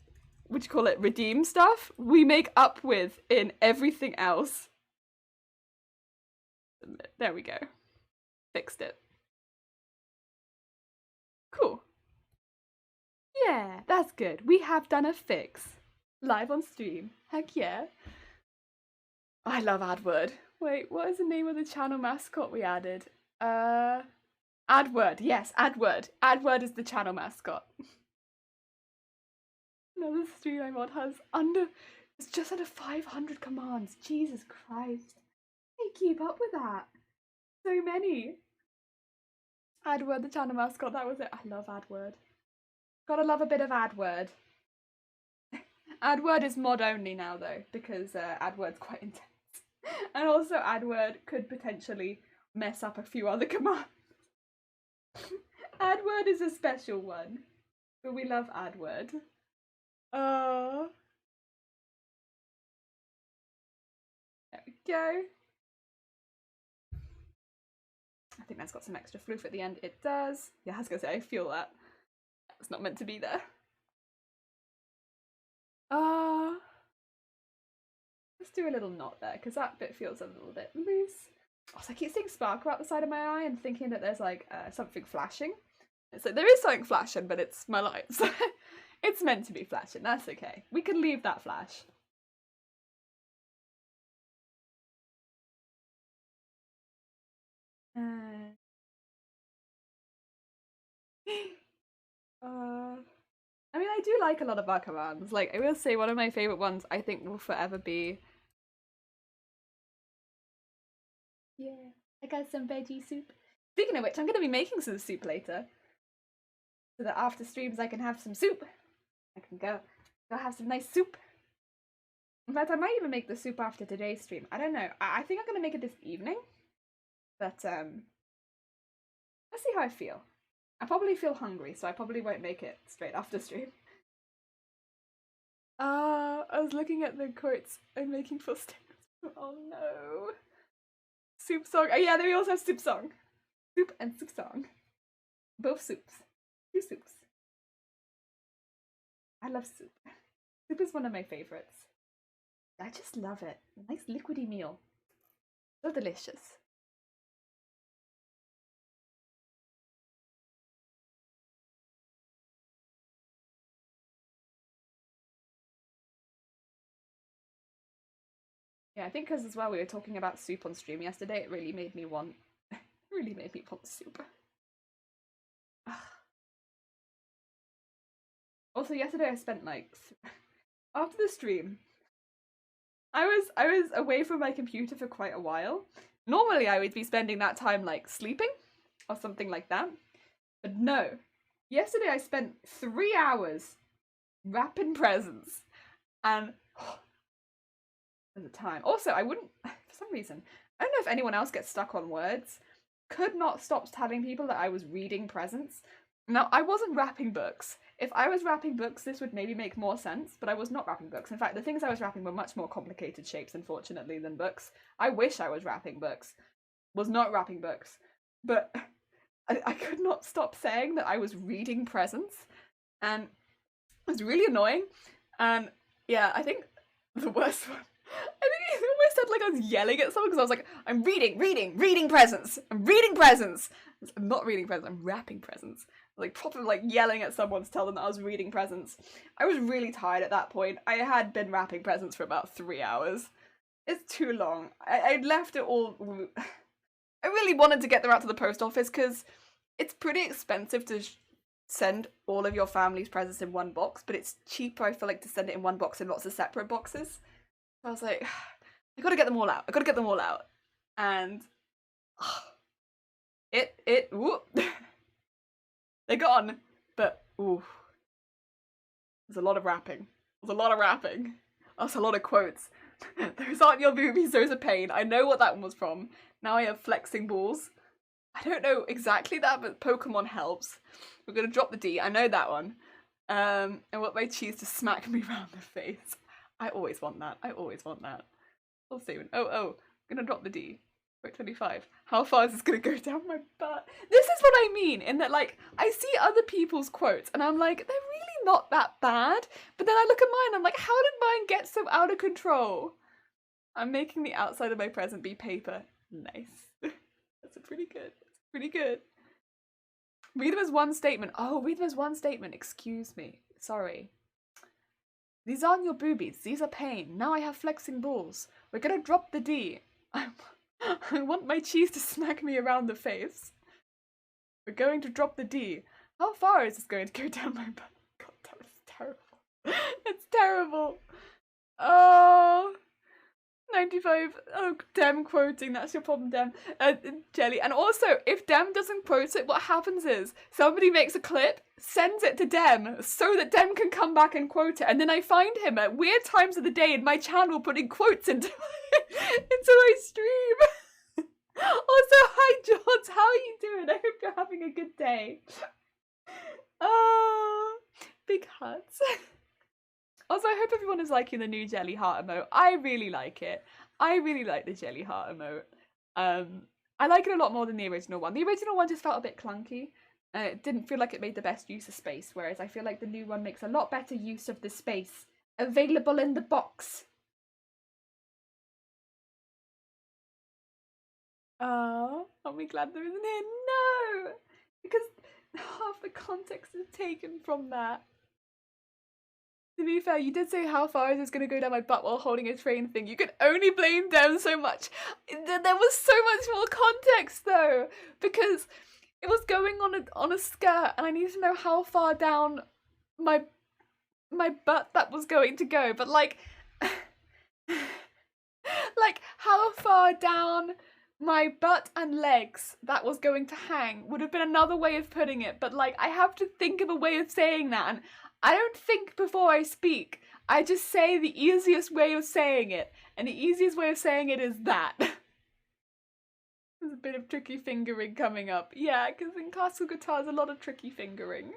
what do you call it, redeem stuff, we make up with in everything else. There we go. Fixed it. Cool. Yeah, that's good. We have done a fix. Live on stream. Heck yeah. I love AdWord. Wait, what is the name of the channel mascot we added? AdWord. Yes, AdWord. AdWord is the channel mascot. Another stream I mod has it's just under 500 commands. Jesus Christ. How do you keep up with that? So many. AdWord, the channel mascot, that was it. I love AdWord. Gotta love a bit of AdWord. AdWord is mod only now though, because AdWord's quite intense. And also AdWord could potentially mess up a few other commands. AdWord is a special one, but we love AdWord. There we go. I think that's got some extra floof at the end. It does. Yeah, I was gonna say, I feel that. It's not meant to be there. Let's do a little knot there, because that bit feels a little bit loose. Also, I keep seeing sparkle out the side of my eye and thinking that there's like something flashing. It's like, there is something flashing, but it's my lights. It's meant to be flashing, that's okay. We can leave that flash. I mean, I do like a lot of our commands. Like, I will say one of my favourite ones I think will forever be... Yeah, I got some veggie soup. Speaking of which, I'm going to be making some soup later. So that after streams I can have some soup. I can go have some nice soup. In fact, I might even make the soup after today's stream. I don't know. I think I'm going to make it this evening. But, let's see how I feel. I probably feel hungry, so I probably won't make it straight after stream. I was looking at the quotes I'm making for streams. Oh no. Soup song. Oh yeah, then we also have soup song. Soup and soup song. Both soups. Two soups. I love soup. Soup is one of my favorites. I just love it. A nice liquidy meal. So delicious. Yeah, I think because as well we were talking about soup on stream yesterday, it really made me want soup. Also, yesterday I spent like after the stream, I was away from my computer for quite a while. Normally I would be spending that time like sleeping or something like that. But no. Yesterday I spent 3 hours wrapping presents and at the time. Also, I wouldn't, for some reason, I don't know if anyone else gets stuck on words, could not stop telling people that I was reading presents. Now, I wasn't wrapping books. If I was wrapping books, this would maybe make more sense, but I was not wrapping books. In fact, the things I was wrapping were much more complicated shapes, unfortunately, than books. I wish I was wrapping books. Was not wrapping books. But I could not stop saying that I was reading presents, and it was really annoying. And yeah, I think the worst one, I think it almost sounded like I was yelling at someone because I was like, I'm reading presents. I'm reading presents. I'm not reading presents, I'm wrapping presents. Like properly like yelling at someone to tell them that I was reading presents. I was really tired at that point. I had been wrapping presents for about 3 hours. It's too long. I'd left it all I really wanted to get them out to the post office because it's pretty expensive to send all of your family's presents in one box, but it's cheaper, I feel like, to send it in one box in lots of separate boxes. So I was like, I gotta get them all out. I gotta get them all out. And whoop. They're gone. But, ooh. There's a lot of rapping. There's a lot of rapping. That's a lot of quotes. Those aren't your boobies, those are pain. I know what that one was from. Now I have flexing balls. I don't know exactly that, but Pokemon helps. We're gonna drop the D. I know that one. And want my cheese to smack me round the face. I always want that. I always want that. Full statement. Oh. I'm gonna drop the D. Quote 25. How far is this gonna go down my butt? This is what I mean, in that, like, I see other people's quotes and I'm like, they're really not that bad. But then I look at mine and I'm like, how did mine get so out of control? I'm making the outside of my present be paper. Nice. That's pretty good. That's pretty good. Read them as one statement. Oh, read them as one statement. Excuse me. Sorry. These aren't your boobies. These are pain. Now I have flexing balls. We're gonna drop the D. I want my cheese to smack me around the face. We're going to drop the D. How far is this going to go down my butt? God, that was terrible. It's terrible. Oh, 95. Oh, Dem quoting. That's your problem, Dem. Jelly. And also, if Dem doesn't quote it, what happens is somebody makes a clip, sends it to Dem so that Dem can come back and quote it. And then I find him at weird times of the day in my channel putting quotes into my stream. Also, hi, George. How are you doing? I hope you're having a good day. Oh, big hugs. Also, I hope everyone is liking the new jelly heart emote. I really like it. I really like the jelly heart emote. I like it a lot more than the original one. The original one just felt a bit clunky. It didn't feel like it made the best use of space, whereas I feel like the new one makes a lot better use of the space available in the box. Oh, aren't we glad there isn't here? No! Because half the context is taken from that. To be fair, you did say how far is this going to go down my butt while holding a train thing. You could only blame Dem so much. There was so much more context though, because it was going on a skirt and I needed to know how far down my butt that was going to go. But like, like how far down my butt and legs that was going to hang would have been another way of putting it. But like, I have to think of a way of saying that, and I don't think before I speak. I just say the easiest way of saying it, and the easiest way of saying it is that. There's a bit of tricky fingering coming up. Yeah, because in classical guitar there's a lot of tricky fingering.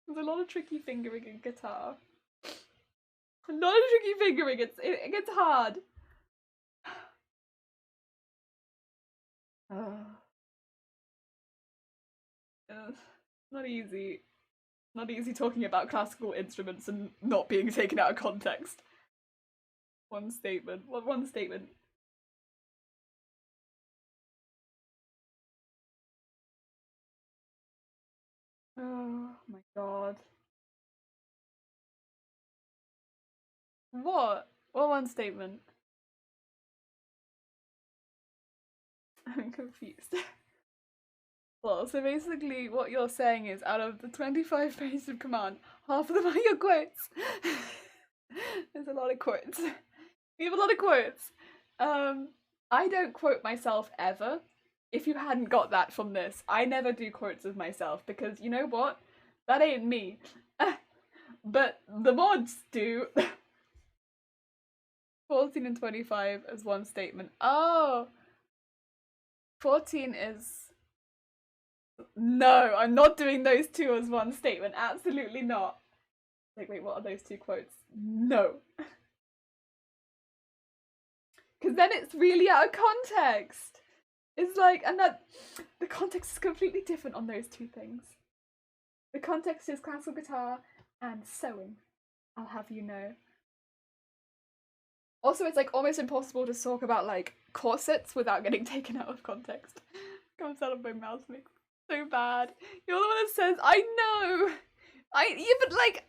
There's a lot of tricky fingering in guitar. A lot of tricky fingering, it gets hard. Not easy. Not easy talking about classical instruments and not being taken out of context. One statement. What one statement? Oh my god. What? What one statement? I'm confused. Well, so basically what you're saying is out of the 25 pages of command, half of them are your quotes. There's a lot of quotes. We have a lot of quotes. I don't quote myself ever. If you hadn't got that from this, I never do quotes of myself because you know what? That ain't me. But the mods do. 14 and 25 as one statement. Oh! 14 is... No, I'm not doing those two as one statement. Absolutely not. Like, wait, what are those two quotes? No. Because then it's really out of context. It's like, and that the context is completely different on those two things. The context is classical guitar and sewing, I'll have you know. Also, it's like almost impossible to talk about like corsets without getting taken out of context. Comes out of my mouth, makes so bad. You're the one that says, I know! But like,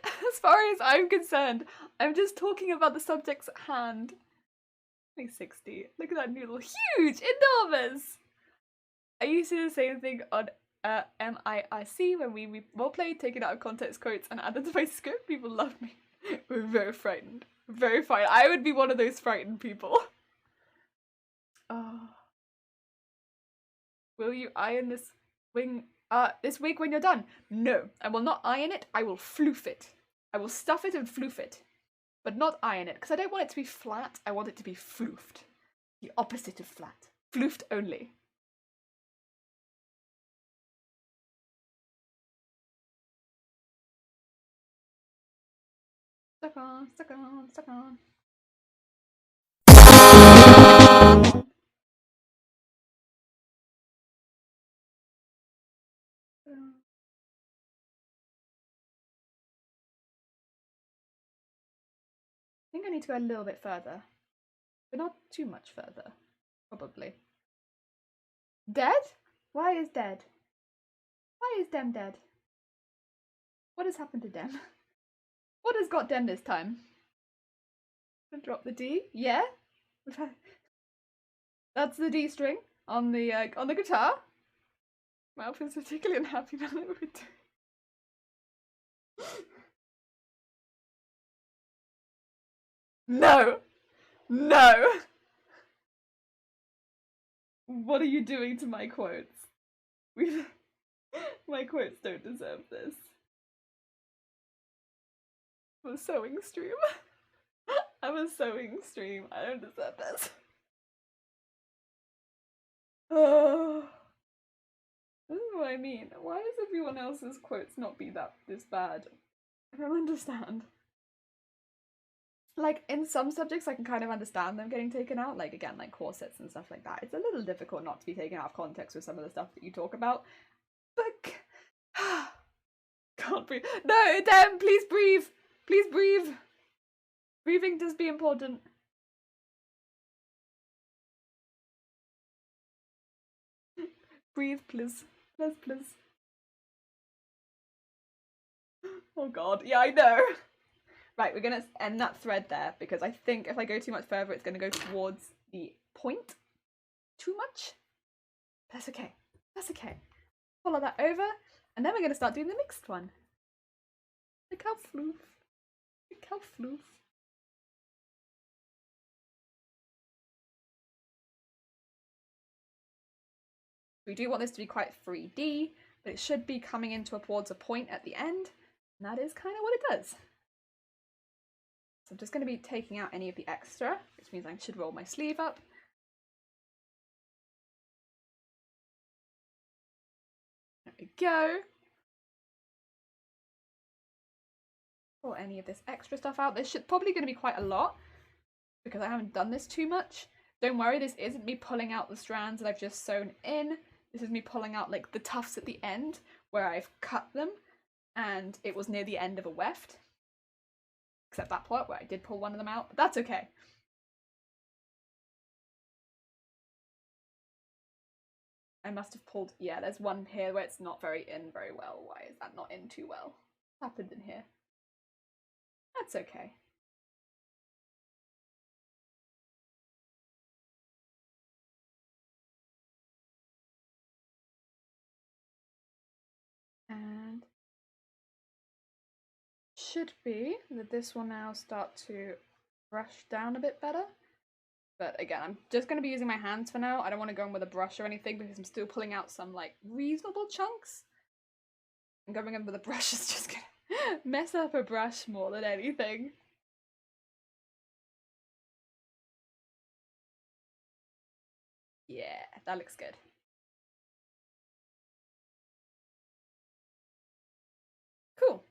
as far as I'm concerned, I'm just talking about the subjects at hand. 2060. Look at that noodle. Huge! Enormous! I used to do the same thing on MIIC when we roleplayed, taking out of context quotes and added to my script. People loved me. We were very frightened. Very frightened. I would be one of those frightened people. Oh. Will you iron this wing? This wig when you're done? No, I will not iron it. I will floof it. I will stuff it and floof it, but not iron it because I don't want it to be flat. I want it to be floofed. The opposite of flat. Floofed only. Stuck on, stuck on, stuck on. I think I need to go a little bit further, but not too much further, probably. Dead? Why is dead? Why is Dem dead? What has happened to Dem? What has got Dem this time? Drop the D? Yeah? That's the D string on the guitar. Mouth is particularly unhappy about it. No! No! What are you doing to my quotes? My quotes don't deserve this. I'm a sewing stream. I'm a sewing stream. I don't deserve this. Oh. This is what I mean. Why does everyone else's quotes not be this bad? I don't understand. Like, in some subjects I can kind of understand them getting taken out, like, again, like corsets and stuff like that. It's a little difficult not to be taken out of context with some of the stuff that you talk about. But can't breathe. No, Dem, please breathe! Please breathe! Breathing does be important. Breathe, please. Please, please. Oh god, yeah, I know. Right, we're gonna end that thread there because I think if I go too much further, it's gonna go towards the point too much. That's okay. That's okay. Follow that over, and then we're gonna start doing the next one. Look how floof. Look how floof. We do want this to be quite 3D, but it should be coming towards a point at the end, and that is kind of what it does. So I'm just going to be taking out any of the extra, which means I should roll my sleeve up. There we go. Pull any of this extra stuff out. This should probably going to be quite a lot because I haven't done this too much. Don't worry, this isn't me pulling out the strands that I've just sewn in. This is me pulling out like the tufts at the end where I've cut them and it was near the end of a weft. Except that part where I did pull one of them out, but that's okay. I must have pulled, yeah, there's one here where it's not in very well. Why is that not in too well? What happened in here? That's okay. And should be that this will now start to brush down a bit better. But again, I'm just going to be using my hands for now. I don't want to go in with a brush or anything because I'm still pulling out some like reasonable chunks. And going in with a brush is just going to mess up a brush more than anything. Yeah, that looks good. Cool.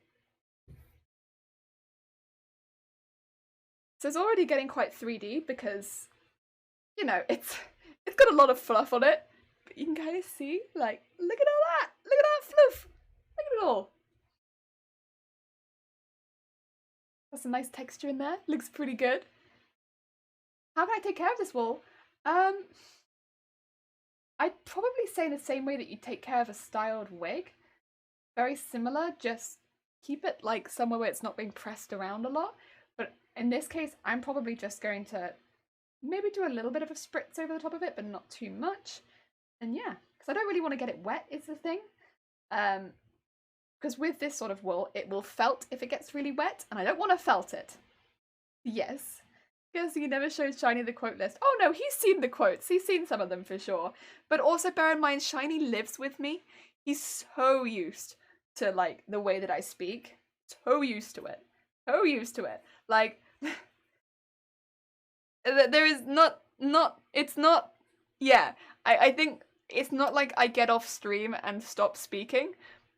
So it's already getting quite 3D because, you know, it's got a lot of fluff on it. But you can kind of see, like, look at all that! Look at that fluff! Look at it all! Got some nice texture in there. Looks pretty good. How can I take care of this wool? I'd probably say the same way that you take care of a styled wig. Very similar, just keep it like somewhere where it's not being pressed around a lot. But in this case, I'm probably just going to maybe do a little bit of a spritz over the top of it, but not too much. And yeah, because I don't really want to get it wet is the thing. Because with this sort of wool, it will felt if it gets really wet, and I don't want to felt it. Yes. Because he never shows Shiny the quote list. Oh no, he's seen the quotes. He's seen some of them for sure. But also bear in mind, Shiny lives with me. He's so used to, like, the way that I speak. So used to it. So used to it. Like, there is it's not, yeah. I think it's not like I get off stream and stop speaking.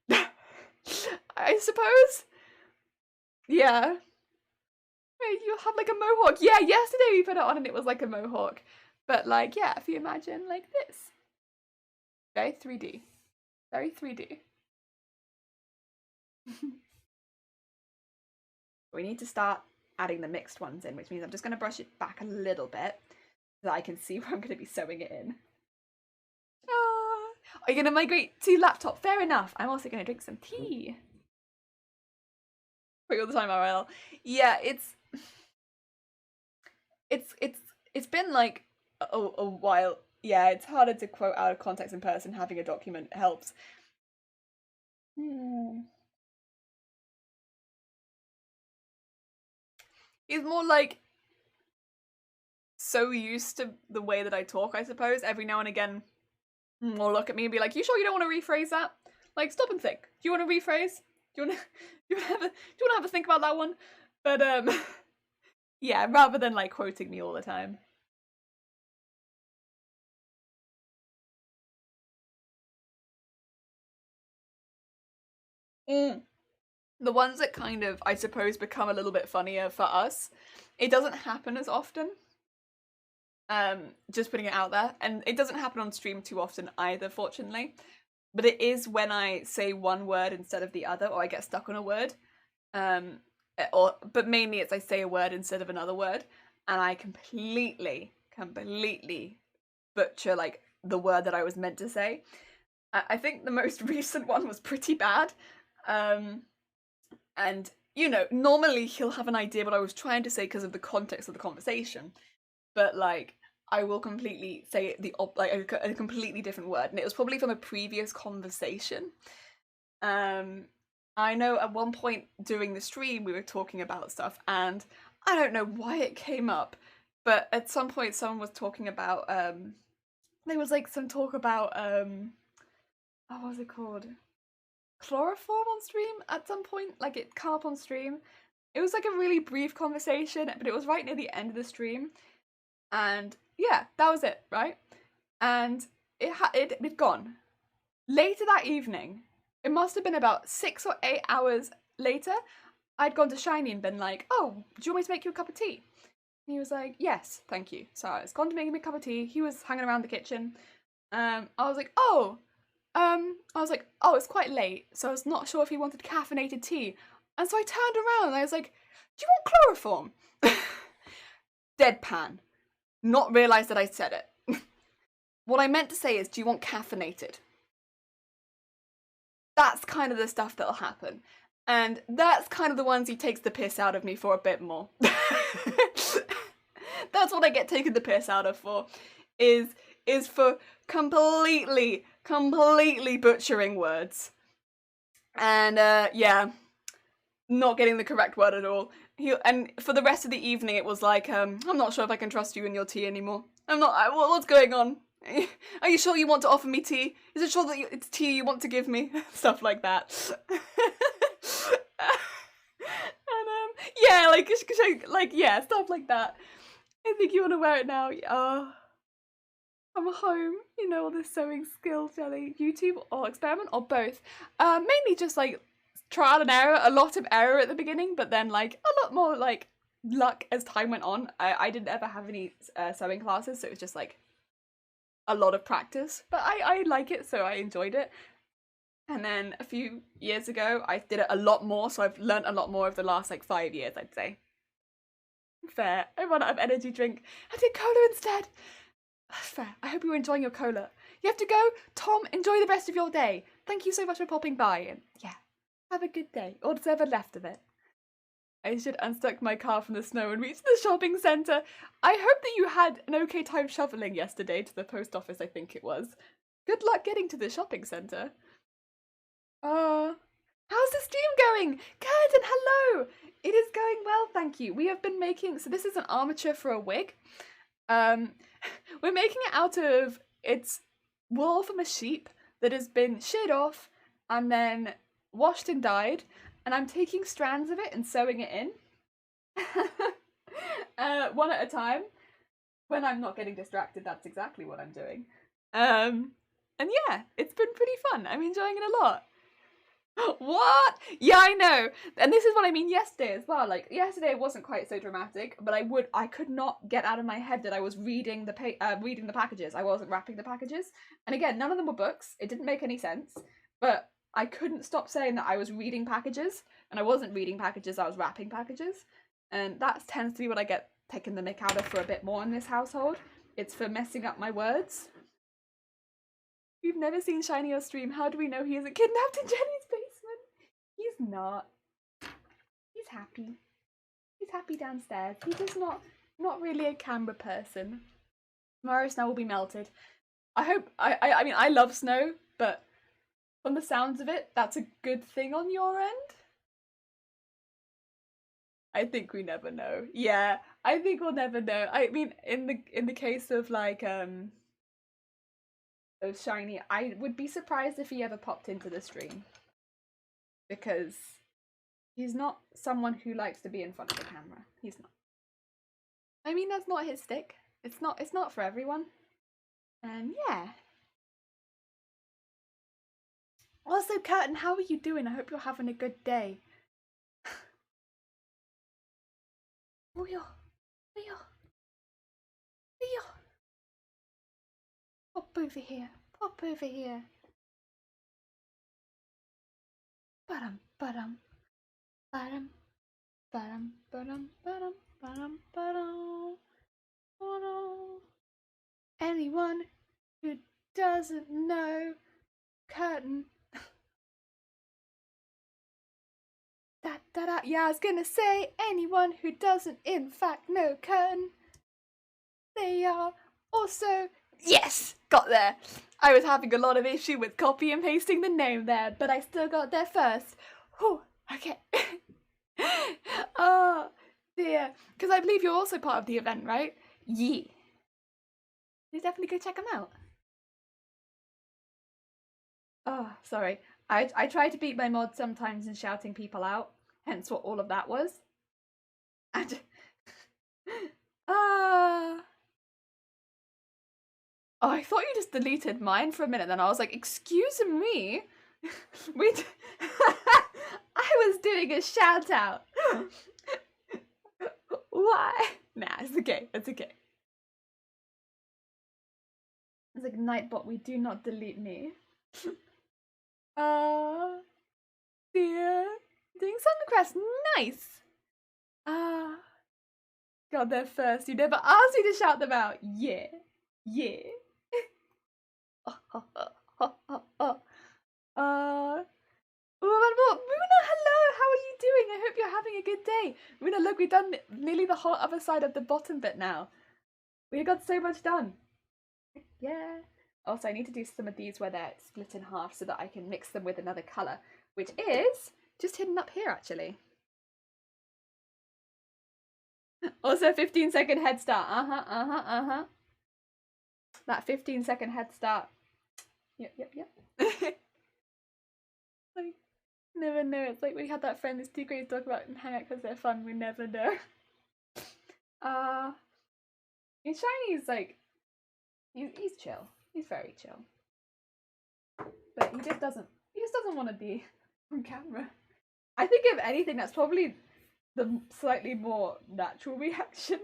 I suppose. Yeah. You have like a mohawk. Yeah, yesterday we put it on and it was like a mohawk. But like, yeah, if you imagine like this. Very 3D. Very 3D. We need to start adding the mixed ones in, which means I'm just going to brush it back a little bit so that I can see where I'm going to be sewing it in. Ah, are you going to migrate to laptop? Fair enough. I'm also going to drink some tea. Wait, all the time, RL. Yeah, it's been like a while. Yeah, it's harder to quote out of context in person. Having a document helps. He's more like so used to the way that I talk, I suppose. Every now and again, will look at me and be like, "You sure you don't want to rephrase that? Like, stop and think. Do you want to rephrase? Do you want to have a think about that one?" But yeah, rather than like quoting me all the time. The ones that kind of, I suppose, become a little bit funnier for us, it doesn't happen as often. Just putting it out there. And it doesn't happen on stream too often either, fortunately. But it is when I say one word instead of the other, or I get stuck on a word. But mainly it's I say a word instead of another word, and I completely butcher like the word that I was meant to say. I think the most recent one was pretty bad. And you know, normally he'll have an idea what I was trying to say because of the context of the conversation, but like I will completely say a completely different word, and it was probably from a previous conversation. I know at one point during the stream we were talking about stuff, and I don't know why it came up, but at some point someone was talking about there was like some talk about what was it called? Chloroform on stream at some point, like it came up on stream. It was like a really brief conversation, but it was right near the end of the stream, and yeah, that was it, right? And it'd gone. Later that evening, it must have been about 6 or 8 hours later, I'd gone to Shiny and been like, "Oh, do you want me to make you a cup of tea?" And he was like, "Yes, thank you." So I was gone to make him a cup of tea. He was hanging around the kitchen. I was like, "Oh, it's quite late," so I was not sure if he wanted caffeinated tea. And so I turned around and I was like, "Do you want chloroform?" Deadpan. Not realised that I said it. What I meant to say is, "Do you want caffeinated?" That's kind of the stuff that'll happen. And that's kind of the ones he takes the piss out of me for a bit more. That's what I get taken the piss out of for, is for completely butchering words. And yeah, not getting the correct word at all. And for the rest of the evening it was like, I'm not sure if I can trust you and your tea anymore. What's going on? Are you sure you want to offer me tea? Is it sure that it's tea you want to give me? Stuff like that. And yeah, yeah, stuff like that. I think you want to wear it now. I'm home, you know, all this sewing skill jelly. YouTube or experiment or both. Mainly just like trial and error, a lot of error at the beginning, but then like a lot more like luck as time went on. I didn't ever have any sewing classes, so it was just like a lot of practice, but I like it, so I enjoyed it. And then a few years ago I did it a lot more, so I've learned a lot more over the last like 5 years, I'd say. Fair. I ran out of energy drink. I did cola instead. Fair. I hope you were enjoying your cola. You have to go. Tom, enjoy the rest of your day. Thank you so much for popping by, and yeah, have a good day, or whatever left of it. I should unstuck my car from the snow and reach the shopping centre. I hope that you had an okay time shoveling yesterday to the post office, I think it was. Good luck getting to the shopping centre. How's the stream going? Curtin, hello! It is going well, thank you. We have been making, so this is an armature for a wig. We're making it out of, it's wool from a sheep that has been sheared off and then washed and dyed, and I'm taking strands of it and sewing it in. One at a time. When I'm not getting distracted, that's exactly what I'm doing. And yeah, it's been pretty fun. I'm enjoying it a lot. What? Yeah, I know. And this is what I mean yesterday as well. Like, yesterday it wasn't quite so dramatic, but I could not get out of my head that I was reading the packages. I wasn't wrapping the packages. And again, none of them were books. It didn't make any sense. But I couldn't stop saying that I was reading packages. And I wasn't reading packages, I was wrapping packages. And that tends to be what I get taken the mick out of for a bit more in this household. It's for messing up my words. We've never seen Shiny on stream. How do we know he isn't kidnapped in Jenny's basement? He's not. He's happy. He's happy downstairs. He's just not really a camera person. Tomorrow snow will be melted. I hope. I mean, I love snow, but from the sounds of it, that's a good thing on your end. I think we never know. Yeah, I think we'll never know. I mean, in the case of like of Shiny, I would be surprised if he ever popped into the stream, because he's not someone who likes to be in front of the camera. He's not. I mean, that's not his stick. It's not for everyone. And yeah. Also, Curtin, how are you doing? I hope you're having a good day. Oh yeah. Pop over here. Pop over here. Ba-dum, ba-dum. Ba-dum. Ba-dum, ba-dum, ba-dum, ba-dum, ba-dum. Ba-dum. Anyone who doesn't know Curtin. Da-da-da. Yeah, I was gonna say, anyone who doesn't in fact know Curtin, they are also... Yes! Got there! I was having a lot of issue with copy and pasting the name there, but I still got there first. Whew, okay. Oh, dear. Because I believe you're also part of the event, right? Yeah. You definitely go check them out. Oh, sorry. I try to beat my mod sometimes in shouting people out, hence what all of that was. And... Oh, I thought you just deleted mine for a minute, then I was like, excuse me? I was doing a shout out. Why? Nah, it's okay, it's okay. It's like, Nightbot, we do not delete me. Dear. Doing some requests, nice. Got there first, you never asked me to shout them out. Yeah. Yeah. Muna, hello, how are you doing? I hope you're having a good day. Muna, look, we've done nearly the whole other side of the bottom bit now. We got so much done. Yeah. Also, I need to do some of these where they're split in half so that I can mix them with another colour, which is just hidden up here, actually. Also, 15-second head start. That 15-second head start. Yep. Like, never know. It's like we had that friend that's too great to talk about and hang out because they're fun. We never know. Shiny's like, he's chill. He's very chill. But he just doesn't want to be on camera. I think if anything, that's probably the slightly more natural reaction.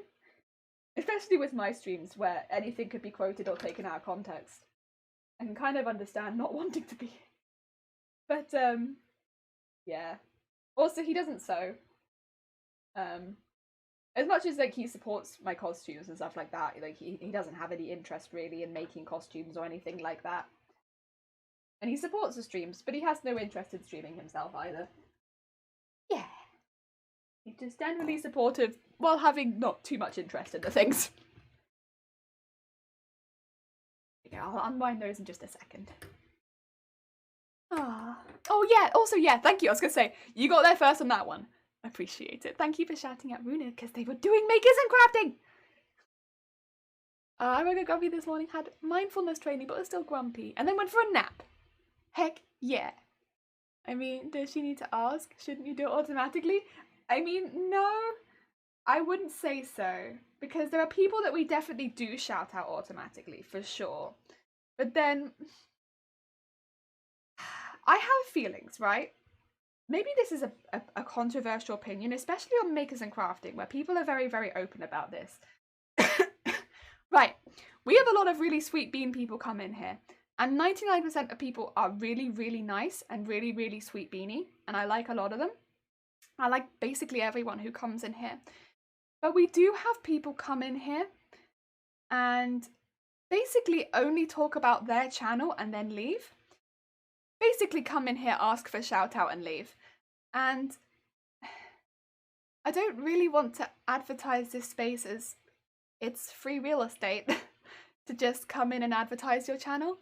Especially with my streams where anything could be quoted or taken out of context. I can kind of understand not wanting to be. But, yeah. Also, he doesn't sew. As much as, like, he supports my costumes and stuff like that, like, he doesn't have any interest, really, in making costumes or anything like that. And he supports the streams, but he has no interest in streaming himself, either. Yeah. He's just generally supportive while having not too much interest in the things. Okay, I'll unwind those in just a second. Ah. Oh yeah, also yeah, thank you. I was gonna say, you got there first on that one. Appreciate it. Thank you for shouting at Runa because they were doing makers and crafting. I woke up grumpy this morning, had mindfulness training, but was still grumpy, and then went for a nap. Heck yeah. I mean, does she need to ask? Shouldn't you do it automatically? I mean, no, I wouldn't say so, because there are people that we definitely do shout out automatically, for sure. But then, I have feelings, right? Maybe this is a controversial opinion, especially on makers and crafting, where people are very, very open about this. Right, we have a lot of really sweet bean people come in here, and 99% of people are really, really nice and really, really sweet beanie, and I like a lot of them. I like basically everyone who comes in here. But we do have people come in here and basically only talk about their channel and then leave. Basically come in here, ask for shout out and leave. And I don't really want to advertise this space as it's free real estate to just come in and advertise your channel.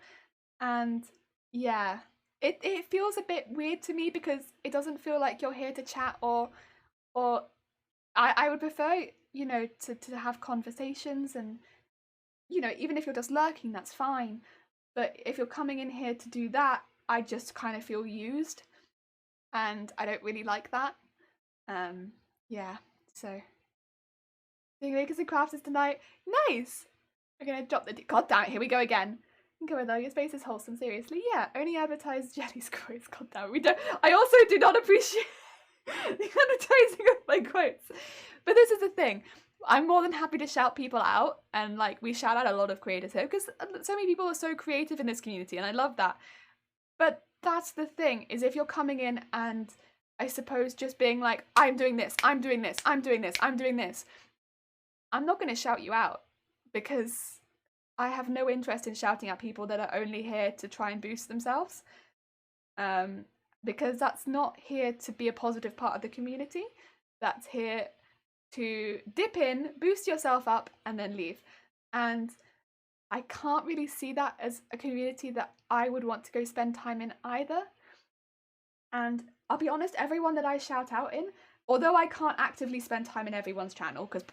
And yeah, it feels a bit weird to me because it doesn't feel like you're here to chat or I would prefer, you know, to have conversations and, you know, even if you're just lurking, that's fine. But if you're coming in here to do that, I just kind of feel used and I don't really like that. Yeah, so doing makers and crafters tonight. Nice! We're gonna drop the God damn it, here we go again. Go though, your space is wholesome, seriously. Yeah, only advertise jelly quotes. God damn it, we don't. I also do not appreciate the advertising of my quotes. But this is the thing. I'm more than happy to shout people out, and like we shout out a lot of creators here because so many people are so creative in this community, and I love that. But that's the thing, is if you're coming in and I suppose just being like, I'm doing this, I'm doing this, I'm doing this, I'm doing this, I'm not going to shout you out because I have no interest in shouting at people that are only here to try and boost themselves. Because that's not here to be a positive part of the community. That's here to dip in, boost yourself up, and then leave. And I can't really see that as a community that I would want to go spend time in either. And I'll be honest, everyone that I shout out in, although I can't actively spend time in everyone's channel, because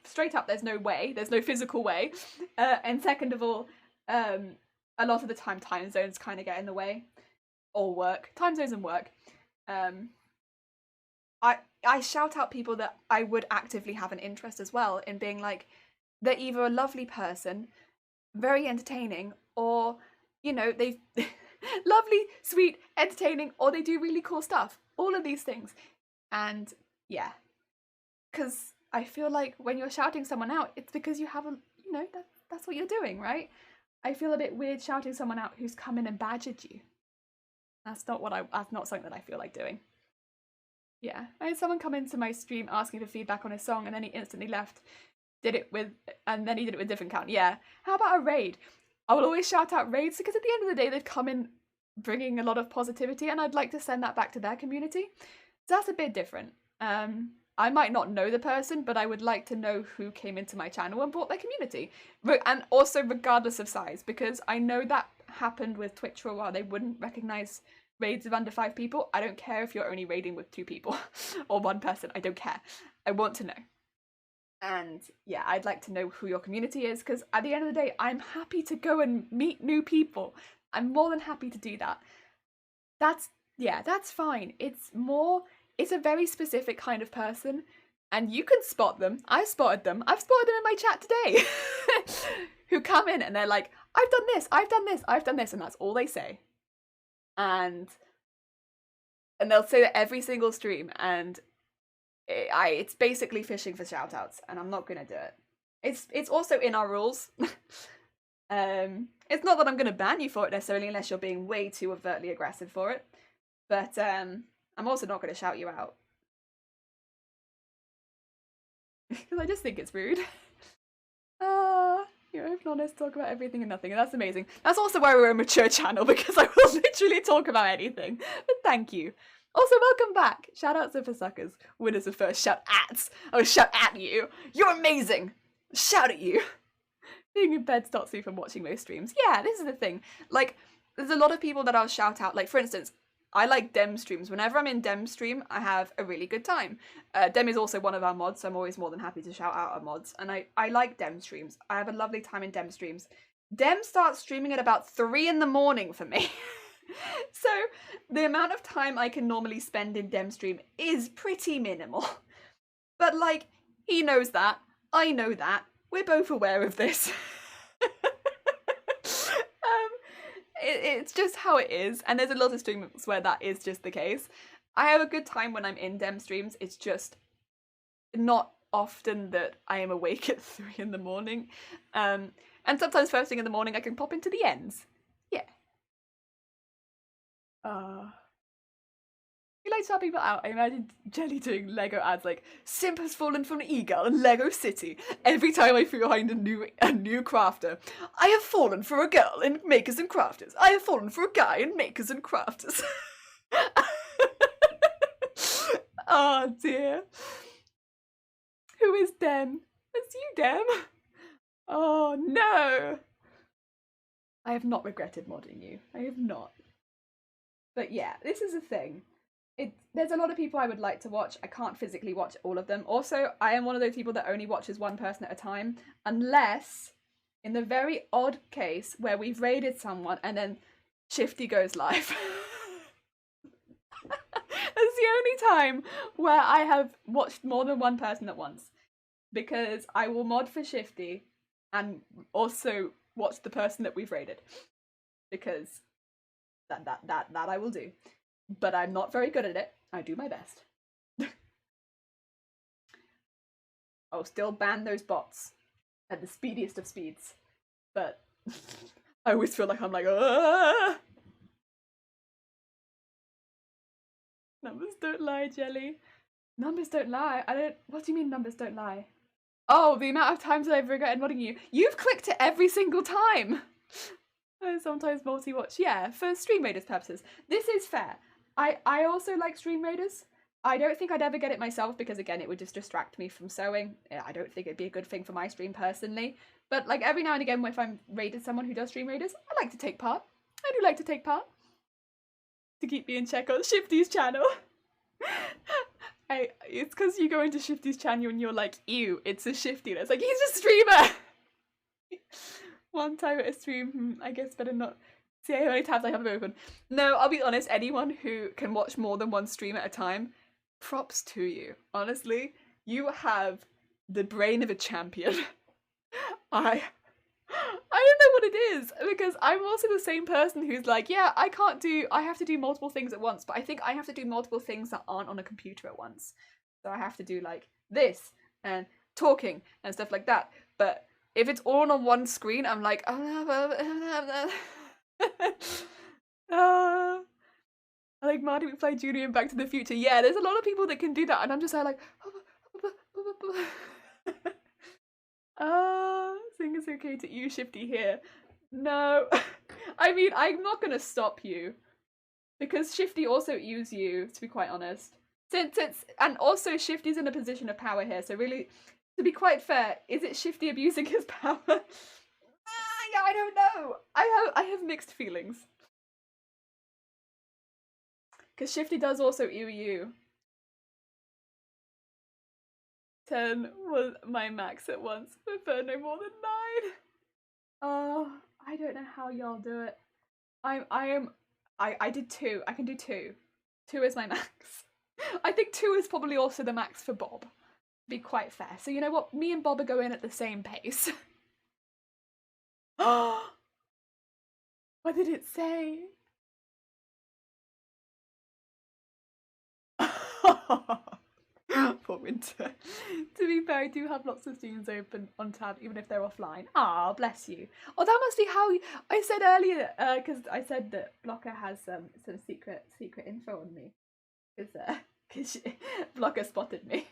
straight up there's no way, there's no physical way, and second of all, a lot of the time zones kind of get in the way, or work, time zones and work. I shout out people that I would actively have an interest as well in being like, they're either a lovely person, very entertaining, or, you know, they've lovely, sweet, entertaining, or they do really cool stuff. All of these things. And yeah, because I feel like when you're shouting someone out, it's because you haven't, you know, that's what you're doing, right? I feel a bit weird shouting someone out who's come in and badgered you. That's not something that I feel like doing. Yeah, I had someone come into my stream asking for feedback on his song, and then he instantly left. And then he did it with different count. Yeah. How about a raid? I will always shout out raids because at the end of the day, they've come in bringing a lot of positivity, and I'd like to send that back to their community. So that's a bit different. I might not know the person, but I would like to know who came into my channel and brought their community. And also regardless of size, because I know that happened with Twitch for a while. They wouldn't recognize raids of under 5 people. I don't care if you're only raiding with 2 people or 1 person. I don't care. I want to know. And yeah, I'd like to know who your community is, because at the end of the day, I'm happy to go and meet new people. I'm more than happy to do that. That's fine. It's a very specific kind of person, and you can spot them. I've spotted them. I've spotted them in my chat today. Who come in and they're like, I've done this, I've done this, I've done this, and that's all they say. And they'll say that every single stream, and it's basically fishing for shoutouts, and I'm not gonna do it. It's also in our rules. It's not that I'm gonna ban you for it necessarily, unless you're being way too overtly aggressive for it. But I'm also not gonna shout you out because I just think it's rude. You're open, honest, talk about everything and nothing, and that's amazing. That's also why we're a mature channel, because I will literally talk about anything. But thank you. Also, welcome back. Shout out to Suckers. Winners of first shout ats. Oh, shout at you. You're amazing. Shout at you. Being in bed stops me from watching most streams. Yeah, this is the thing. Like, there's a lot of people that I'll shout out. Like, for instance, I like Dem streams. Whenever I'm in Dem stream, I have a really good time. Dem is also one of our mods, so I'm always more than happy to shout out our mods. And I like Dem streams. I have a lovely time in Dem streams. Dem starts streaming at about 3 in the morning for me. So the amount of time I can normally spend in Dem stream is pretty minimal. But like, he knows that. I know that. We're both aware of this. It's just how it is, and there's a lot of streams where that is just the case. I have a good time when I'm in Dem streams. It's just not often that I am awake at 3 in the morning. And sometimes first thing in the morning I can pop into the ends. Yeah. You like to help people out. I imagine Jelly doing Lego ads like, Simp has fallen from Eagle in Lego City. Every time I find a new crafter, I have fallen for a girl in Makers and Crafters. I have fallen for a guy in Makers and Crafters. Oh dear. Who is Dem? It's you, Dem. Oh no. I have not regretted modding you. I have not. But yeah, this is a thing. There's a lot of people I would like to watch. I can't physically watch all of them. Also, I am one of those people that only watches one person at a time, unless in the very odd case where we've raided someone and then Shifty goes live. That's the only time where I have watched more than one person at once, because I will mod for Shifty and also watch the person that we've raided, because that I will do. But I'm not very good at it. I do my best. I'll still ban those bots at the speediest of speeds. But I always feel like I'm like, ah! Numbers don't lie, Jelly. Numbers don't lie. What do you mean numbers don't lie? Oh, the amount of times that I've regretted modding you. You've clicked it every single time. I sometimes multi-watch. Yeah, for Stream Raiders purposes. This is fair. I also like Stream Raiders. I don't think I'd ever get it myself because, again, it would just distract me from sewing. I don't think it'd be a good thing for my stream personally. But like every now and again, if I'm raided someone who does Stream Raiders, I like to take part. I do like to take part. To keep me in check on Shifty's channel. It's because you go into Shifty's channel and you're like, ew, it's a Shifty. And it's like, he's a streamer! One time at a stream, I guess better not see how many tabs I have open. No, I'll be honest, anyone who can watch more than one stream at a time, props to you. Honestly, you have the brain of a champion. I don't know what it is, because I'm also the same person who's like, yeah, I have to do multiple things at once, but I think I have to do multiple things that aren't on a computer at once. So I have to do like this and talking and stuff like that. But if it's all on one screen, I'm like, I like Marty McFly Jr. in Back to the Future. Yeah, there's a lot of people that can do that, and I'm just like, think it's okay to use Shifty here. No, I mean, I'm not gonna stop you, because Shifty also use you, to be quite honest. And also Shifty's in a position of power here, so really, to be quite fair, is it Shifty abusing his power? Yeah, I don't know. I have mixed feelings. Because Shifty does also you. 10 was my max at once. Prefer no more than 9. Oh, I don't know how y'all do it. I did 2. I can do 2. 2 is my max. I think 2 is probably also the max for Bob. To be quite fair. So you know what? Me and Bob are going at the same pace. Oh, what did it say? Poor Winter. To be fair, I do have lots of streams open on tab, even if they're offline. Ah, bless you. Oh, that must be how I said earlier, because I said that Blocker has some secret info on me, because Blocker spotted me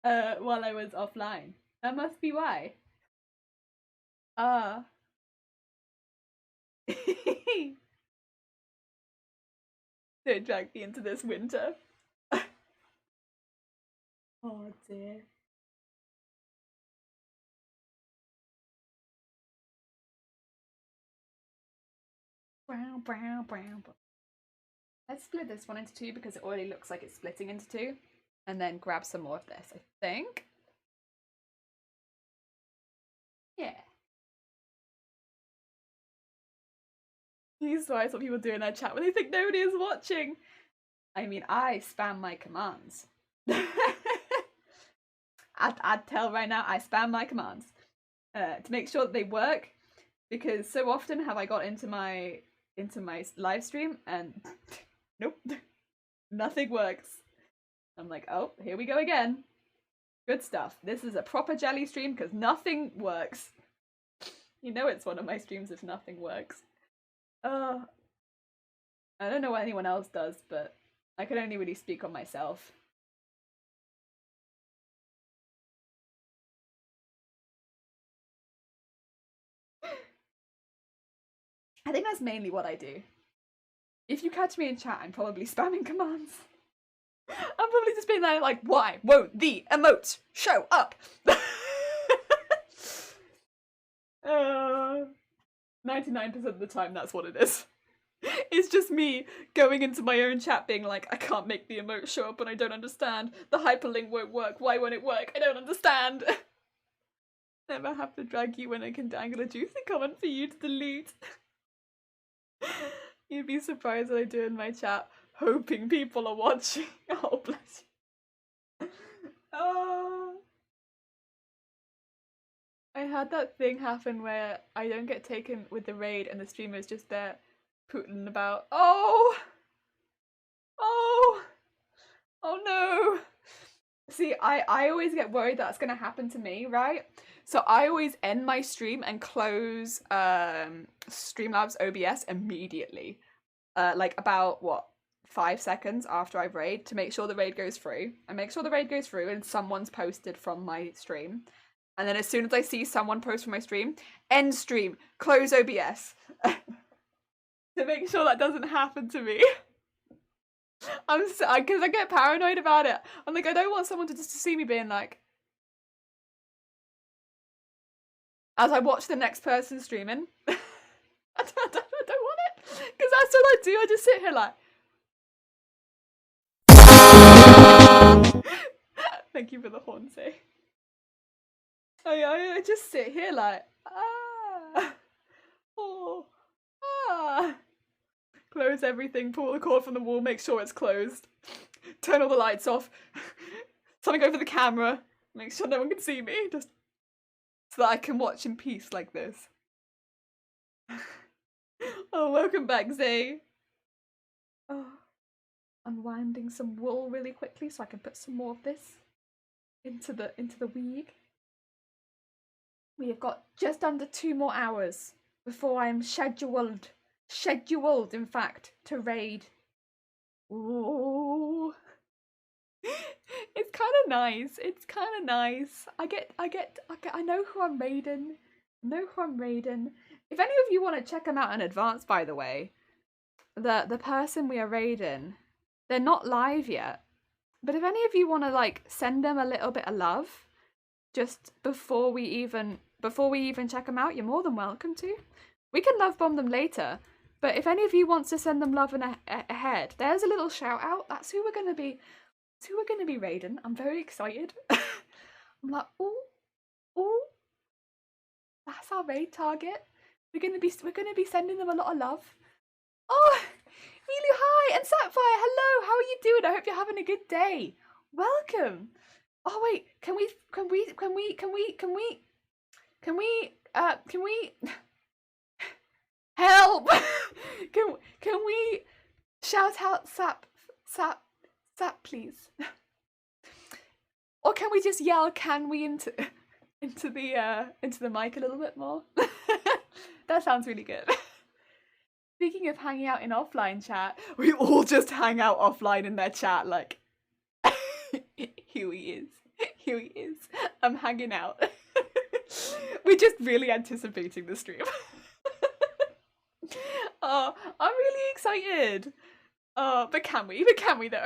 while I was offline. That must be why. Ah. Don't drag me into this winter. Oh dear. Brown, brown, brown. Let's split this one into two because it already looks like it's splitting into two. And then grab some more of this, I think. Yeah. These are what people do in their chat when they think nobody is watching. I mean, I spam my commands. I'd tell right now, I spam my commands to make sure that they work, because so often have I got into my live stream and nope, nothing works. I'm like, oh, here we go again. Good stuff. This is a proper jelly stream because nothing works. You know it's one of my streams if nothing works. I don't know what anyone else does, but I can only really speak on myself. I think that's mainly what I do. If you catch me in chat, I'm probably spamming commands. I'm probably just being like, why won't the emotes show up? 99% of the time, that's what it is. It's just me going into my own chat being like, I can't make the emote show up and I don't understand. The hyperlink won't work. Why won't it work? I don't understand. Never have to drag you when I can dangle a juicy comment for you to delete. You'd be surprised what I do in my chat, hoping people are watching. Oh, bless you. Oh. I had that thing happen where I don't get taken with the raid and the streamer's just there pootling about. Oh! Oh! Oh no! See, I always get worried that's gonna happen to me, right? So I always end my stream and close Streamlabs OBS immediately. Like about, what, 5 seconds after I've raid to make sure the raid goes through. I make sure the raid goes through and someone's posted from my stream. And then as soon as I see someone post from my stream, end stream, close OBS. To make sure that doesn't happen to me. Because I get paranoid about it. I'm like, I don't want someone to just see me being like, as I watch the next person streaming. I don't want it. Because that's what I do. I just sit here like. Thank you for the horn, say. I just sit here like, oh, Close everything, pull the cord from the wall, make sure it's closed. Turn all the lights off. Something over the camera. Make sure no one can see me. Just so that I can watch in peace like this. Oh, welcome back, Zay. Oh, unwinding some wool really quickly so I can put some more of this into the wig. We have got just under 2 more hours before I'm scheduled, in fact, to raid. Ooh. It's kind of nice. It's kind of nice. I know who I'm raiding. If any of you want to check them out in advance, by the way, the person we are raiding, they're not live yet. But if any of you want to like send them a little bit of love, just before we even check them out, you're more than welcome to. We can love bomb them later, but if any of you wants to send them love ahead, there's a little shout out. That's who we're gonna be. That's who we're gonna be raiding. I'm very excited. I'm like, ooh, that's our raid target. We're gonna be sending them a lot of love. Oh, Milu, hi, and Sapphire, hello. How are you doing? I hope you're having a good day. Welcome. Oh wait, can we help? can we shout out Sap please? Or can we just yell can we into the mic a little bit more? That sounds really good. Speaking of hanging out in offline chat, we all just hang out offline in their chat like here he is. I'm hanging out. We're just really anticipating the stream. Oh, I'm really excited. But can we? But can we though?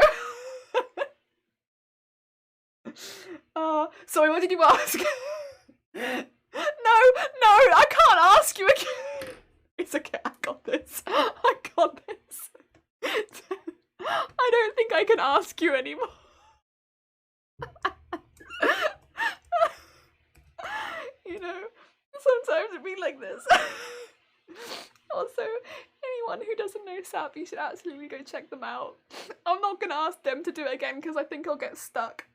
Sorry, what did you ask? No, I can't ask you again. It's okay, I got this. I got this. I don't think I can ask you anymore. You know, sometimes it be like this. Also, anyone who doesn't know SAP, you should absolutely go check them out. I'm not gonna ask them to do it again because I think I'll get stuck.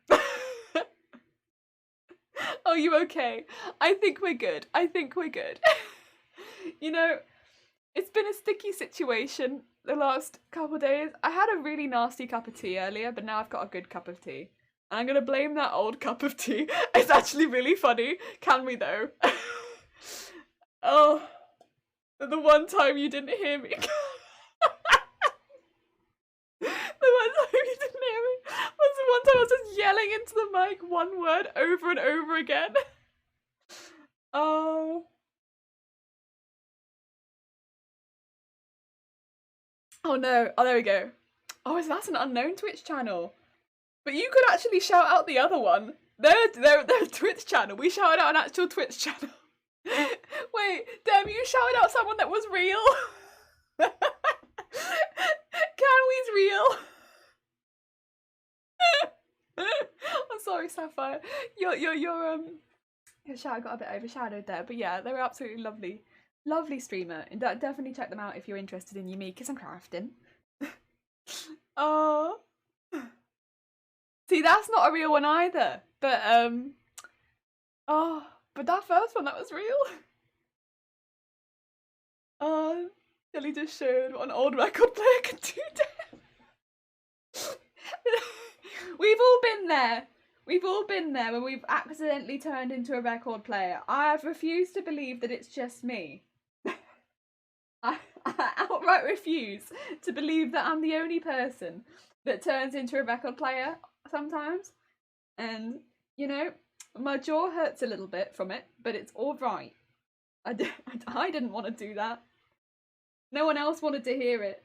Are you okay? I think we're good. I think we're good. You know, it's been a sticky situation the last couple of days. I had a really nasty cup of tea earlier, but now I've got a good cup of tea. And I'm gonna blame that old cup of tea. It's actually really funny. Can we though? Oh, the one time you didn't hear me. The one time you didn't hear me was the one time I was just yelling into the mic one word over and over again. Oh. Oh no. Oh, there we go. Oh, that's an unknown Twitch channel. But you could actually shout out the other one. Their Twitch channel. We shouted out an actual Twitch channel. Wait, damn, you shouted out someone that was real? Canwee's real. I'm sorry, Sapphire. Your shout got a bit overshadowed there, but yeah, they were absolutely lovely. Lovely streamer. And definitely check them out if you're interested in me, because I'm crafting. Oh. See, that's not a real one either. But but that first one, that was real. Billy just showed what an old record player can do. We've all been there. We've all been there when we've accidentally turned into a record player. I have refused to believe that it's just me. I outright refuse to believe that I'm the only person that turns into a record player sometimes. And, you know, my jaw hurts a little bit from it, but it's all right. I didn't want to do that. No one else wanted to hear it.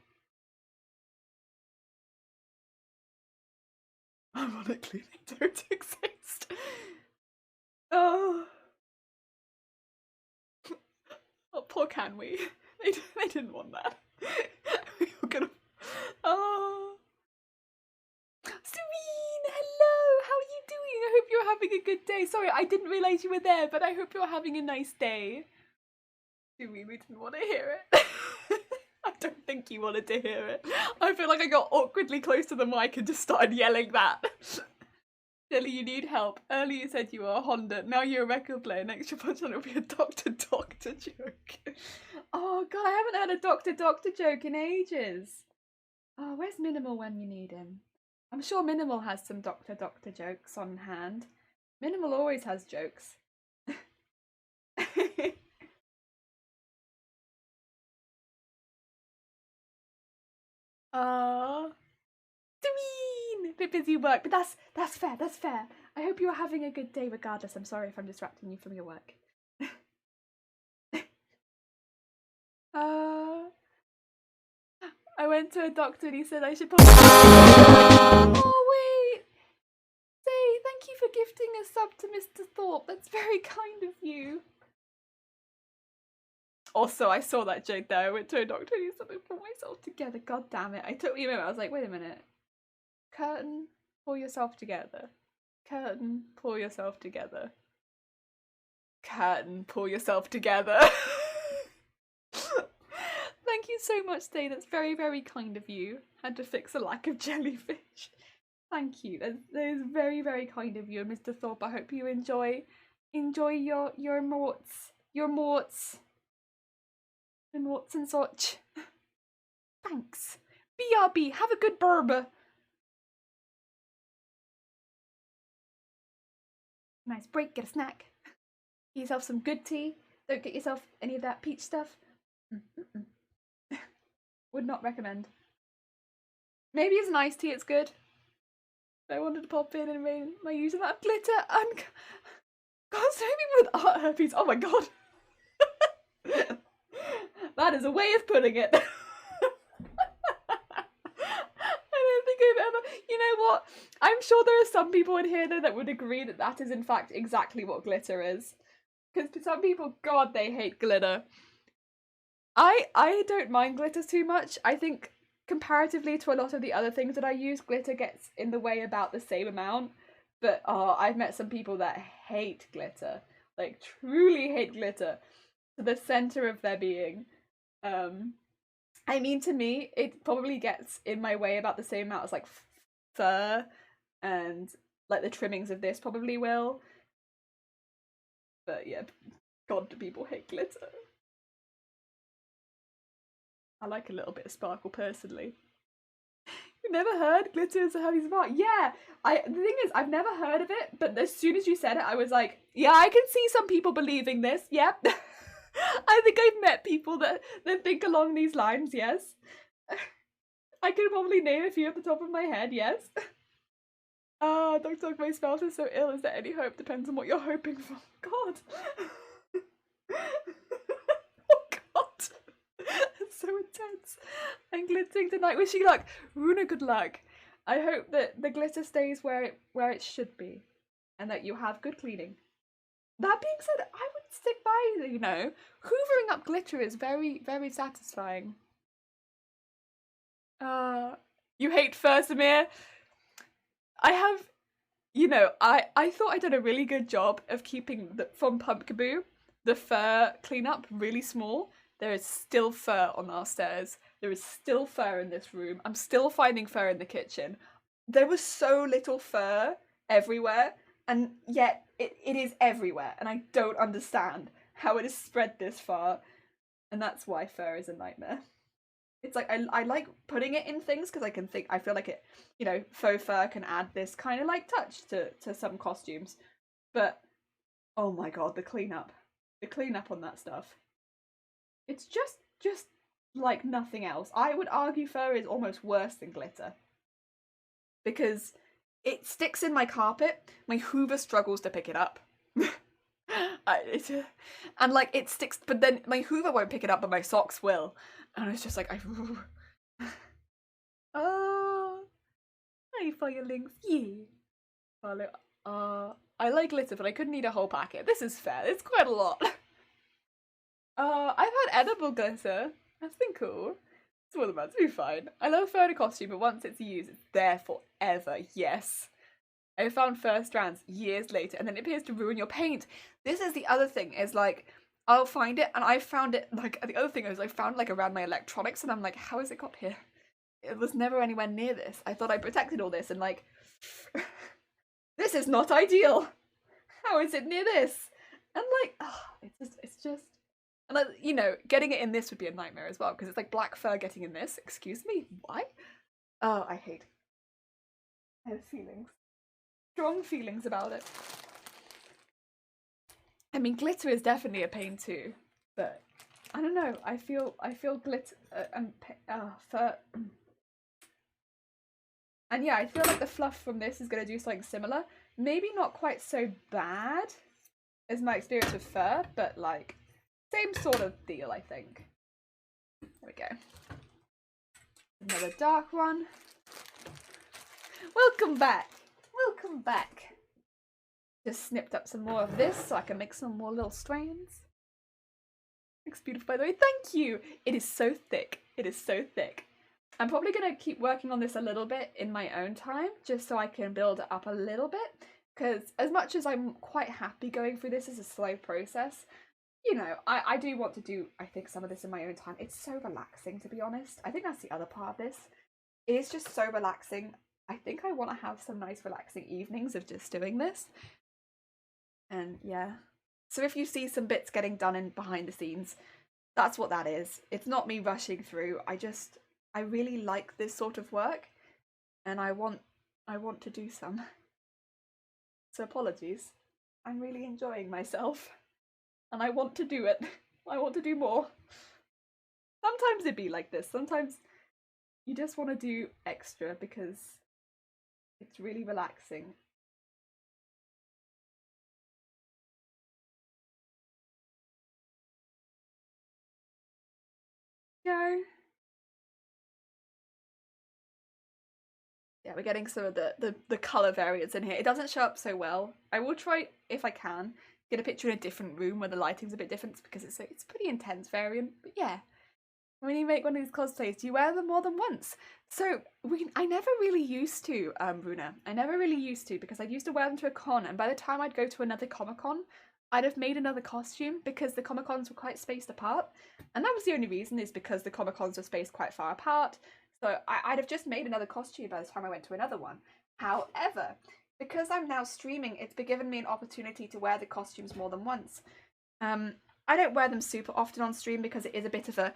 Ironically, they don't exist. Oh, poor Canwee. They didn't want that. We were gonna. Oh, Serene, hello. How are you doing? I hope you're having a good day. Sorry, I didn't realise you were there, but I hope you're having a nice day. Serene, we didn't want to hear it. I don't think you wanted to hear it. I feel like I got awkwardly close to the mic and just started yelling that. Jelly, you need help. Earlier you said you were a Honda, now you're a record player. Next your punchline will be a Doctor joke. Oh god, I haven't had a Doctor joke in ages. Oh, where's Minimal when you need him? I'm sure Minimal has some Doctor jokes on hand. Minimal always has jokes. Serene! Bit busy work, but that's fair, that's fair. I hope you're having a good day regardless. I'm sorry if I'm distracting you from your work. I went to a doctor and he said I should probably... Oh wait! Say, thank you for gifting a sub to Mr. Thorpe. That's very kind of you. Also, I saw that joke there. I went to a doctor and he said I put myself together. God damn it. I took me a moment. I was like, wait a minute. Curtain, pull yourself together. Curtain, pull yourself together. Curtain, pull yourself together. Thank you so much, Day. That's very, very kind of you. Had to fix a lack of jellyfish. Thank you. That is very, very kind of you, Mr. Thorpe. I hope you enjoy your morts. Your morts and such. Thanks. BRB, have a good burb. Nice break, get a snack. Get yourself some good tea. Don't get yourself any of that peach stuff. Would not recommend. Maybe it's an iced tea, it's good. I wanted to pop in and rain my use of that glitter and costuming with art herpes. Oh my god. That is a way of putting it. sure there are some people in here though that would agree that that is in fact exactly what glitter is. Because for some people, God, they hate glitter. I don't mind glitter too much. I think comparatively to a lot of the other things that I use, glitter gets in the way about the same amount. But I've met some people that hate glitter, like truly hate glitter to the center of their being. I mean, to me, it probably gets in my way about the same amount as like fur and like the trimmings of this probably will. But yeah, God, do people hate glitter? I like a little bit of sparkle personally. You've never heard glitter is a heavy spark? Yeah, the thing is, I've never heard of it, but as soon as you said it, I was like, yeah, I can see some people believing this. Yep. I think I've met people that think along these lines, yes. I could probably name a few off the top of my head, yes. Dr. Dog, my spouse is so ill. Is there any hope? Depends on what you're hoping for. God. Oh, God. That's so intense. I'm glittering tonight. Wish you luck. Runa, good luck. I hope that the glitter stays where it should be, and that you have good cleaning. That being said, I would stick by, you know, hoovering up glitter is very, very satisfying. You hate fur, Samir? I have, you know, I thought I'd done a really good job of keeping from Pumpkaboo the fur cleanup really small. There is still fur on our stairs. There is still fur in this room. I'm still finding fur in the kitchen. There was so little fur everywhere, and yet it is everywhere, and I don't understand how it has spread this far, and that's why fur is a nightmare. It's like I like putting it in things because I feel like it, you know, faux fur can add this kind of like touch to some costumes, but oh my God, the cleanup on that stuff. It's just like nothing else. I would argue fur is almost worse than glitter because it sticks in my carpet. My Hoover struggles to pick it up. And like it sticks, but then my Hoover won't pick it up, but my socks will. And it's just like oh, hi Firelings, yeah. Follow. I like glitter, but I couldn't eat a whole packet. This is fair. It's quite a lot. I've had edible glitter. That's been cool. It's all about to be fine. I love fur in a costume, but once it's used, it's there forever. Yes. I found fur strands years later, and then it appears to ruin your paint. This is the other thing, is like, I'll find it, and I found it, like, the other thing is I found like around my electronics, and I'm like, how has it got here? It was never anywhere near this. I thought I protected all this, and like, this is not ideal. How is it near this? And like, it's just, and like, you know, getting it in this would be a nightmare as well, because it's like black fur getting in this. Excuse me, why? Oh, I have feelings. Strong feelings about it. I mean, glitter is definitely a pain too, but I don't know. I feel glitter and fur. And yeah, I feel like the fluff from this is going to do something similar. Maybe not quite so bad as my experience with fur, but like same sort of deal, I think. There we go. Another dark one. Welcome back. Welcome back. Just snipped up some more of this so I can make some more little strands. Looks beautiful, by the way. Thank you. It is so thick. It is so thick. I'm probably going to keep working on this a little bit in my own time, just so I can build it up a little bit. Because as much as I'm quite happy going through this as a slow process, you know, I do want to do, I think, some of this in my own time. It's so relaxing, to be honest. I think that's the other part of this. It is just so relaxing. I think I want to have some nice relaxing evenings of just doing this. And yeah. So if you see some bits getting done in behind the scenes, that's what that is. It's not me rushing through. I really like this sort of work, and I want to do some. So apologies. I'm really enjoying myself, and I want to do it. I want to do more. Sometimes it be like this. Sometimes you just want to do extra because it's really relaxing. Go. Yeah, we're getting some of the colour variants in here. It doesn't show up so well. I will try, if I can, get a picture in a different room where the lighting's a bit different because it's a pretty intense variant. But yeah, when you make one of these cosplays, do you wear them more than once? So I never really used to, Bruna. I never really used to because I used to wear them to a con, and by the time I'd go to another Comic-Con, I'd have made another costume because the Comic-Cons were quite spaced apart. And that was the only reason, is because the Comic-Cons were spaced quite far apart. So I'd have just made another costume by the time I went to another one. However, because I'm now streaming, it's given me an opportunity to wear the costumes more than once. I don't wear them super often on stream because it is a bit of a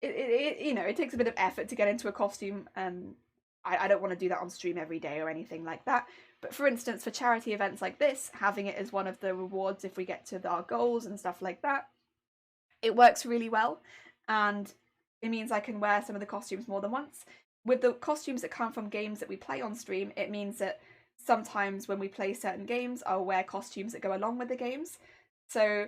it takes a bit of effort to get into a costume. I don't want to do that on stream every day or anything like that. But for instance, for charity events like this, having it as one of the rewards if we get to our goals and stuff like that, it works really well, and it means I can wear some of the costumes more than once. With the costumes that come from games that we play on stream, it means that sometimes when we play certain games, I'll wear costumes that go along with the games. So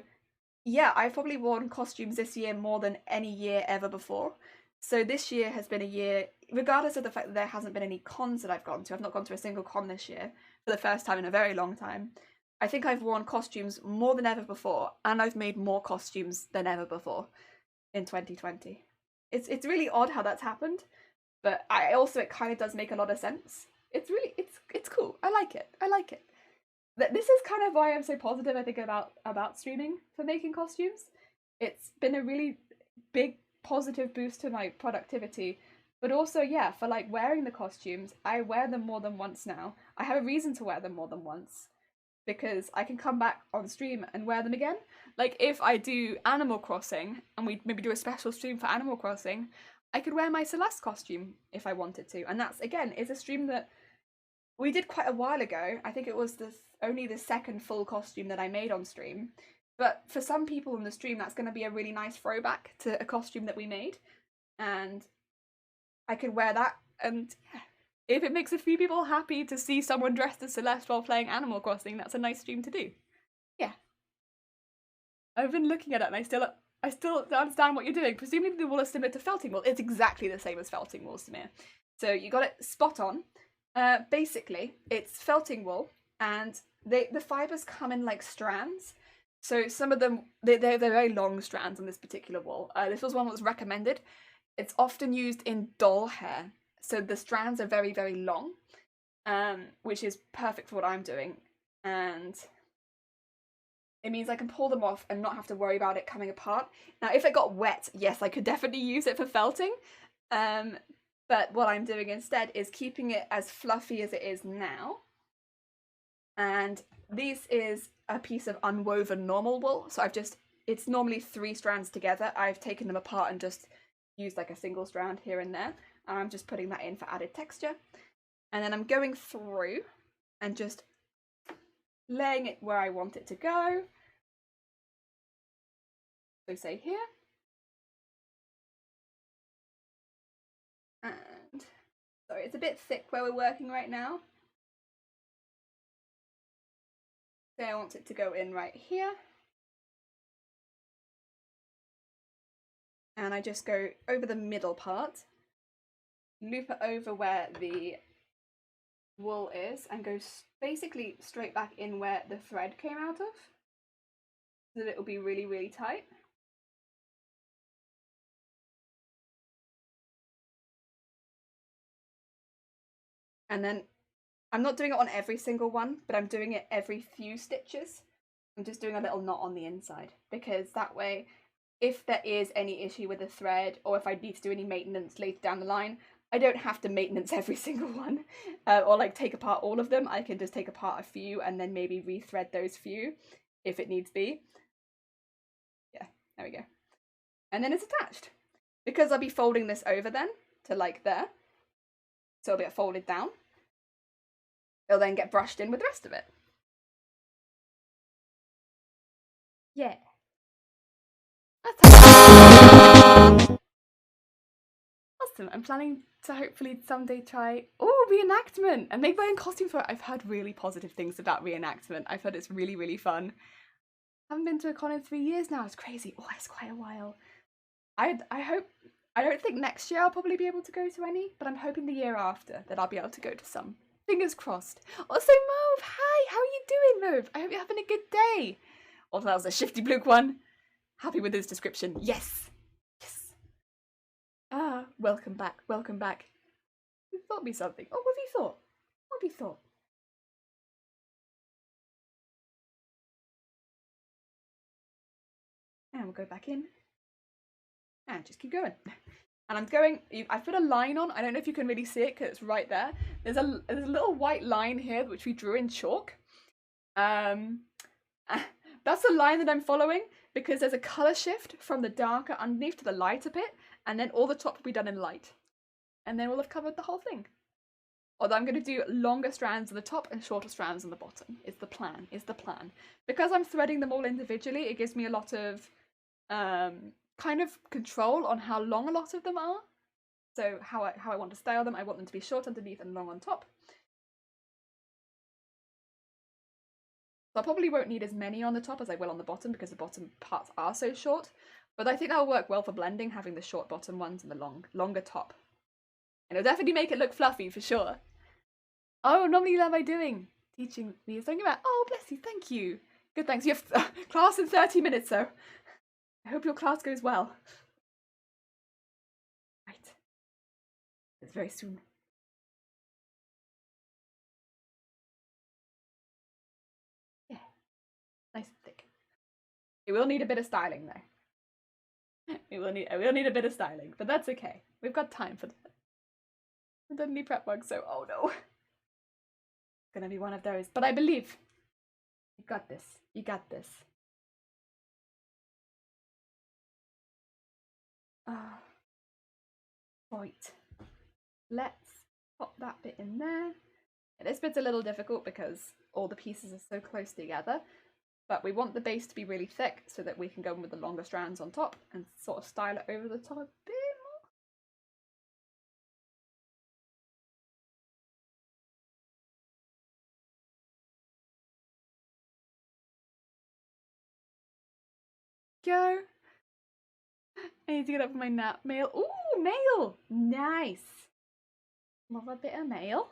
yeah, I've probably worn costumes this year more than any year ever before. So this year has been a year, regardless of the fact that there hasn't been any cons that I've gone to. I've not gone to a single con this year for the first time in a very long time. I think I've worn costumes more than ever before, and I've made more costumes than ever before in 2020. It's really odd how that's happened, but it kind of does make a lot of sense. It's cool. I like it. This is kind of why I'm so positive, I think, about streaming for making costumes. It's been a really big positive boost to my productivity, but also, yeah, for like wearing the costumes, I wear them more than once now. I have a reason to wear them more than once because I can come back on stream and wear them again. Like if I do Animal Crossing and we maybe do a special stream for Animal Crossing, I could wear my Celeste costume if I wanted to, and that's again is a stream that we did quite a while ago. I think it was only the second full costume that I made on stream. But for some people in the stream, that's going to be a really nice throwback to a costume that we made. And I could wear that. And if it makes a few people happy to see someone dressed as Celeste while playing Animal Crossing, that's a nice stream to do. Yeah. I've been looking at it and I still don't understand what you're doing. Presumably the wool is similar to felting wool. It's exactly the same as felting wool, Samir. So you got it spot on. Basically, it's felting wool, and the fibers come in like strands. So some of them, they're very long strands on this particular wool. This was one that was recommended. It's often used in doll hair, so the strands are very, very long, which is perfect for what I'm doing. And it means I can pull them off and not have to worry about it coming apart. Now, if it got wet, yes, I could definitely use it for felting. But what I'm doing instead is keeping it as fluffy as it is now. And this is a piece of unwoven normal wool. So it's normally 3 strands together. I've taken them apart and just used like a single strand here and there. And I'm just putting that in for added texture. And then I'm going through and just laying it where I want it to go. So say here. And sorry, it's a bit thick where we're working right now. So I want it to go in right here. And I just go over the middle part, loop it over where the wool is, and go basically straight back in where the thread came out of, so that it will be really, really tight. And then I'm not doing it on every single one, but I'm doing it every few stitches. I'm just doing a little knot on the inside, because that way, if there is any issue with the thread, or if I need to do any maintenance later down the line, I don't have to maintenance every single one, or like take apart all of them. I can just take apart a few and then maybe rethread those few if it needs be. Yeah, there we go. And then it's attached. Because I'll be folding this over then to like there, so it'll get folded down. It'll then get brushed in with the rest of it. Yeah. That's awesome. I'm planning to hopefully someday try reenactment and make my own costume for it. I've heard really positive things about reenactment. I've heard it's really, really fun. I haven't been to a con in 3 years now. It's crazy. Oh, it's quite a while. I hope I don't think next year I'll probably be able to go to any, but I'm hoping the year after that I'll be able to go to some. Fingers crossed. Also, Mauve, hi, how are you doing, Mauve? I hope you're having a good day. Also, that was a Shifty Bluke one. Happy with his description. Yes. Yes. Ah, welcome back. Welcome back. You thought me something. Oh, what have you thought? What have you thought? And we'll go back in. And just keep going. And I'm going, I've put a line on. I don't know if you can really see it because it's right there. There's a little white line here which we drew in chalk. That's the line that I'm following because there's a colour shift from the darker underneath to the lighter bit, and then all the top will be done in light. And then we'll have covered the whole thing. Although I'm going to do longer strands on the top and shorter strands on the bottom. Is the plan. Because I'm threading them all individually, it gives me a lot of kind of control on how long a lot of them are. So how I want to style them, I want them to be short underneath and long on top. So I probably won't need as many on the top as I will on the bottom because the bottom parts are so short. But I think that'll work well for blending, having the short bottom ones and the longer top. And it'll definitely make it look fluffy for sure. Oh, normally love I doing? Teaching me something about, oh bless you, thank you. Good, thanks. You have class in 30 minutes, so I hope your class goes well. Right. It's very soon. Yeah. Nice and thick. It will need a bit of styling though. I will need a bit of styling, but that's okay. We've got time for that. I don't need prep work, so oh no. It's gonna be one of those. But I believe. You got this. You got this. Right. Let's pop that bit in there. This bit's a little difficult because all the pieces are so close together, but we want the base to be really thick so that we can go in with the longer strands on top and sort of style it over the top a bit more. Go. I need to get up my nap. Mail. Ooh, mail! Nice. Love a bit of mail.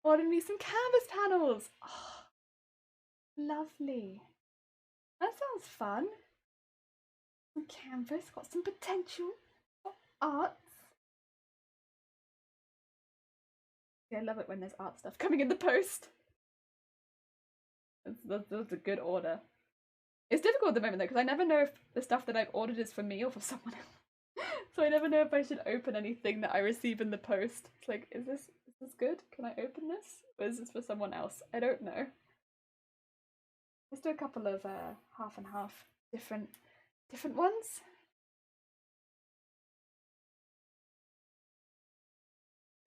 Ordered me some canvas panels. Oh, lovely. That sounds fun. Some canvas, got some potential for arts. Yeah, I love it when there's art stuff coming in the post. That's a good order. It's difficult at the moment though, because I never know if the stuff that I've ordered is for me or for someone else. So I never know if I should open anything that I receive in the post. It's like, is this good? Can I open this? Or is this for someone else? I don't know. Let's do a couple of half and half different ones.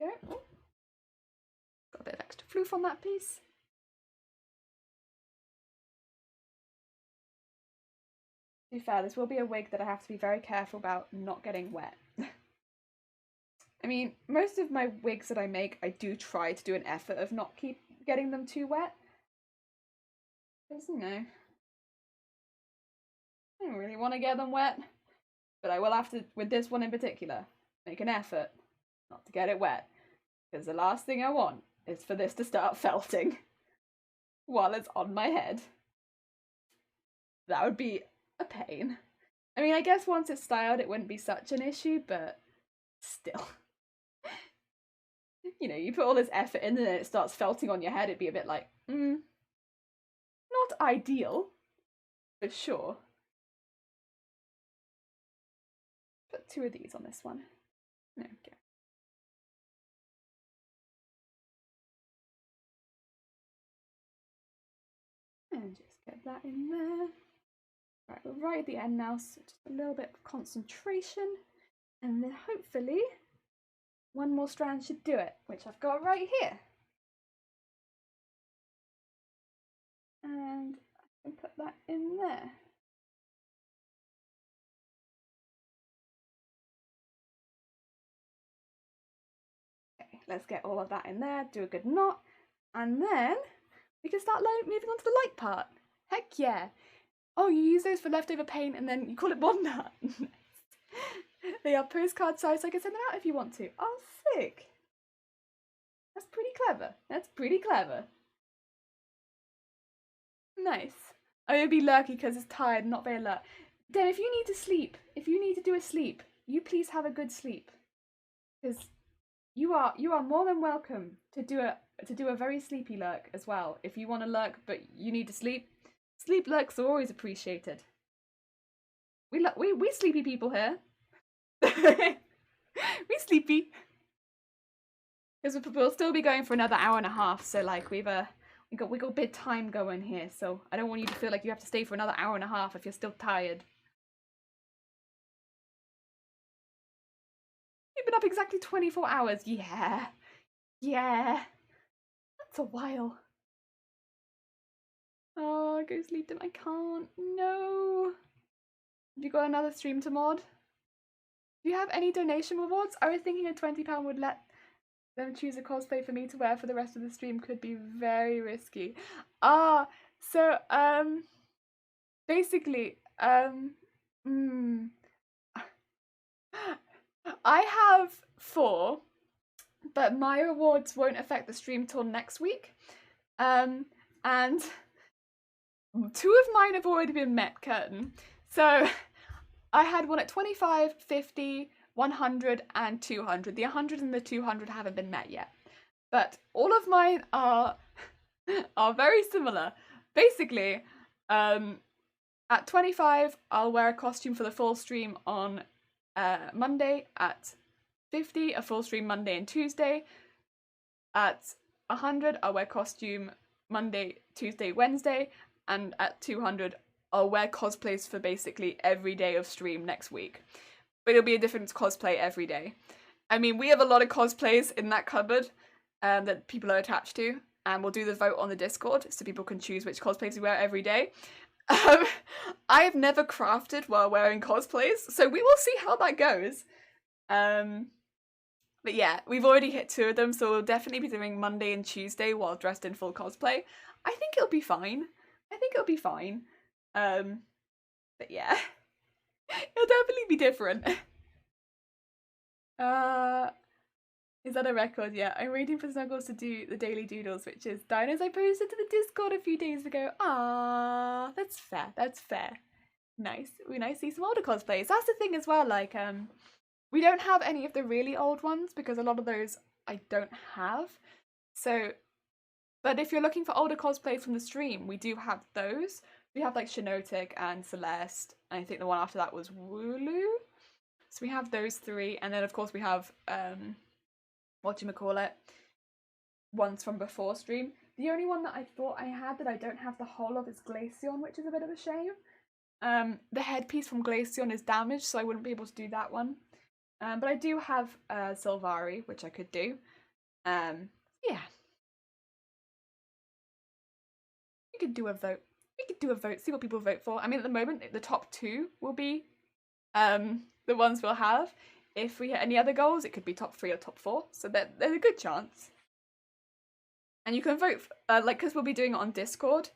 Go. Ooh. Got a bit of extra floof on that piece. To be fair, this will be a wig that I have to be very careful about not getting wet. I mean, most of my wigs that I make, I do try to do an effort of not keep getting them too wet. Because, you know, I don't really want to get them wet. But I will have to, with this one in particular, make an effort not to get it wet. Because the last thing I want is for this to start felting while it's on my head. That would be a pain. I mean, I guess once it's styled, it wouldn't be such an issue, but still. You know, you put all this effort in and then it starts felting on your head, it'd be a bit like, not ideal, for sure. Put 2 of these on this one. There we go. And just get that in there. Right, we're right at the end now, so just a little bit of concentration. And then hopefully one more strand should do it, which I've got right here. And I can put that in there. Okay, let's get all of that in there, do a good knot, and then we can start moving on to the light part. Heck yeah. Oh, you use those for leftover paint and then you call it bond art. They are postcard size, so I can send them out if you want to. Oh, sick. That's pretty clever. That's pretty clever. Nice. Oh, it'll be lurky because it's tired, not very alert. Then if you need to sleep, if you need to do a sleep, you please have a good sleep. Because you are more than welcome to do a very sleepy lurk as well. If you want to lurk but you need to sleep, sleep lurks are always appreciated. We sleepy people here. We sleepy. Because we'll still be going for another hour and a half, so like we got a bit of time going here, so I don't want you to feel like you have to stay for another hour and a half if you're still tired. You've been up exactly 24 hours. Yeah. Yeah. That's a while. Oh, go sleep then. I can't. No. Have you got another stream to mod? Do you have any donation rewards? I was thinking a £20 would let them choose a cosplay for me to wear for the rest of the stream. Could be very risky. So basically, I have 4, but my rewards won't affect the stream till next week. And 2 of mine have already been met, Curtain. So I had one at 25, 50, 100 and 200. The 100 and the 200 haven't been met yet. But all of mine are very similar. Basically, at 25, I'll wear a costume for the full stream on Monday. At 50, a full stream Monday and Tuesday. At 100, I'll wear costume Monday, Tuesday, Wednesday. And at 200, I'll wear cosplays for basically every day of stream next week. But it'll be a different cosplay every day. I mean, we have a lot of cosplays in that cupboard that people are attached to. And we'll do the vote on the Discord so people can choose which cosplays we wear every day. I've never crafted while wearing cosplays, so we will see how that goes. But yeah, we've already hit 2 of them, so we'll definitely be doing Monday and Tuesday while dressed in full cosplay. I think it'll be fine. But yeah, it'll definitely be different. Is that a record? Yeah, I'm waiting for Snuggles to do the daily doodles, which is dinos I posted to the Discord a few days ago. Ah, that's fair. That's fair. Nice. We nice to see some older cosplays. That's the thing as well. Like, we don't have any of the really old ones because a lot of those I don't have. So, but if you're looking for older cosplay from the stream, we do have those. We have like Shinotic and Celeste, and I think the one after that was Wooloo. So we have those 3, and then of course we have whatchamacallit, ones from before stream. The only one that I thought I had that I don't have the whole of is Glaceon, which is a bit of a shame. The headpiece from Glaceon is damaged, so I wouldn't be able to do that one. But I do have Sylvari, which I could do. Yeah. We could do a vote. See what people vote for. I mean, at the moment, the top 2 will be the ones we'll have. If we hit any other goals, it could be top 3 or top 4. So there's a good chance. And you can vote, like, because we'll be doing it on Discord,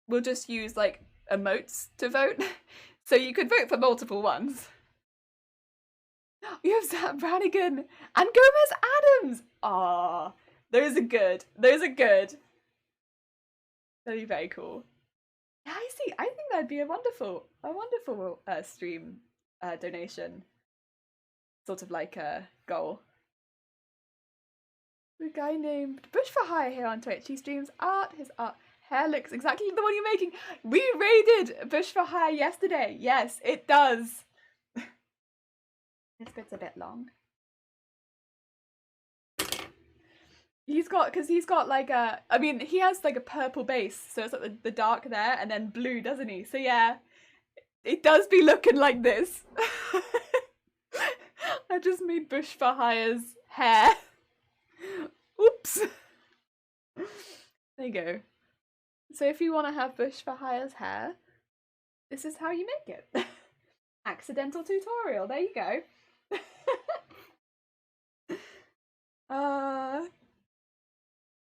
we'll just use, like, emotes to vote. So you could vote for multiple ones. You have Zach Brannigan and Gomez Adams! Aww. Those are good. That'd be very cool. Yeah, I see. I think that'd be a wonderful stream donation. Sort of like a goal. The guy named Bush for Hire here on Twitch. He streams art. His art hair looks exactly the one you're making. We raided Bush for Hire yesterday. Yes, it does. This bit's a bit long. He's got like a, I mean, he has like a purple base, so it's like the dark there and then blue, doesn't he? So yeah, it does be looking like this. I just made Bush for Hire's hair. Oops. There you go. So if you want to have Bush for Hire's hair, this is how you make it. Accidental tutorial. There you go.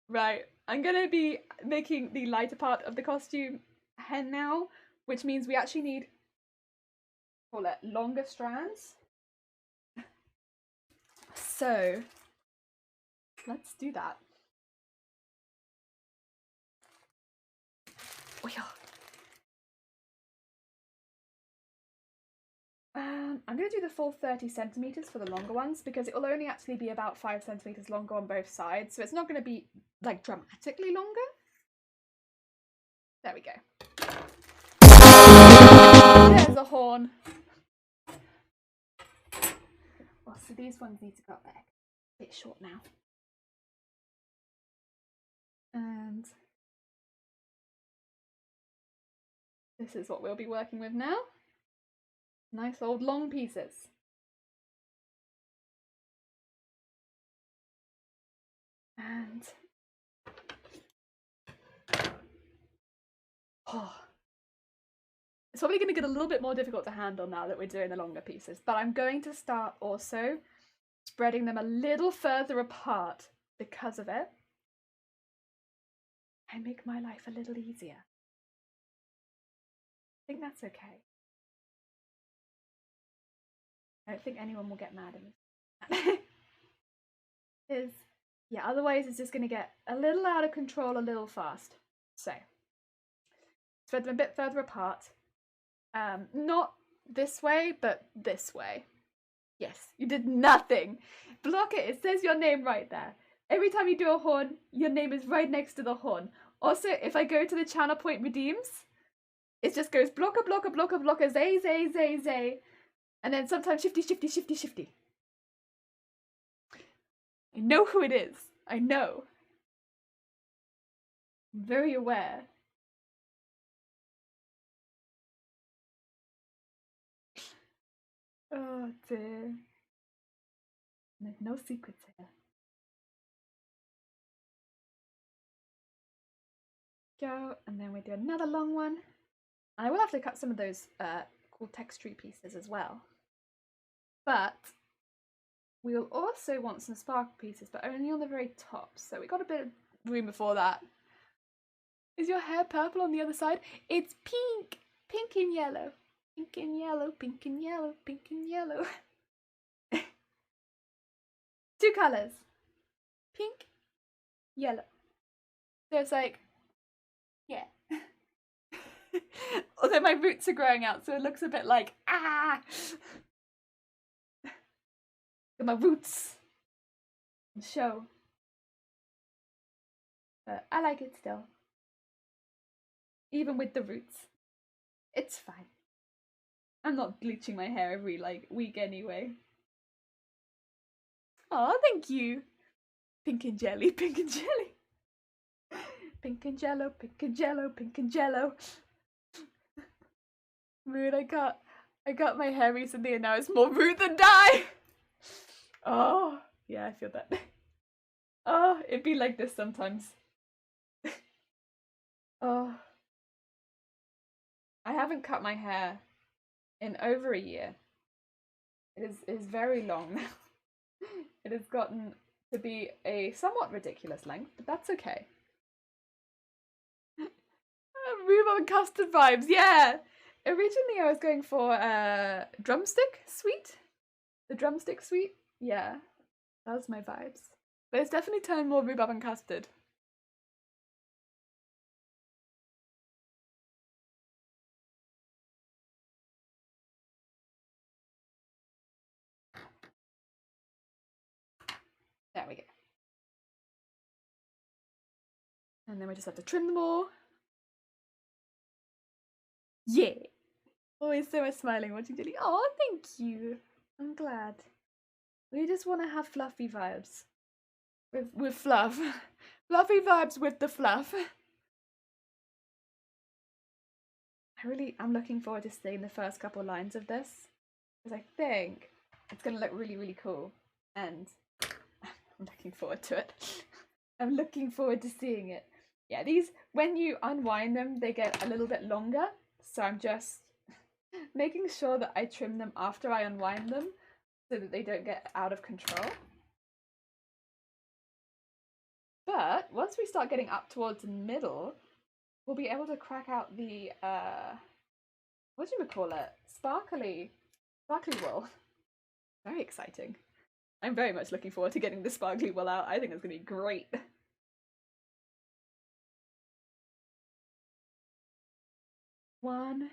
Right. I'm gonna be making the lighter part of the costume hen now, which means we actually need, call it, longer strands. So let's do that. Oh, yeah. I'm going to do the full 30 centimeters for the longer ones because it will only actually be about 5 centimeters longer on both sides, so it's not going to be like dramatically longer. There we go. There's a horn. Oh, so these ones need to go back. A bit short now. And this is what we'll be working with now. Nice old long pieces. And oh, it's probably going to get a little bit more difficult to handle now that we're doing the longer pieces, but I'm going to start also spreading them a little further apart because of it. I make my life a little easier. I think that's okay. I don't think anyone will get mad at me. Yeah, otherwise it's just going to get a little out of control a little fast. So, spread them a bit further apart. Not this way, but this way. Yes, you did nothing. Block it. It says your name right there. Every time you do a horn, your name is right next to the horn. Also, if I go to the channel point redeems, it just goes blocker, blocker, blocker, blocker, zay, zay, zay, zay. And then sometimes shifty, shifty, shifty, shifty. I know who it is. I know. I'm very aware. Oh dear. There's no secrets here. Go, and then we do another long one. And I will have to cut some of those cool textury pieces as well. But we will also want some sparkle pieces, but only on the very top. So we got a bit of room before that. Is your hair purple on the other side? It's pink! Pink and yellow. Pink and yellow, pink and yellow, pink and yellow. 2 colours. Pink, yellow. So it's like, yeah. Although my roots are growing out, so it looks a bit like, ah! Got my roots. Show. But I like it still. Even with the roots. It's fine. I'm not bleaching my hair every week anyway. Oh, thank you. Pink and jelly, pink and jelly. Pink and jello, pink and jello, pink and jello. Rude, I got my hair recently and now it's more rude than dye. Oh, yeah, I feel that. Oh, it'd be like this sometimes. Oh. I haven't cut my hair in over a year. It is very long now. It has gotten to be a somewhat ridiculous length, but that's okay. Rhubarb and custard vibes, yeah! Originally I was going for drumstick sweet. The drumstick sweet, yeah. That was my vibes. But it's definitely turned more rhubarb and custard. There we go. And then we just have to trim them all. Yeah! Always so much smiling watching Dilly. Oh, thank you. I'm glad. We just want to have fluffy vibes. With fluff. Fluffy vibes with the fluff. I'm looking forward to seeing the first couple lines of this. Because I think it's going to look really, really cool. And I'm looking forward to it. I'm looking forward to seeing it. Yeah, these, when you unwind them, they get a little bit longer. So I'm just making sure that I trim them after I unwind them so that they don't get out of control. But once we start getting up towards the middle, we'll be able to crack out the, what do you call it? Sparkly wool. Very exciting. I'm very much looking forward to getting the sparkly wool out. I think it's gonna be great. One.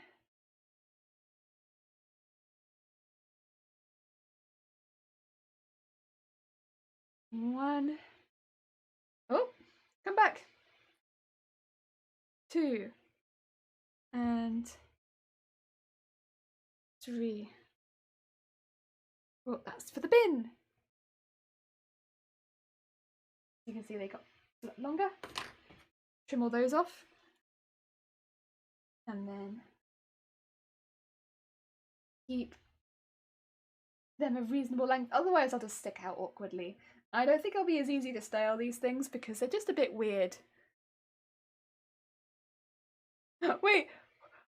One. Oh, come back. Two. And three. Oh, that's for the bin. You can see they got a lot longer. Trim all those off. And then keep them a reasonable length. Otherwise, I'll just stick out awkwardly. I don't think it'll be as easy to style these things because they're just a bit weird. Wait,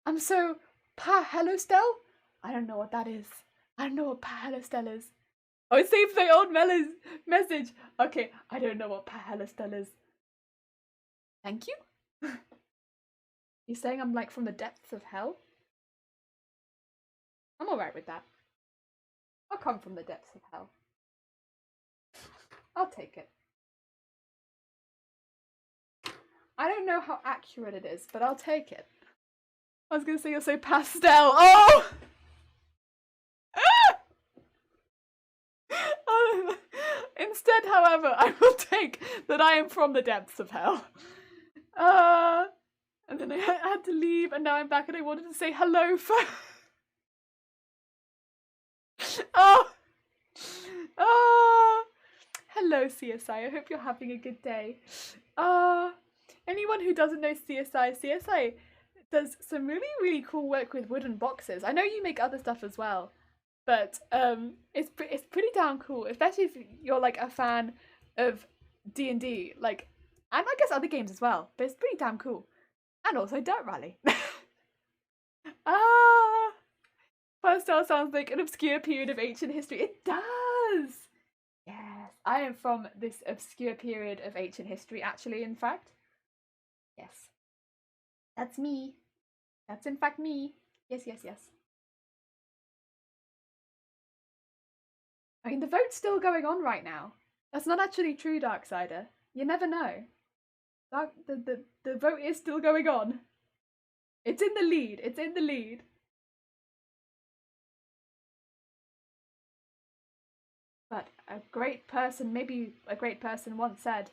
I'm so... hello, Stell? I don't know what that is. I don't know what hello, Stell is. Oh, it saved my old message. Okay, I don't know what hello, Stell is. Thank you? You're saying I'm like from the depths of hell? I'm alright with that. I'll come from the depths of hell. I'll take it. I don't know how accurate it is, but I'll take it. I was gonna say you're so pastel. Oh! Instead, however, I will take that I am from the depths of hell. And then I had to leave, and now I'm back, and I wanted to say hello for... Oh! Oh! Hello, CSI. I hope you're having a good day. Anyone who doesn't know CSI does some really, really cool work with wooden boxes. I know you make other stuff as well, but it's pretty damn cool, especially if you're like a fan of D&D, like, and I guess other games as well. But it's pretty damn cool, and also Dirt Rally. Pastel sounds like an obscure period of ancient history. It does. Yes, I am from this obscure period of ancient history. Actually, in fact, yes, that's me. That's in fact me. Yes, yes, yes. I mean, the vote's still going on right now. That's not actually true, Darksider. You never know. The vote is still going on. It's in the lead. It's in the lead. But a great person, maybe a great person once said,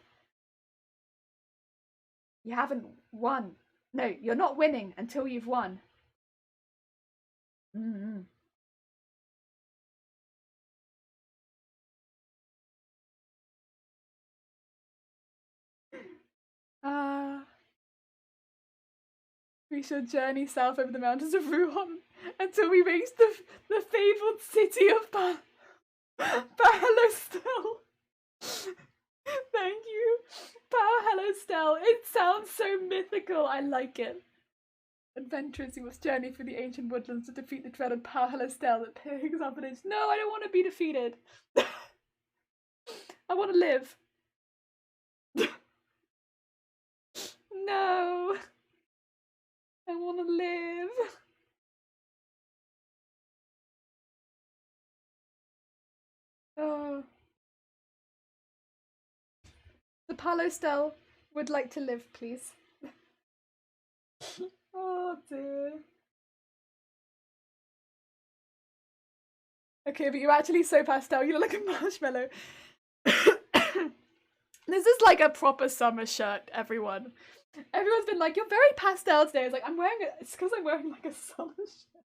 you haven't won. No, you're not winning until you've won. Mm-hmm. We shall journey south over the mountains of Ruhon until we reach the fabled city of Pahalostel. Thank you. Pahalostel. It sounds so mythical. I like it. Adventurers who must journey through the ancient woodlands to defeat the dreaded Pahalostel that pigs up an inch. No, I don't want to be defeated. I want to live. No. I want to live. Oh. The Palostel would like to live, please. Oh dear. Okay, but you're actually so pastel. You look like a marshmallow. This is like a proper summer shirt, everyone. Everyone's been like, you're very pastel today. It's like, I'm wearing it. It's because I'm wearing like a summer shirt.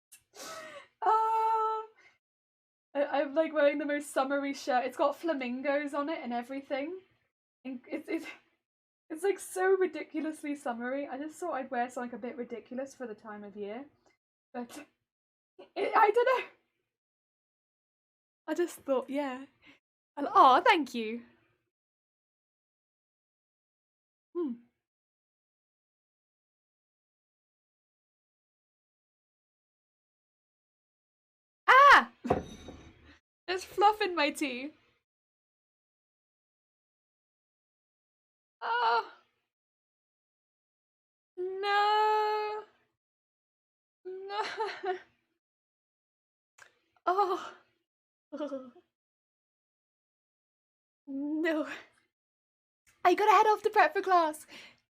I'm like wearing the most summery shirt. It's got flamingos on it and everything. And it's like so ridiculously summery. I just thought I'd wear something a bit ridiculous for the time of year. But I don't know. I just thought, yeah. Oh, thank you. Hmm. Ah! There's fluff in my tea. Oh. No. No. Oh. no. I gotta head off to prep for class.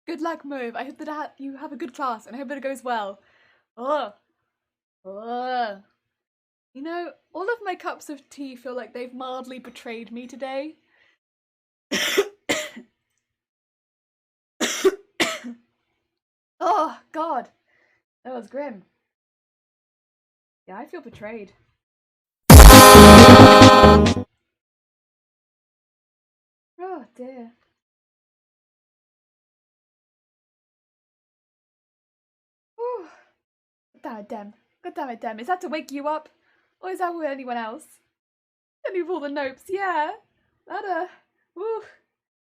Good luck, Mauve. I hope that you have a good class and I hope that it goes well. Ugh. Ugh. You know, all of my cups of tea feel like they've mildly betrayed me today. Oh, God. That was grim. Yeah, I feel betrayed. Oh, dear. Whew. God damn it, Dem. God damn it, Dem. Is that to wake you up? Or is that with anyone else? Any of all the nopes, yeah. That, whew.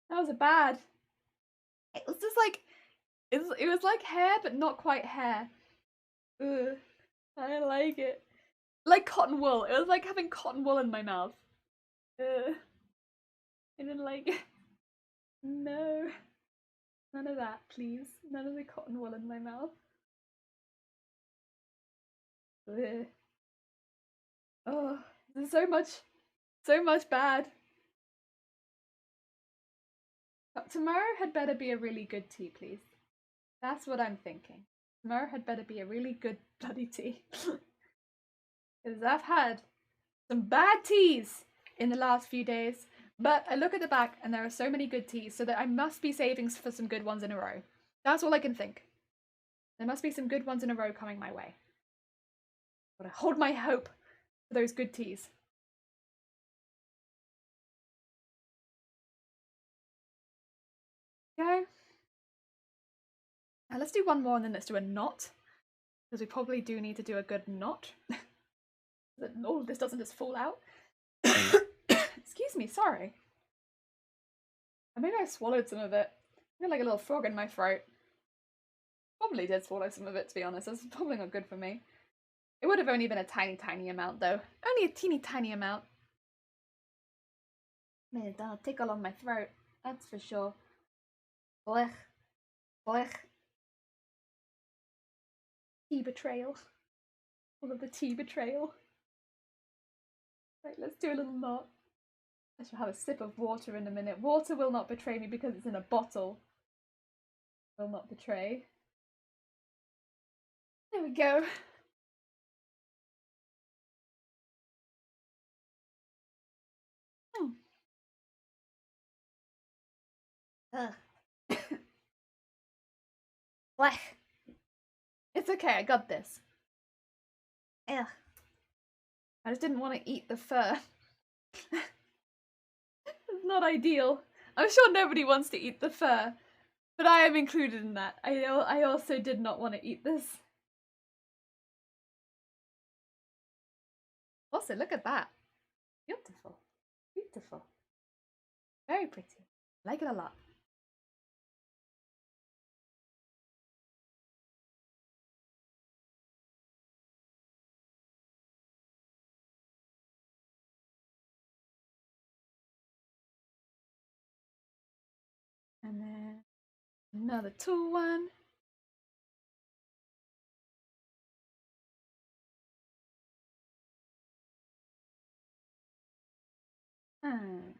That was a bad. It was just like, it was like hair, but not quite hair. Ugh. I didn't like it. Like cotton wool. It was like having cotton wool in my mouth. Ugh. I didn't like it. No. None of that, please. None of the cotton wool in my mouth. Ugh. Oh, there's so much bad. Tomorrow had better be a really good tea, please. That's what I'm thinking. Tomorrow had better be a really good bloody tea. Because I've had some bad teas in the last few days, but I look at the back and there are so many good teas, so that I must be saving for some good ones in a row. That's all I can think. There must be some good ones in a row coming my way. But I hold my hope for those good teas. Okay. Now let's do one more and then let's do a knot. Because we probably do need to do a good knot. That all of this doesn't just fall out. Excuse me, sorry. Maybe I swallowed some of it. I feel like a little frog in my throat. Probably did swallow some of it, to be honest. That's probably not good for me. It would have only been a tiny, tiny amount, though. Only a teeny, tiny amount. Made a tickle on my throat. That's for sure. Blech. Blech. Tea betrayal. All of the tea betrayal. Right, let's do a little knot. I shall have a sip of water in a minute. Water will not betray me because it's in a bottle. Will not betray. There we go. Ugh. Blech. It's okay, I got this. Ugh. I just didn't want to eat the fur. It's not ideal. I'm sure nobody wants to eat the fur, but I am included in that. I also did not want to eat this. Also, look at that. Beautiful. Beautiful. Very pretty. I like it a lot. And then another tall one. And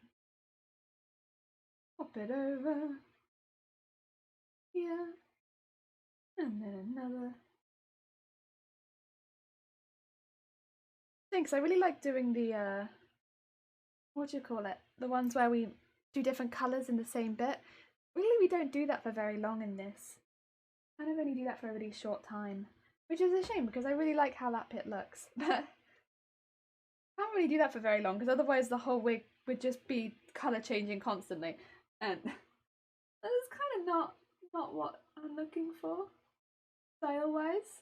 pop it over. Here. And then another. Thanks, I really like doing the, what do you call it? The ones where we do different colours in the same bit. Really, we don't do that for very long in this. I kind of only do that for a really short time. Which is a shame, because I really like how that bit looks. But I can't really do that for very long, because otherwise the whole wig would just be colour changing constantly. And that's kind of not what I'm looking for, style-wise.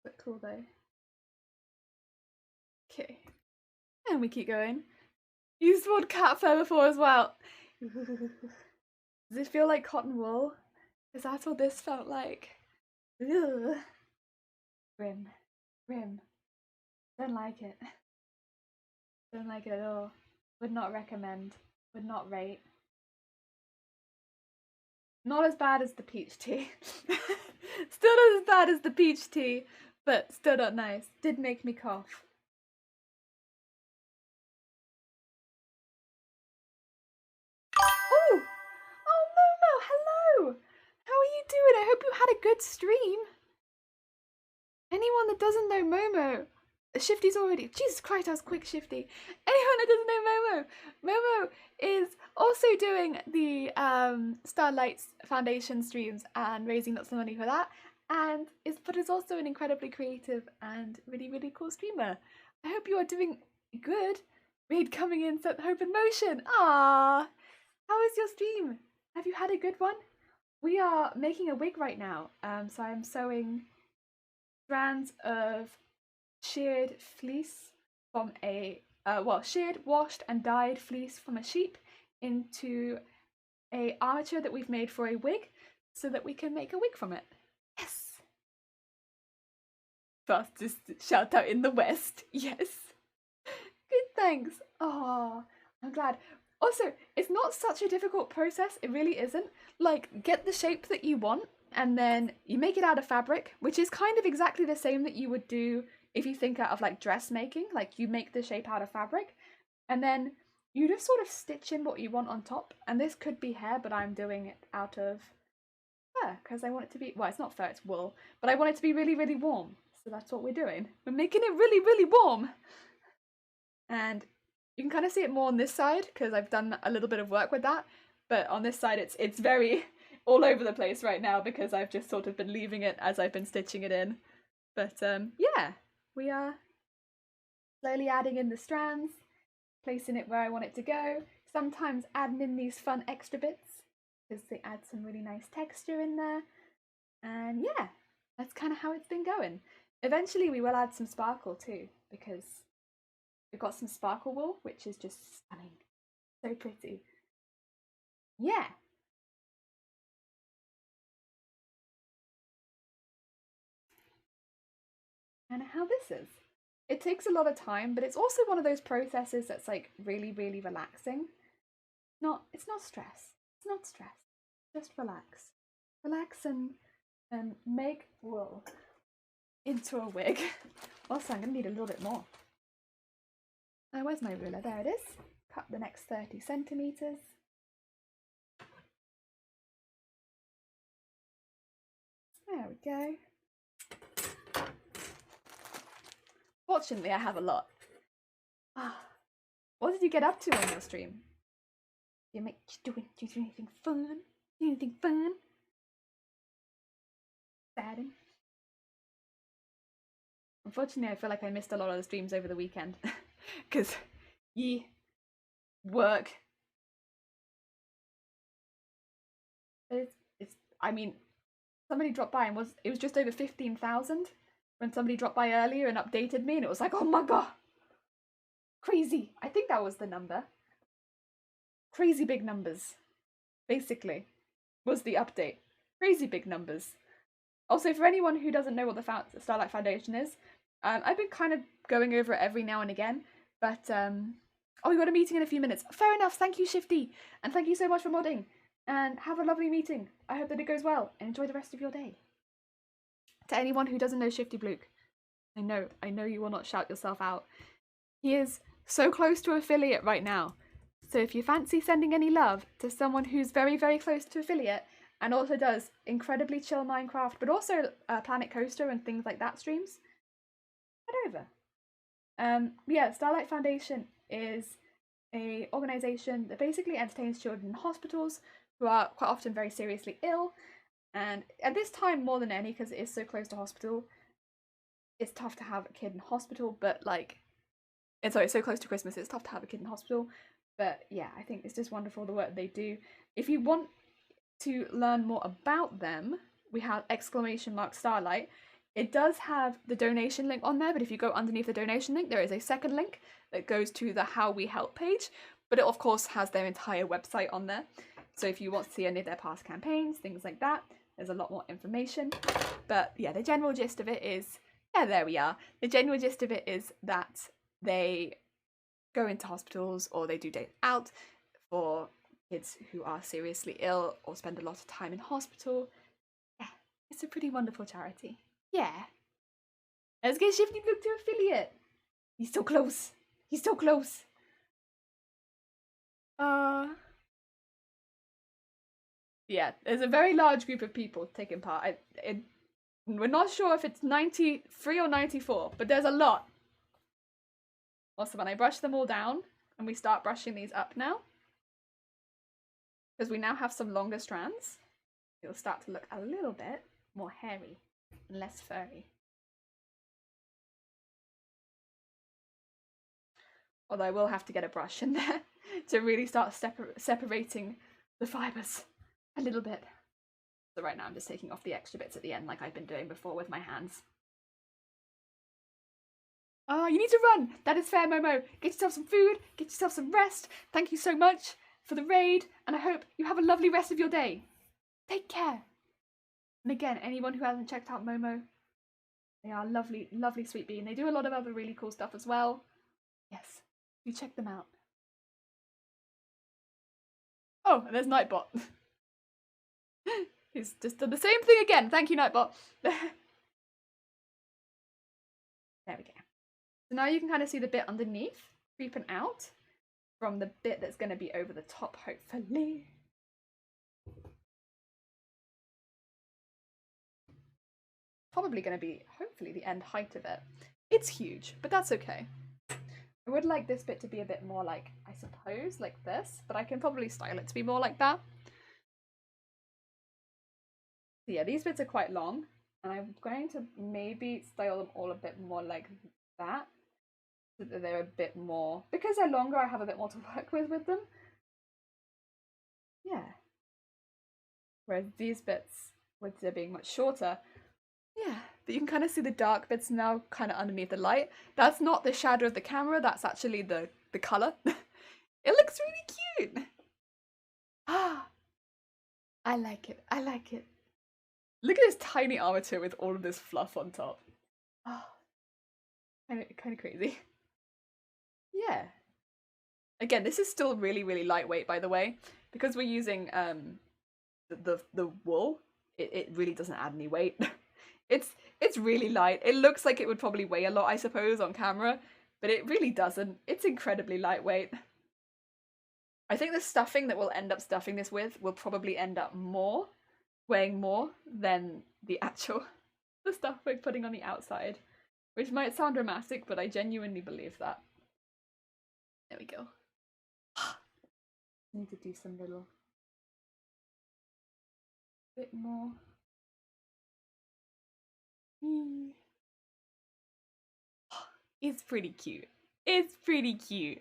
But cool though. Okay. And we keep going. Used the word cat fur before as well. Does it feel like cotton wool? Because that's what this felt like. Ugh. Grim. Grim. Don't like it. Don't like it at all. Would not recommend. Would not rate. Not as bad as the peach tea. Still not as bad as the peach tea, but still not nice. Did make me cough. hope you had a good stream. Anyone that doesn't know Momo, Shifty's already. Jesus Christ, that was quick, Shifty. Anyone that doesn't know Momo, Momo is also doing the Starlight Foundation streams and raising lots of money for that, and is also an incredibly creative and really, really cool streamer. I hope you are doing good. Reid coming in, set hope in motion. Ah, how is your stream? Have you had a good one? We are making a wig right now. So I'm sewing strands of sheared fleece from a sheared, washed, and dyed fleece from a sheep into a armature that we've made for a wig, so that we can make a wig from it. Yes. Fastest shout out in the West. Yes. Good, thanks. Oh, I'm glad. Also, it's not such a difficult process. It really isn't. Like, get the shape that you want, and then you make it out of fabric, which is kind of exactly the same that you would do if you think out of like dressmaking. Like, you make the shape out of fabric, and then you just sort of stitch in what you want on top. And this could be hair, but I'm doing it out of fur because I want it to be, well, it's not fur, it's wool, but I want it to be really, really warm. So that's what we're doing. We're making it really, really warm. And you can kind of see it more on this side because I've done a little bit of work with that. But on this side, it's very all over the place right now because I've just sort of been leaving it as I've been stitching it in. But yeah, we are slowly adding in the strands, placing it where I want it to go. Sometimes adding in these fun extra bits because they add some really nice texture in there. And yeah, that's kind of how it's been going. Eventually we will add some sparkle too, because we've got some sparkle wool, which is just stunning. So pretty. Yeah. And how this is. It takes a lot of time, but it's also one of those processes that's like really, really relaxing. It's not stress. It's not stress. Just relax. Relax and make wool into a wig. Also, I'm gonna need a little bit more. Where's my ruler? There it is. Cut the next 30 centimeters. There we go. Fortunately, I have a lot. What did you get up to on your stream? Do you do anything fun? Do anything fun? Exciting. Unfortunately, I feel like I missed a lot of the streams over the weekend because work. I mean, somebody dropped by and it was just over 15,000 when somebody dropped by earlier and updated me, and it was like, oh my god, crazy. I think that was the number. Crazy big numbers, basically, was the update. Crazy big numbers. Also, for anyone who doesn't know what the Starlight Foundation is, I've been kind of going over it every now and again, but oh, we got a meeting in a few minutes. Fair enough. Thank you, Shifty, and thank you so much for modding. And have a lovely meeting. I hope that it goes well, and enjoy the rest of your day. To anyone who doesn't know Shifty Bluke, I know you will not shout yourself out. He is so close to affiliate right now. So if you fancy sending any love to someone who's very, very close to affiliate and also does incredibly chill Minecraft, but also Planet Coaster and things like that streams, head over. Yeah, Starlight Foundation is a organisation that basically entertains children in hospitals who are quite often very seriously ill. And at this time, more than any, because it is so close to hospital, it's tough to have a kid in hospital, but like, and sorry, so close to Christmas, it's tough to have a kid in hospital. But yeah, I think it's just wonderful the work they do. If you want to learn more about them, we have !Starlight. It does have the donation link on there, but if you go underneath the donation link, there is a second link that goes to the How We Help page, but it of course has their entire website on there. So if you want to see any of their past campaigns, things like that, there's a lot more information. But yeah, the general gist of it is, yeah, there we are. The general gist of it is that they go into hospitals or they do days out for kids who are seriously ill or spend a lot of time in hospital. Yeah, it's a pretty wonderful charity. Yeah. Let's get Shifty Bluke to affiliate. He's so close. He's so close. Yeah, there's a very large group of people taking part. We're not sure if it's 93 or 94, but there's a lot. Also, when I brush them all down, and we start brushing these up now, because we now have some longer strands, it'll start to look a little bit more hairy and less furry. Although I will have to get a brush in there to really start separating the fibres a little bit. So right now I'm just taking off the extra bits at the end like I've been doing before with my hands. Oh, you need to run! That is fair, Momo. Get yourself some food, get yourself some rest. Thank you so much for the raid, and I hope you have a lovely rest of your day. Take care. And again, anyone who hasn't checked out Momo, they are lovely, lovely sweet bee, and they do a lot of other really cool stuff as well. Yes, you check them out. Oh, and there's Nightbot. He's just done the same thing again. Thank you, Nightbot. There we go. So now you can kind of see the bit underneath creeping out from the bit that's going to be over the top, hopefully. Probably going to be, hopefully, the end height of it. It's huge, but that's okay. I would like this bit to be a bit more like, I suppose, like this, but I can probably style it to be more like that. So yeah, these bits are quite long, and I'm going to maybe style them all a bit more like that, so that they're a bit more, because they're longer, I have a bit more to work with them. Yeah. Whereas these bits, with them being much shorter, yeah, but you can kind of see the dark bits now kind of underneath the light. That's not the shadow of the camera, that's actually the colour. It looks really cute! Ah, I like it, I like it. Look at this tiny armature with all of this fluff on top. Oh, kind of crazy. Yeah. Again, this is still really, really lightweight, by the way. Because we're using the wool, it really doesn't add any weight. It's really light. It looks like it would probably weigh a lot, I suppose, on camera, but it really doesn't. It's incredibly lightweight. I think the stuffing that we'll end up stuffing this with will probably end up weighing more than the stuff we're putting on the outside, which might sound dramatic, but I genuinely believe that. There we go. Need to do some little bit more. It's pretty cute. It's pretty cute.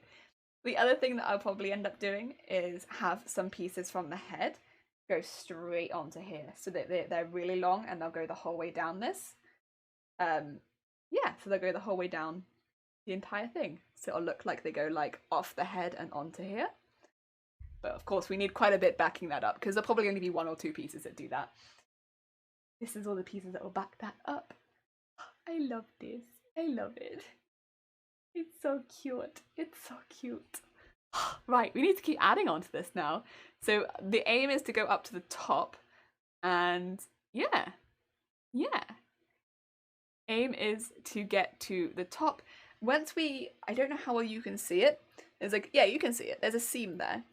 The other thing that I'll probably end up doing is have some pieces from the head go straight onto here, so that they're really long and they'll go the whole way down this. Yeah, so they'll go the whole way down the entire thing. So it'll look like they go like off the head and onto here. But of course we need quite a bit backing that up, because there'll probably only be one or two pieces that do that. This is all the pieces that will back that up. I love this. I love it. It's so cute. It's so cute. Right, we need to keep adding on to this now. So the aim is to go up to the top, and yeah. Aim is to get to the top. Once I don't know how well you can see it. There's like, yeah, you can see it. There's a seam there.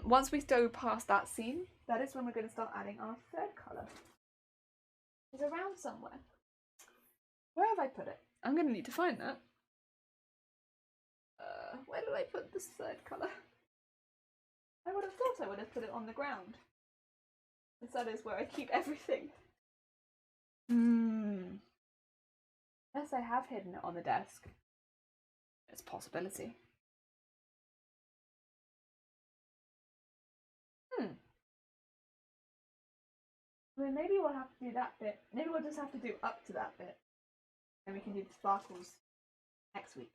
Once we go past that seam, that is when we're going to start adding our third colour. It's around somewhere. Where have I put it? I'm going to need to find that. Where did I put this third colour? I would have thought I would have put it on the ground. Because that is where I keep everything. Yes, I have hidden it on the desk. It's a possibility. Well, maybe we'll have to do that bit. Maybe we'll just have to do up to that bit. And we can do the sparkles next week.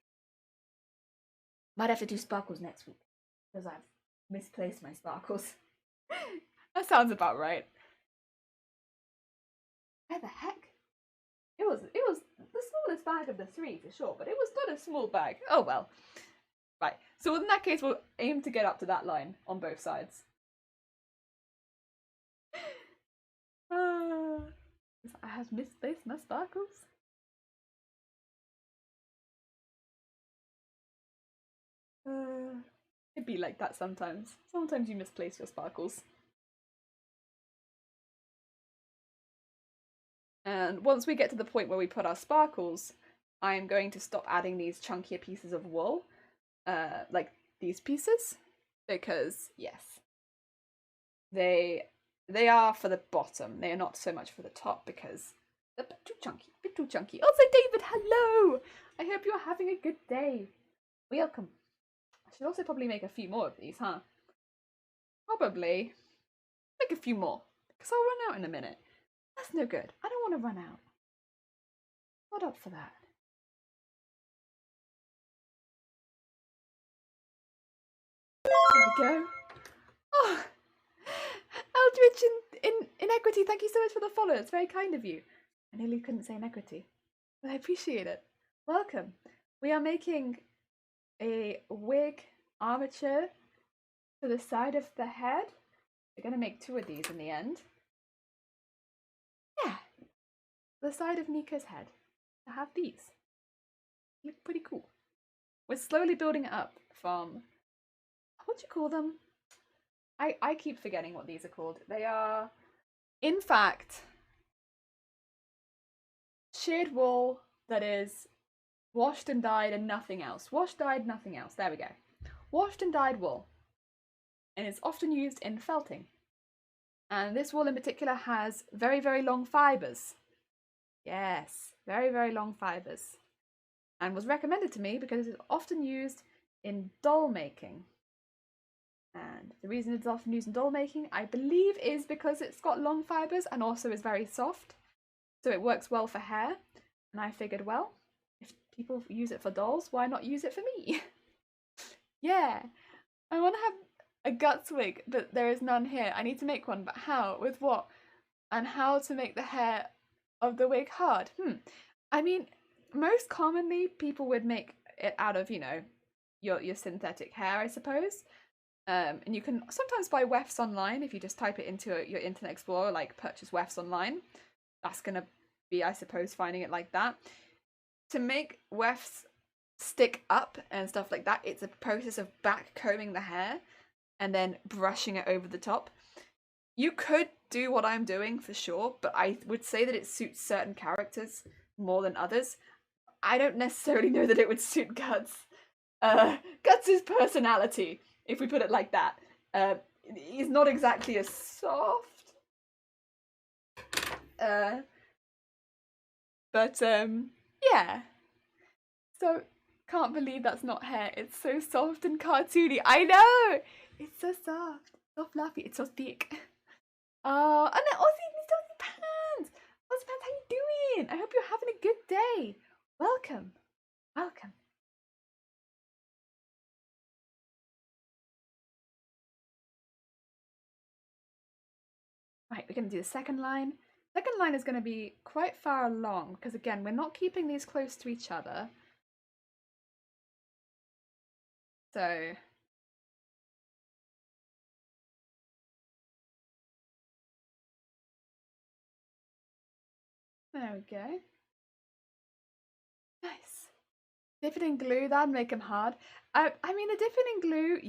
Might have to do sparkles next week, because I've misplaced my sparkles. That sounds about right. Where the heck? It was the smallest bag of the three for sure, but it was not a small bag. Oh well. Right, so in that case we'll aim to get up to that line on both sides. I have misplaced my sparkles. It'd be like that sometimes. Sometimes you misplace your sparkles. And once we get to the point where we put our sparkles, I'm going to stop adding these chunkier pieces of wool, like these pieces, because yes, they are for the bottom. They are not so much for the top because they're a bit too chunky, a bit too chunky. Also, David, hello! I hope you're having a good day. Welcome. I should also probably make a few more of these, huh? Probably make a few more because I'll run out in a minute. That's no good. I don't want to run out. Not up for that. There we go. Oh, Eldritch in Equity, thank you so much for the follow. It's very kind of you. I nearly couldn't say Inequity, but I appreciate it. Welcome. We are making a wig armature to the side of the head. We're going to make 2 of these in the end. Yeah, the side of Neeko's head. To have these. Look pretty cool. We're slowly building it up from, what do you call them? I keep forgetting what these are called. They are, in fact, sheared wool that is washed and dyed and nothing else. Washed, dyed, nothing else. There we go. Washed and dyed wool. And it's often used in felting. And this wool in particular has very, very long fibres. Yes, very, very long fibres. And was recommended to me because it's often used in doll making. And the reason it's often used in doll making, I believe, is because it's got long fibres and also is very soft. So it works well for hair. And I figured, well, if people use it for dolls, why not use it for me? Yeah. I want to have a guts wig, but there is none here. I need to make one, but how? With what? And how to make the hair of the wig hard? I mean, most commonly people would make it out of, you know, your synthetic hair, I suppose. And you can sometimes buy wefts online if you just type it into your Internet Explorer, like purchase wefts online. That's gonna be, I suppose, finding it like that. To make wefts stick up and stuff like that, it's a process of back combing the hair and then brushing it over the top. You could do what I'm doing for sure, but I would say that it suits certain characters more than others. I don't necessarily know that it would suit Guts. Guts' personality, if we put it like that. He's not exactly as soft. Yeah. So, can't believe that's not hair. It's so soft and cartoony. I know! It's so soft. So fluffy. It's so thick. Oh, and then Aussie Pants! Aussie Pants, how you doing? I hope you're having a good day. Welcome. Welcome. Right, we're going to do the second line. Second line is going to be quite far along because, again, we're not keeping these close to each other. So there we go. Nice. Dip it in glue, that'd make them hard. I mean, the dipping in glue,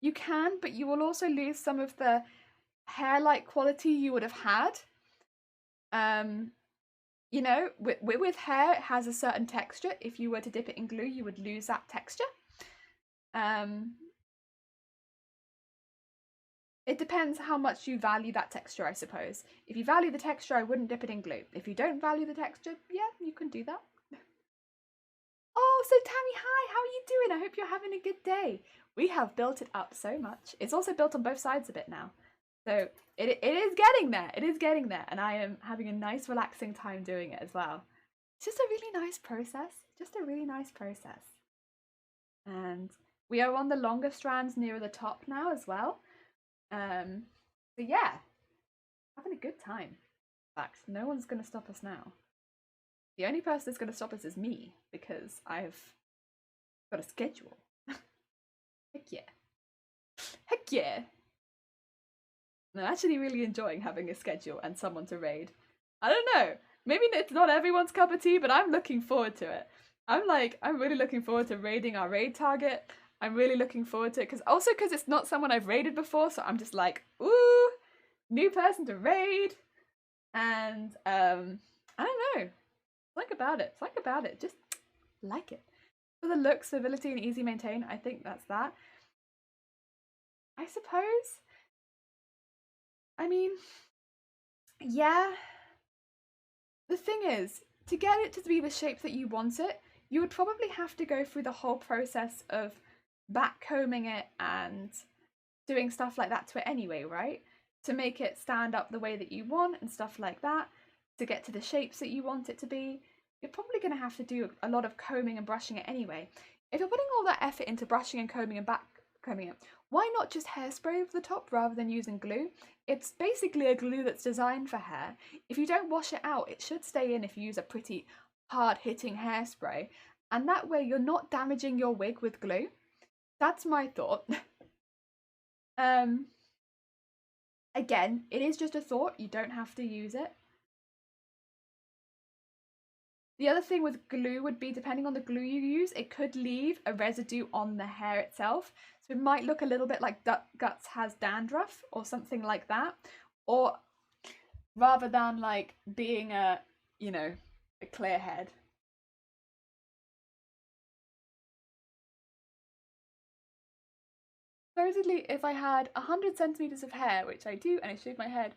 you can, but you will also lose some of the hair-like quality you would have had. You know, with hair, it has a certain texture. If you were to dip it in glue, you would lose that texture. It depends how much you value that texture, I suppose. If you value the texture, I wouldn't dip it in glue. If you don't value the texture, yeah, you can do that. Oh, so Tammy, hi, how are you doing? I hope you're having a good day. We have built it up so much. It's also built on both sides a bit now. So it is getting there. It is getting there. And I am having a nice, relaxing time doing it as well. It's just a really nice process. Just a really nice process. And we are on the longer strands nearer the top now as well. So yeah, having a good time. In fact, no one's going to stop us now. The only person that's going to stop us is me, because I've got a schedule. Heck yeah. Heck yeah. I'm actually really enjoying having a schedule and someone to raid. I don't know. Maybe it's not everyone's cup of tea, but I'm looking forward to it. I'm really looking forward to raiding our raid target. I'm really looking forward to it, because it's not someone I've raided before, so I'm just like, ooh, new person to raid. And I don't know. Like about it. Like about it. Just like it. For the look, stability, and easy maintain, I think that's that. I suppose. I mean, yeah. The thing is, to get it to be the shape that you want it, you would probably have to go through the whole process of backcombing it and doing stuff like that to it anyway, right? To make it stand up the way that you want and stuff like that, to get to the shapes that you want it to be. You're probably going to have to do a lot of combing and brushing it anyway. If you're putting all that effort into brushing and combing and backcombing it, why not just hairspray over the top rather than using glue? It's basically a glue that's designed for hair. If you don't wash it out, it should stay in if you use a pretty hard-hitting hairspray, and that way you're not damaging your wig with glue. That's my thought. Again, it is just a thought, you don't have to use it. The other thing with glue would be, depending on the glue you use, it could leave a residue on the hair itself. So it might look a little bit like Guts has dandruff or something like that. Or rather than like being a, you know, a clear head. Supposedly, if I had 100 centimeters of hair, which I do, and I shaved my head,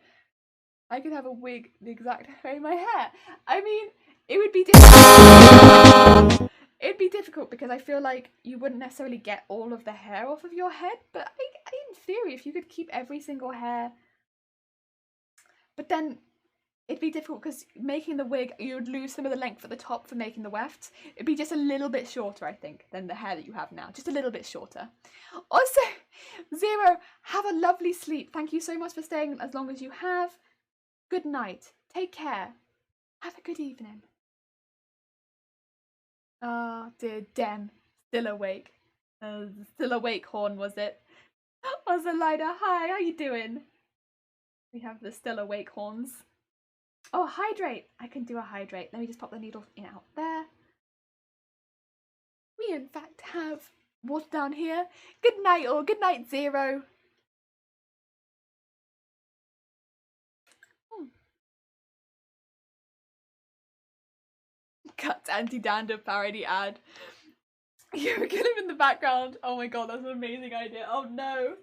I could have a wig the exact way my hair. I mean, it would be difficult. It'd be difficult because I feel like you wouldn't necessarily get all of the hair off of your head, but in theory, if you could keep every single hair, but then it'd be difficult because making the wig, you would lose some of the length at the top for making the wefts. It'd be just a little bit shorter, I think, than the hair that you have now. Just a little bit shorter. Also, Zero, have a lovely sleep. Thank you so much for staying as long as you have. Good night. Take care. Have a good evening. Ah, dear Dem. Still awake. Still awake horn, was it? Ozalida, hi, how you doing? We have the still awake horns. Oh, hydrate. I can do a hydrate. Let me just pop the needle in out there. We in fact have water down here. Good night all. Good night, Zero. Cut anti-dandruff parody ad. You were kill him in the background. Oh my god, that's an amazing idea. Oh no.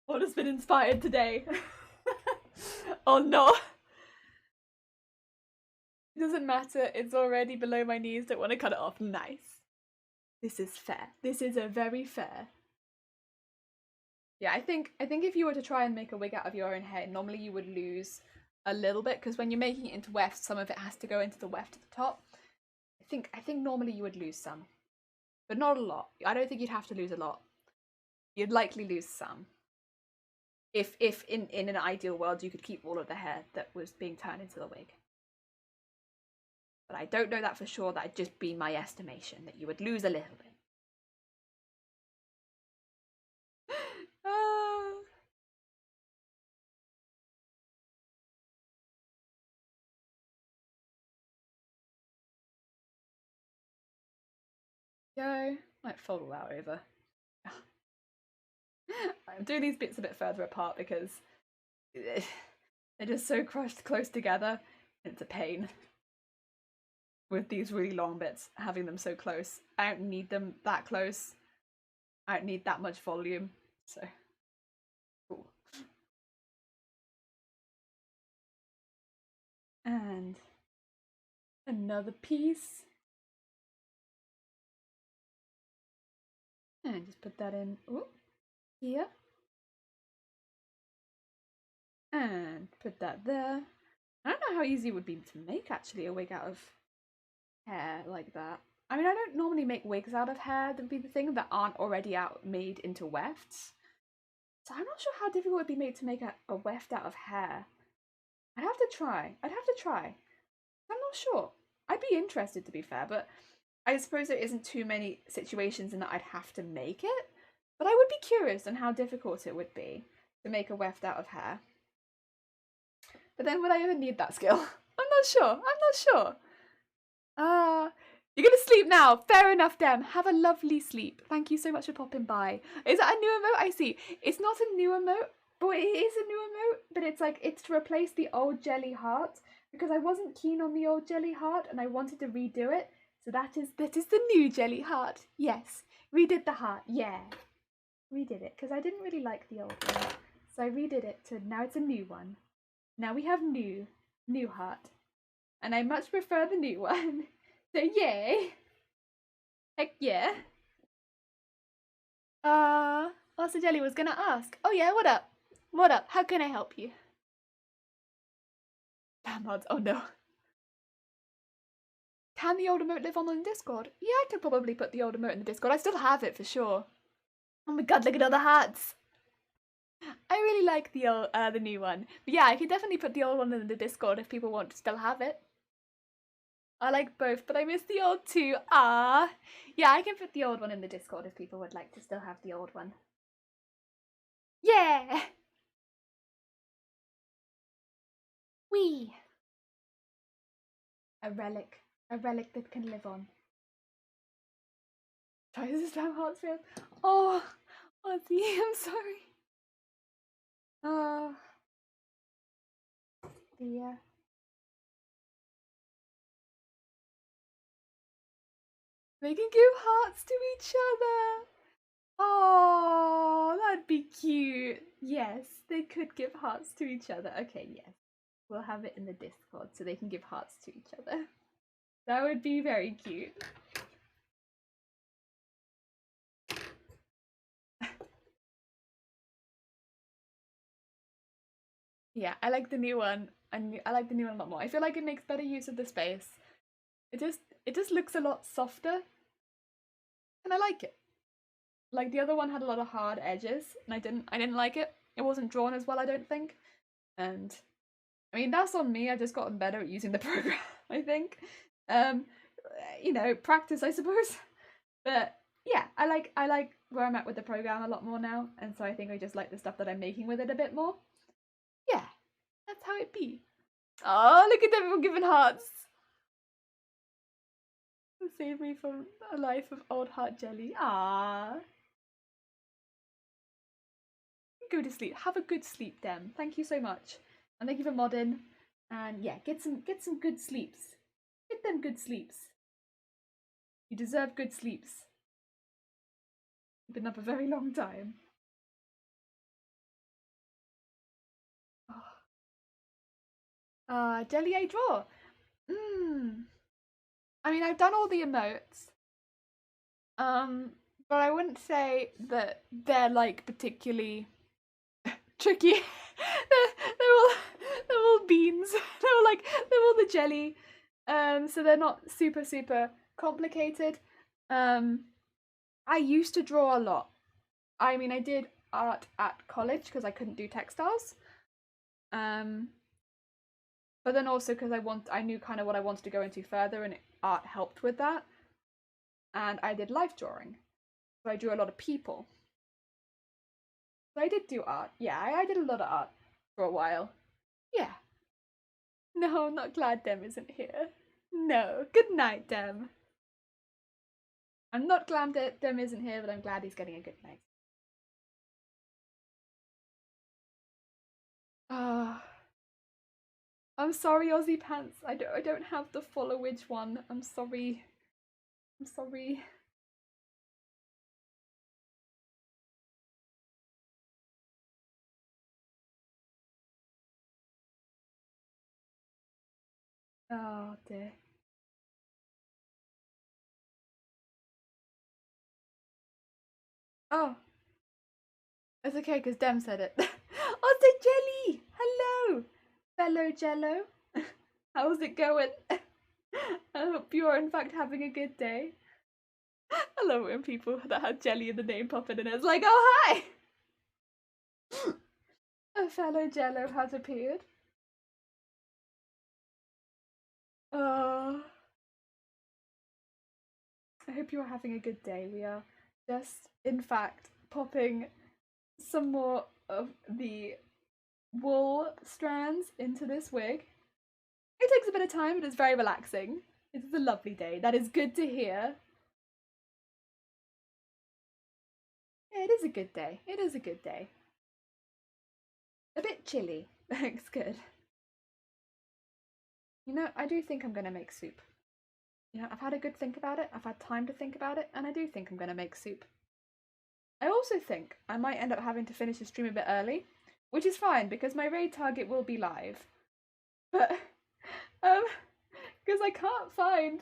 What has been inspired today? Oh no. It doesn't matter. It's already below my knees. Don't want to cut it off. Nice. This is fair. This is a very fair. Yeah, I think if you were to try and make a wig out of your own hair, normally you would lose a little bit because when you're making it into weft, some of it has to go into the weft at the top. I think normally you would lose some, but not a lot. I don't think you'd have to lose a lot. You'd likely lose some. If in an ideal world you could keep all of the hair that was being turned into the wig. But I don't know that for sure. That'd just be my estimation, that you would lose a little bit. Go. Might fold all that over. I'm doing these bits a bit further apart because they're just so crushed close together. It's a pain with these really long bits, having them so close. I don't need them that close. I don't need that much volume. So, cool. And another piece. And just put that in here. And put that there. I don't know how easy it would be to make actually a wig out of hair like that. I mean, I don't normally make wigs out of hair, that would be the thing, that aren't already out made into wefts. So I'm not sure how difficult it would be made to make a weft out of hair. I'd have to try. I'm not sure. I'd be interested, to be fair, but I suppose there isn't too many situations in that I'd have to make it. But I would be curious on how difficult it would be to make a weft out of hair. But then would I ever need that skill? I'm not sure. You're gonna sleep now. Fair enough, Dem. Have a lovely sleep. Thank you so much for popping by. Is that a new emote? I see. It's not a new emote, but it is a new emote. But it's like, it's to replace the old jelly heart. because I wasn't keen on the old jelly heart and I wanted to redo it. So that is the new jelly heart. Yes, redid the heart. Yeah, redid it because I didn't really like the old one. So I redid it to now it's a new one. Now we have new heart. And I much prefer the new one. So yay! Heck yeah! Also Jelly was gonna ask. Oh yeah, what up? What up? How can I help you? Bad mods. Oh no. Can the old emote live on Discord? Yeah, I could probably put the old emote in the Discord. I still have it for sure. Oh my god, look at all the hearts! I really like the new one. But yeah, I could definitely put the old one in the Discord if people want to still have it. I like both, but I miss the old too. Ah, yeah, I can put the old one in the Discord if people would like to still have the old one. Yeah! Wee! A relic that can live on. Tries to spam hearts failed. Oh, Ozzy, I'm sorry. Oh, dear. They can give hearts to each other. Oh, that'd be cute. Yes, they could give hearts to each other. Okay, yes. We'll have it in the Discord so they can give hearts to each other. That would be very cute. Yeah, I like the new one. I like the new one a lot more. I feel like it makes better use of the space. It just looks a lot softer. And I like it. Like the other one had a lot of hard edges and I didn't like it. It wasn't drawn as well, I don't think. And I mean that's on me. I've just gotten better at using the program, I think. Um you know, practice I suppose. But yeah, I like where I'm at with the program a lot more now, and so I think I just like the stuff that I'm making with it a bit more. Yeah, that's how it be. Oh, look at everyone giving hearts. Save me from a life of old heart jelly. Ah. Go to sleep. Have a good sleep, Dem. Thank you so much. And thank you for modding. And yeah, get some good sleeps. Get them good sleeps. You deserve good sleeps. You've been up a very long time. Jelly A draw. I mean, I've done all the emotes. But I wouldn't say that they're like particularly tricky. they're all beans. They're all the jelly. So they're not super complicated. I used to draw a lot. I mean, I did art at college because I couldn't do textiles. But then also because I knew kind of what I wanted to go into further, and art helped with that. And I did life drawing, so I drew a lot of people. So I did do art. Yeah, I did a lot of art for a while. Yeah. No, I'm not glad Dem isn't here. No. Good night, Dem. I'm not glad that Dem isn't here, but I'm glad he's getting a good night. Ah. I'm sorry, Aussie Pants. I don't have the follow which one. I'm sorry. I'm sorry. Oh dear. Oh. It's okay because Dem said it. Aussie Jelly! Hello! Fellow Jello. How's it going? I hope you are in fact having a good day. I love when people that had jelly in the name pop in and it's like, oh hi! A fellow Jello has appeared. Oh, I hope you are having a good day. We are just, in fact, popping some more of the wool strands into this wig. It takes a bit of time, but it's very relaxing. It is a lovely day. That is good to hear. Yeah, it is a good day. It is a good day. A bit chilly. Thanks, good. You know, I do think I'm gonna make soup. You know, I've had a good think about it, I've had time to think about it, and I do think I'm gonna make soup. I also think I might end up having to finish the stream a bit early, which is fine because my raid target will be live. But, because I can't find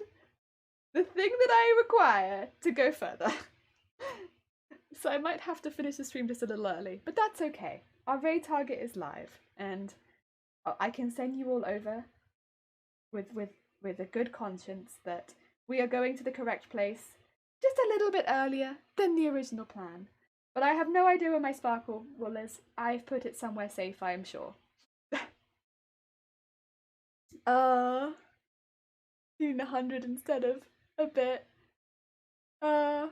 the thing that I require to go further. So I might have to finish the stream just a little early, but that's okay. Our raid target is live, and I can send you all over with a good conscience that we are going to the correct place just a little bit earlier than the original plan. But I have no idea where my sparkle wool is. I've put it somewhere safe, I am sure. You mean 100 instead of a bit. I'm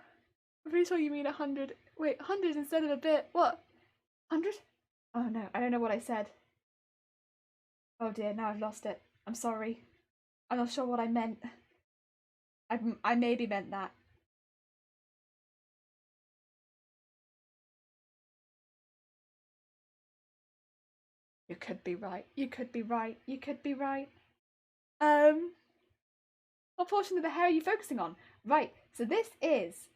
pretty sure you mean 100. Wait, 100 instead of a bit. What? 100? Oh no, I don't know what I said. Oh dear, now I've lost it. I'm sorry. I'm not sure what I meant. I maybe meant that. You could be right. You could be right. You could be right. What portion of the hair are you focusing on? Right, so this is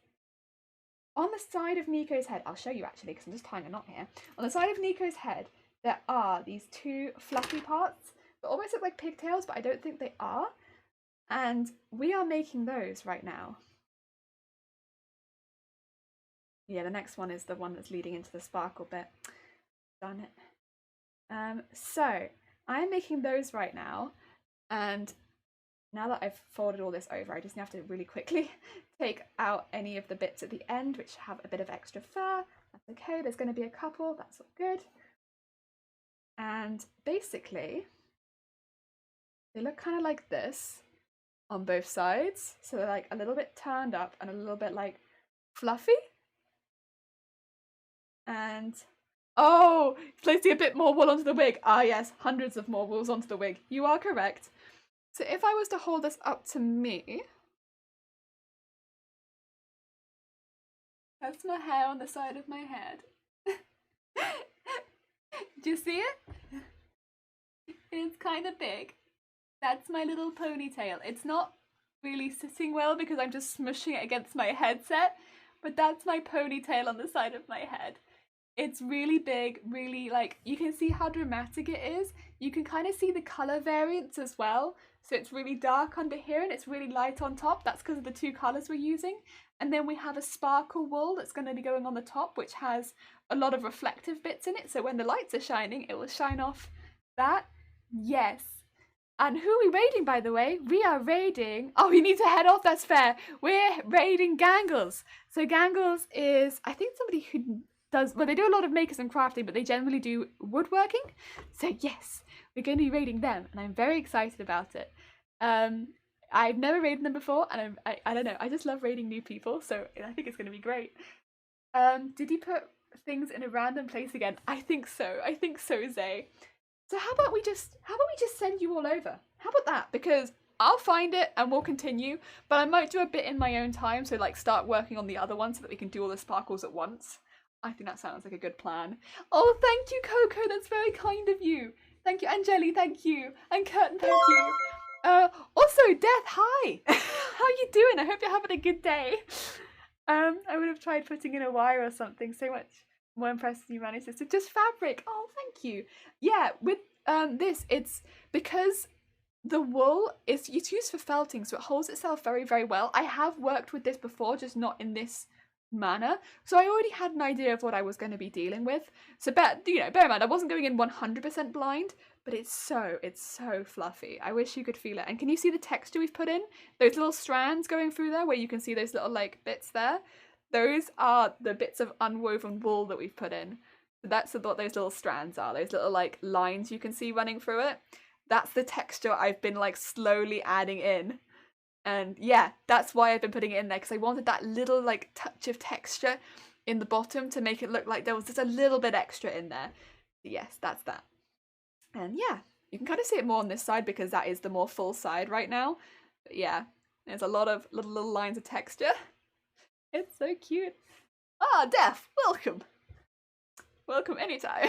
on the side of Neeko's head. I'll show you actually because I'm just tying a knot here. On the side of Neeko's head, there are these two fluffy parts that almost look like pigtails, but I don't think they are. And we are making those right now. Yeah, the next one is the one that's leading into the sparkle bit. Darn it. So I'm making those right now, and now that I've folded all this over, I just have to really quickly take out any of the bits at the end which have a bit of extra fur. That's okay, there's going to be a couple, that's all good. And basically, they look kind of like this on both sides. So they're like a little bit turned up and a little bit like fluffy. And oh, placing a bit more wool onto the wig. Ah yes, hundreds of more wools onto the wig. You are correct. So if I was to hold this up to me, that's my hair on the side of my head. Do you see it? It's kind of big. That's my little ponytail. It's not really sitting well because I'm just smushing it against my headset, but that's my ponytail on the side of my head. It's really big, really like, you can see how dramatic it is. You can kind of see the colour variance as well. So it's really dark under here and it's really light on top. That's because of the two colours we're using. And then we have a sparkle wool that's going to be going on the top, which has a lot of reflective bits in it. So when the lights are shining, it will shine off that. Yes. And who are we raiding, by the way? We are raiding... Oh, we need to head off, that's fair. We're raiding Gangles. So Gangles is, I think, somebody who does... Well, they do a lot of makers and crafting, but they generally do woodworking. So yes, we're going to be raiding them, and I'm very excited about it. I've never raided them before, and I don't know, I just love raiding new people, so I think it's going to be great. Did he put things in a random place again? I think so, Zay. So how about we just send you all over? How about that? Because I'll find it and we'll continue, but I might do a bit in my own time, so like start working on the other one so that we can do all the sparkles at once. I think that sounds like a good plan. Oh, thank you, Coco, that's very kind of you. Thank you, Angeli, thank you. And Curtin, thank you. Also, Death, hi! How you doing? I hope you're having a good day. I would have tried putting in a wire or something, so much more impressed you managed this. So just fabric. Oh, thank you. Yeah, with this, it's because the wool it's used for felting, so it holds itself very, very well. I have worked with this before, just not in this manner, so I already had an idea of what I was going to be dealing with. So bear in mind, I wasn't going in 100% blind, but it's so fluffy. I wish you could feel it. And can you see the texture we've put in? Those little strands going through there, where you can see those little like bits there. Those are the bits of unwoven wool that we've put in. So that's what those little strands are. Those little like lines you can see running through it. That's the texture I've been like slowly adding in. And yeah, that's why I've been putting it in there, because I wanted that little like touch of texture in the bottom to make it look like there was just a little bit extra in there. Yes, that's that. And yeah, you can kind of see it more on this side because that is the more full side right now. But yeah, there's a lot of little lines of texture. It's so cute. Ah, Def, welcome. Welcome anytime.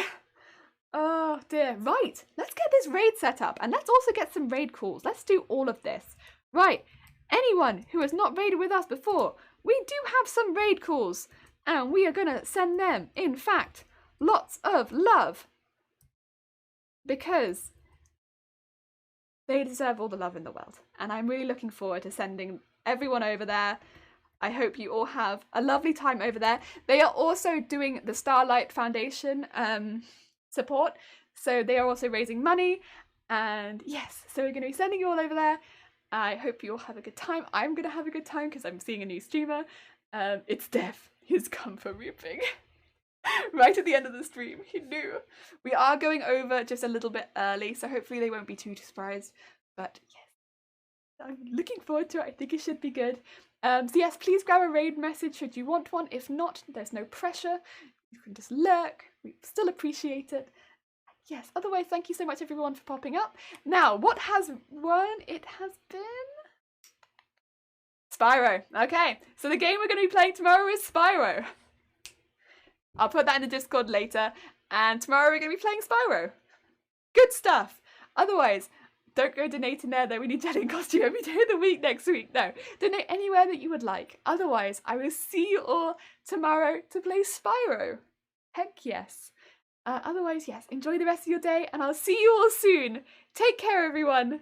Oh dear. Right, let's get this raid set up and let's also get some raid calls. Let's do all of this. Right, anyone who has not raided with us before, we do have some raid calls and we are going to send them, in fact, lots of love because they deserve all the love in the world. And I'm really looking forward to sending everyone over there. I hope you all have a lovely time over there. They are also doing the Starlight Foundation support, so they are also raising money, and yes, so we're going to be sending you all over there. I hope you all have a good time. I'm going to have a good time because I'm seeing a new streamer. It's Dev. He's come for reaping. Right at the end of the stream, he knew. We are going over just a little bit early, so hopefully they won't be too surprised, but yes, I'm looking forward to it. I think it should be good. So yes, please grab a raid message should you want one. If not, there's no pressure. You can just lurk. We still appreciate it. Yes, otherwise, thank you so much everyone for popping up. Now, what has won? It has been Spyro. Okay, so the game we're going to be playing tomorrow is Spyro. I'll put that in the Discord later. And tomorrow we're going to be playing Spyro. Good stuff. Otherwise, don't go donating there though. We need Jenny in costume every day of the week next week. No, donate anywhere that you would like. Otherwise, I will see you all tomorrow to play Spyro. Heck yes. Otherwise, yes, enjoy the rest of your day and I'll see you all soon. Take care, everyone.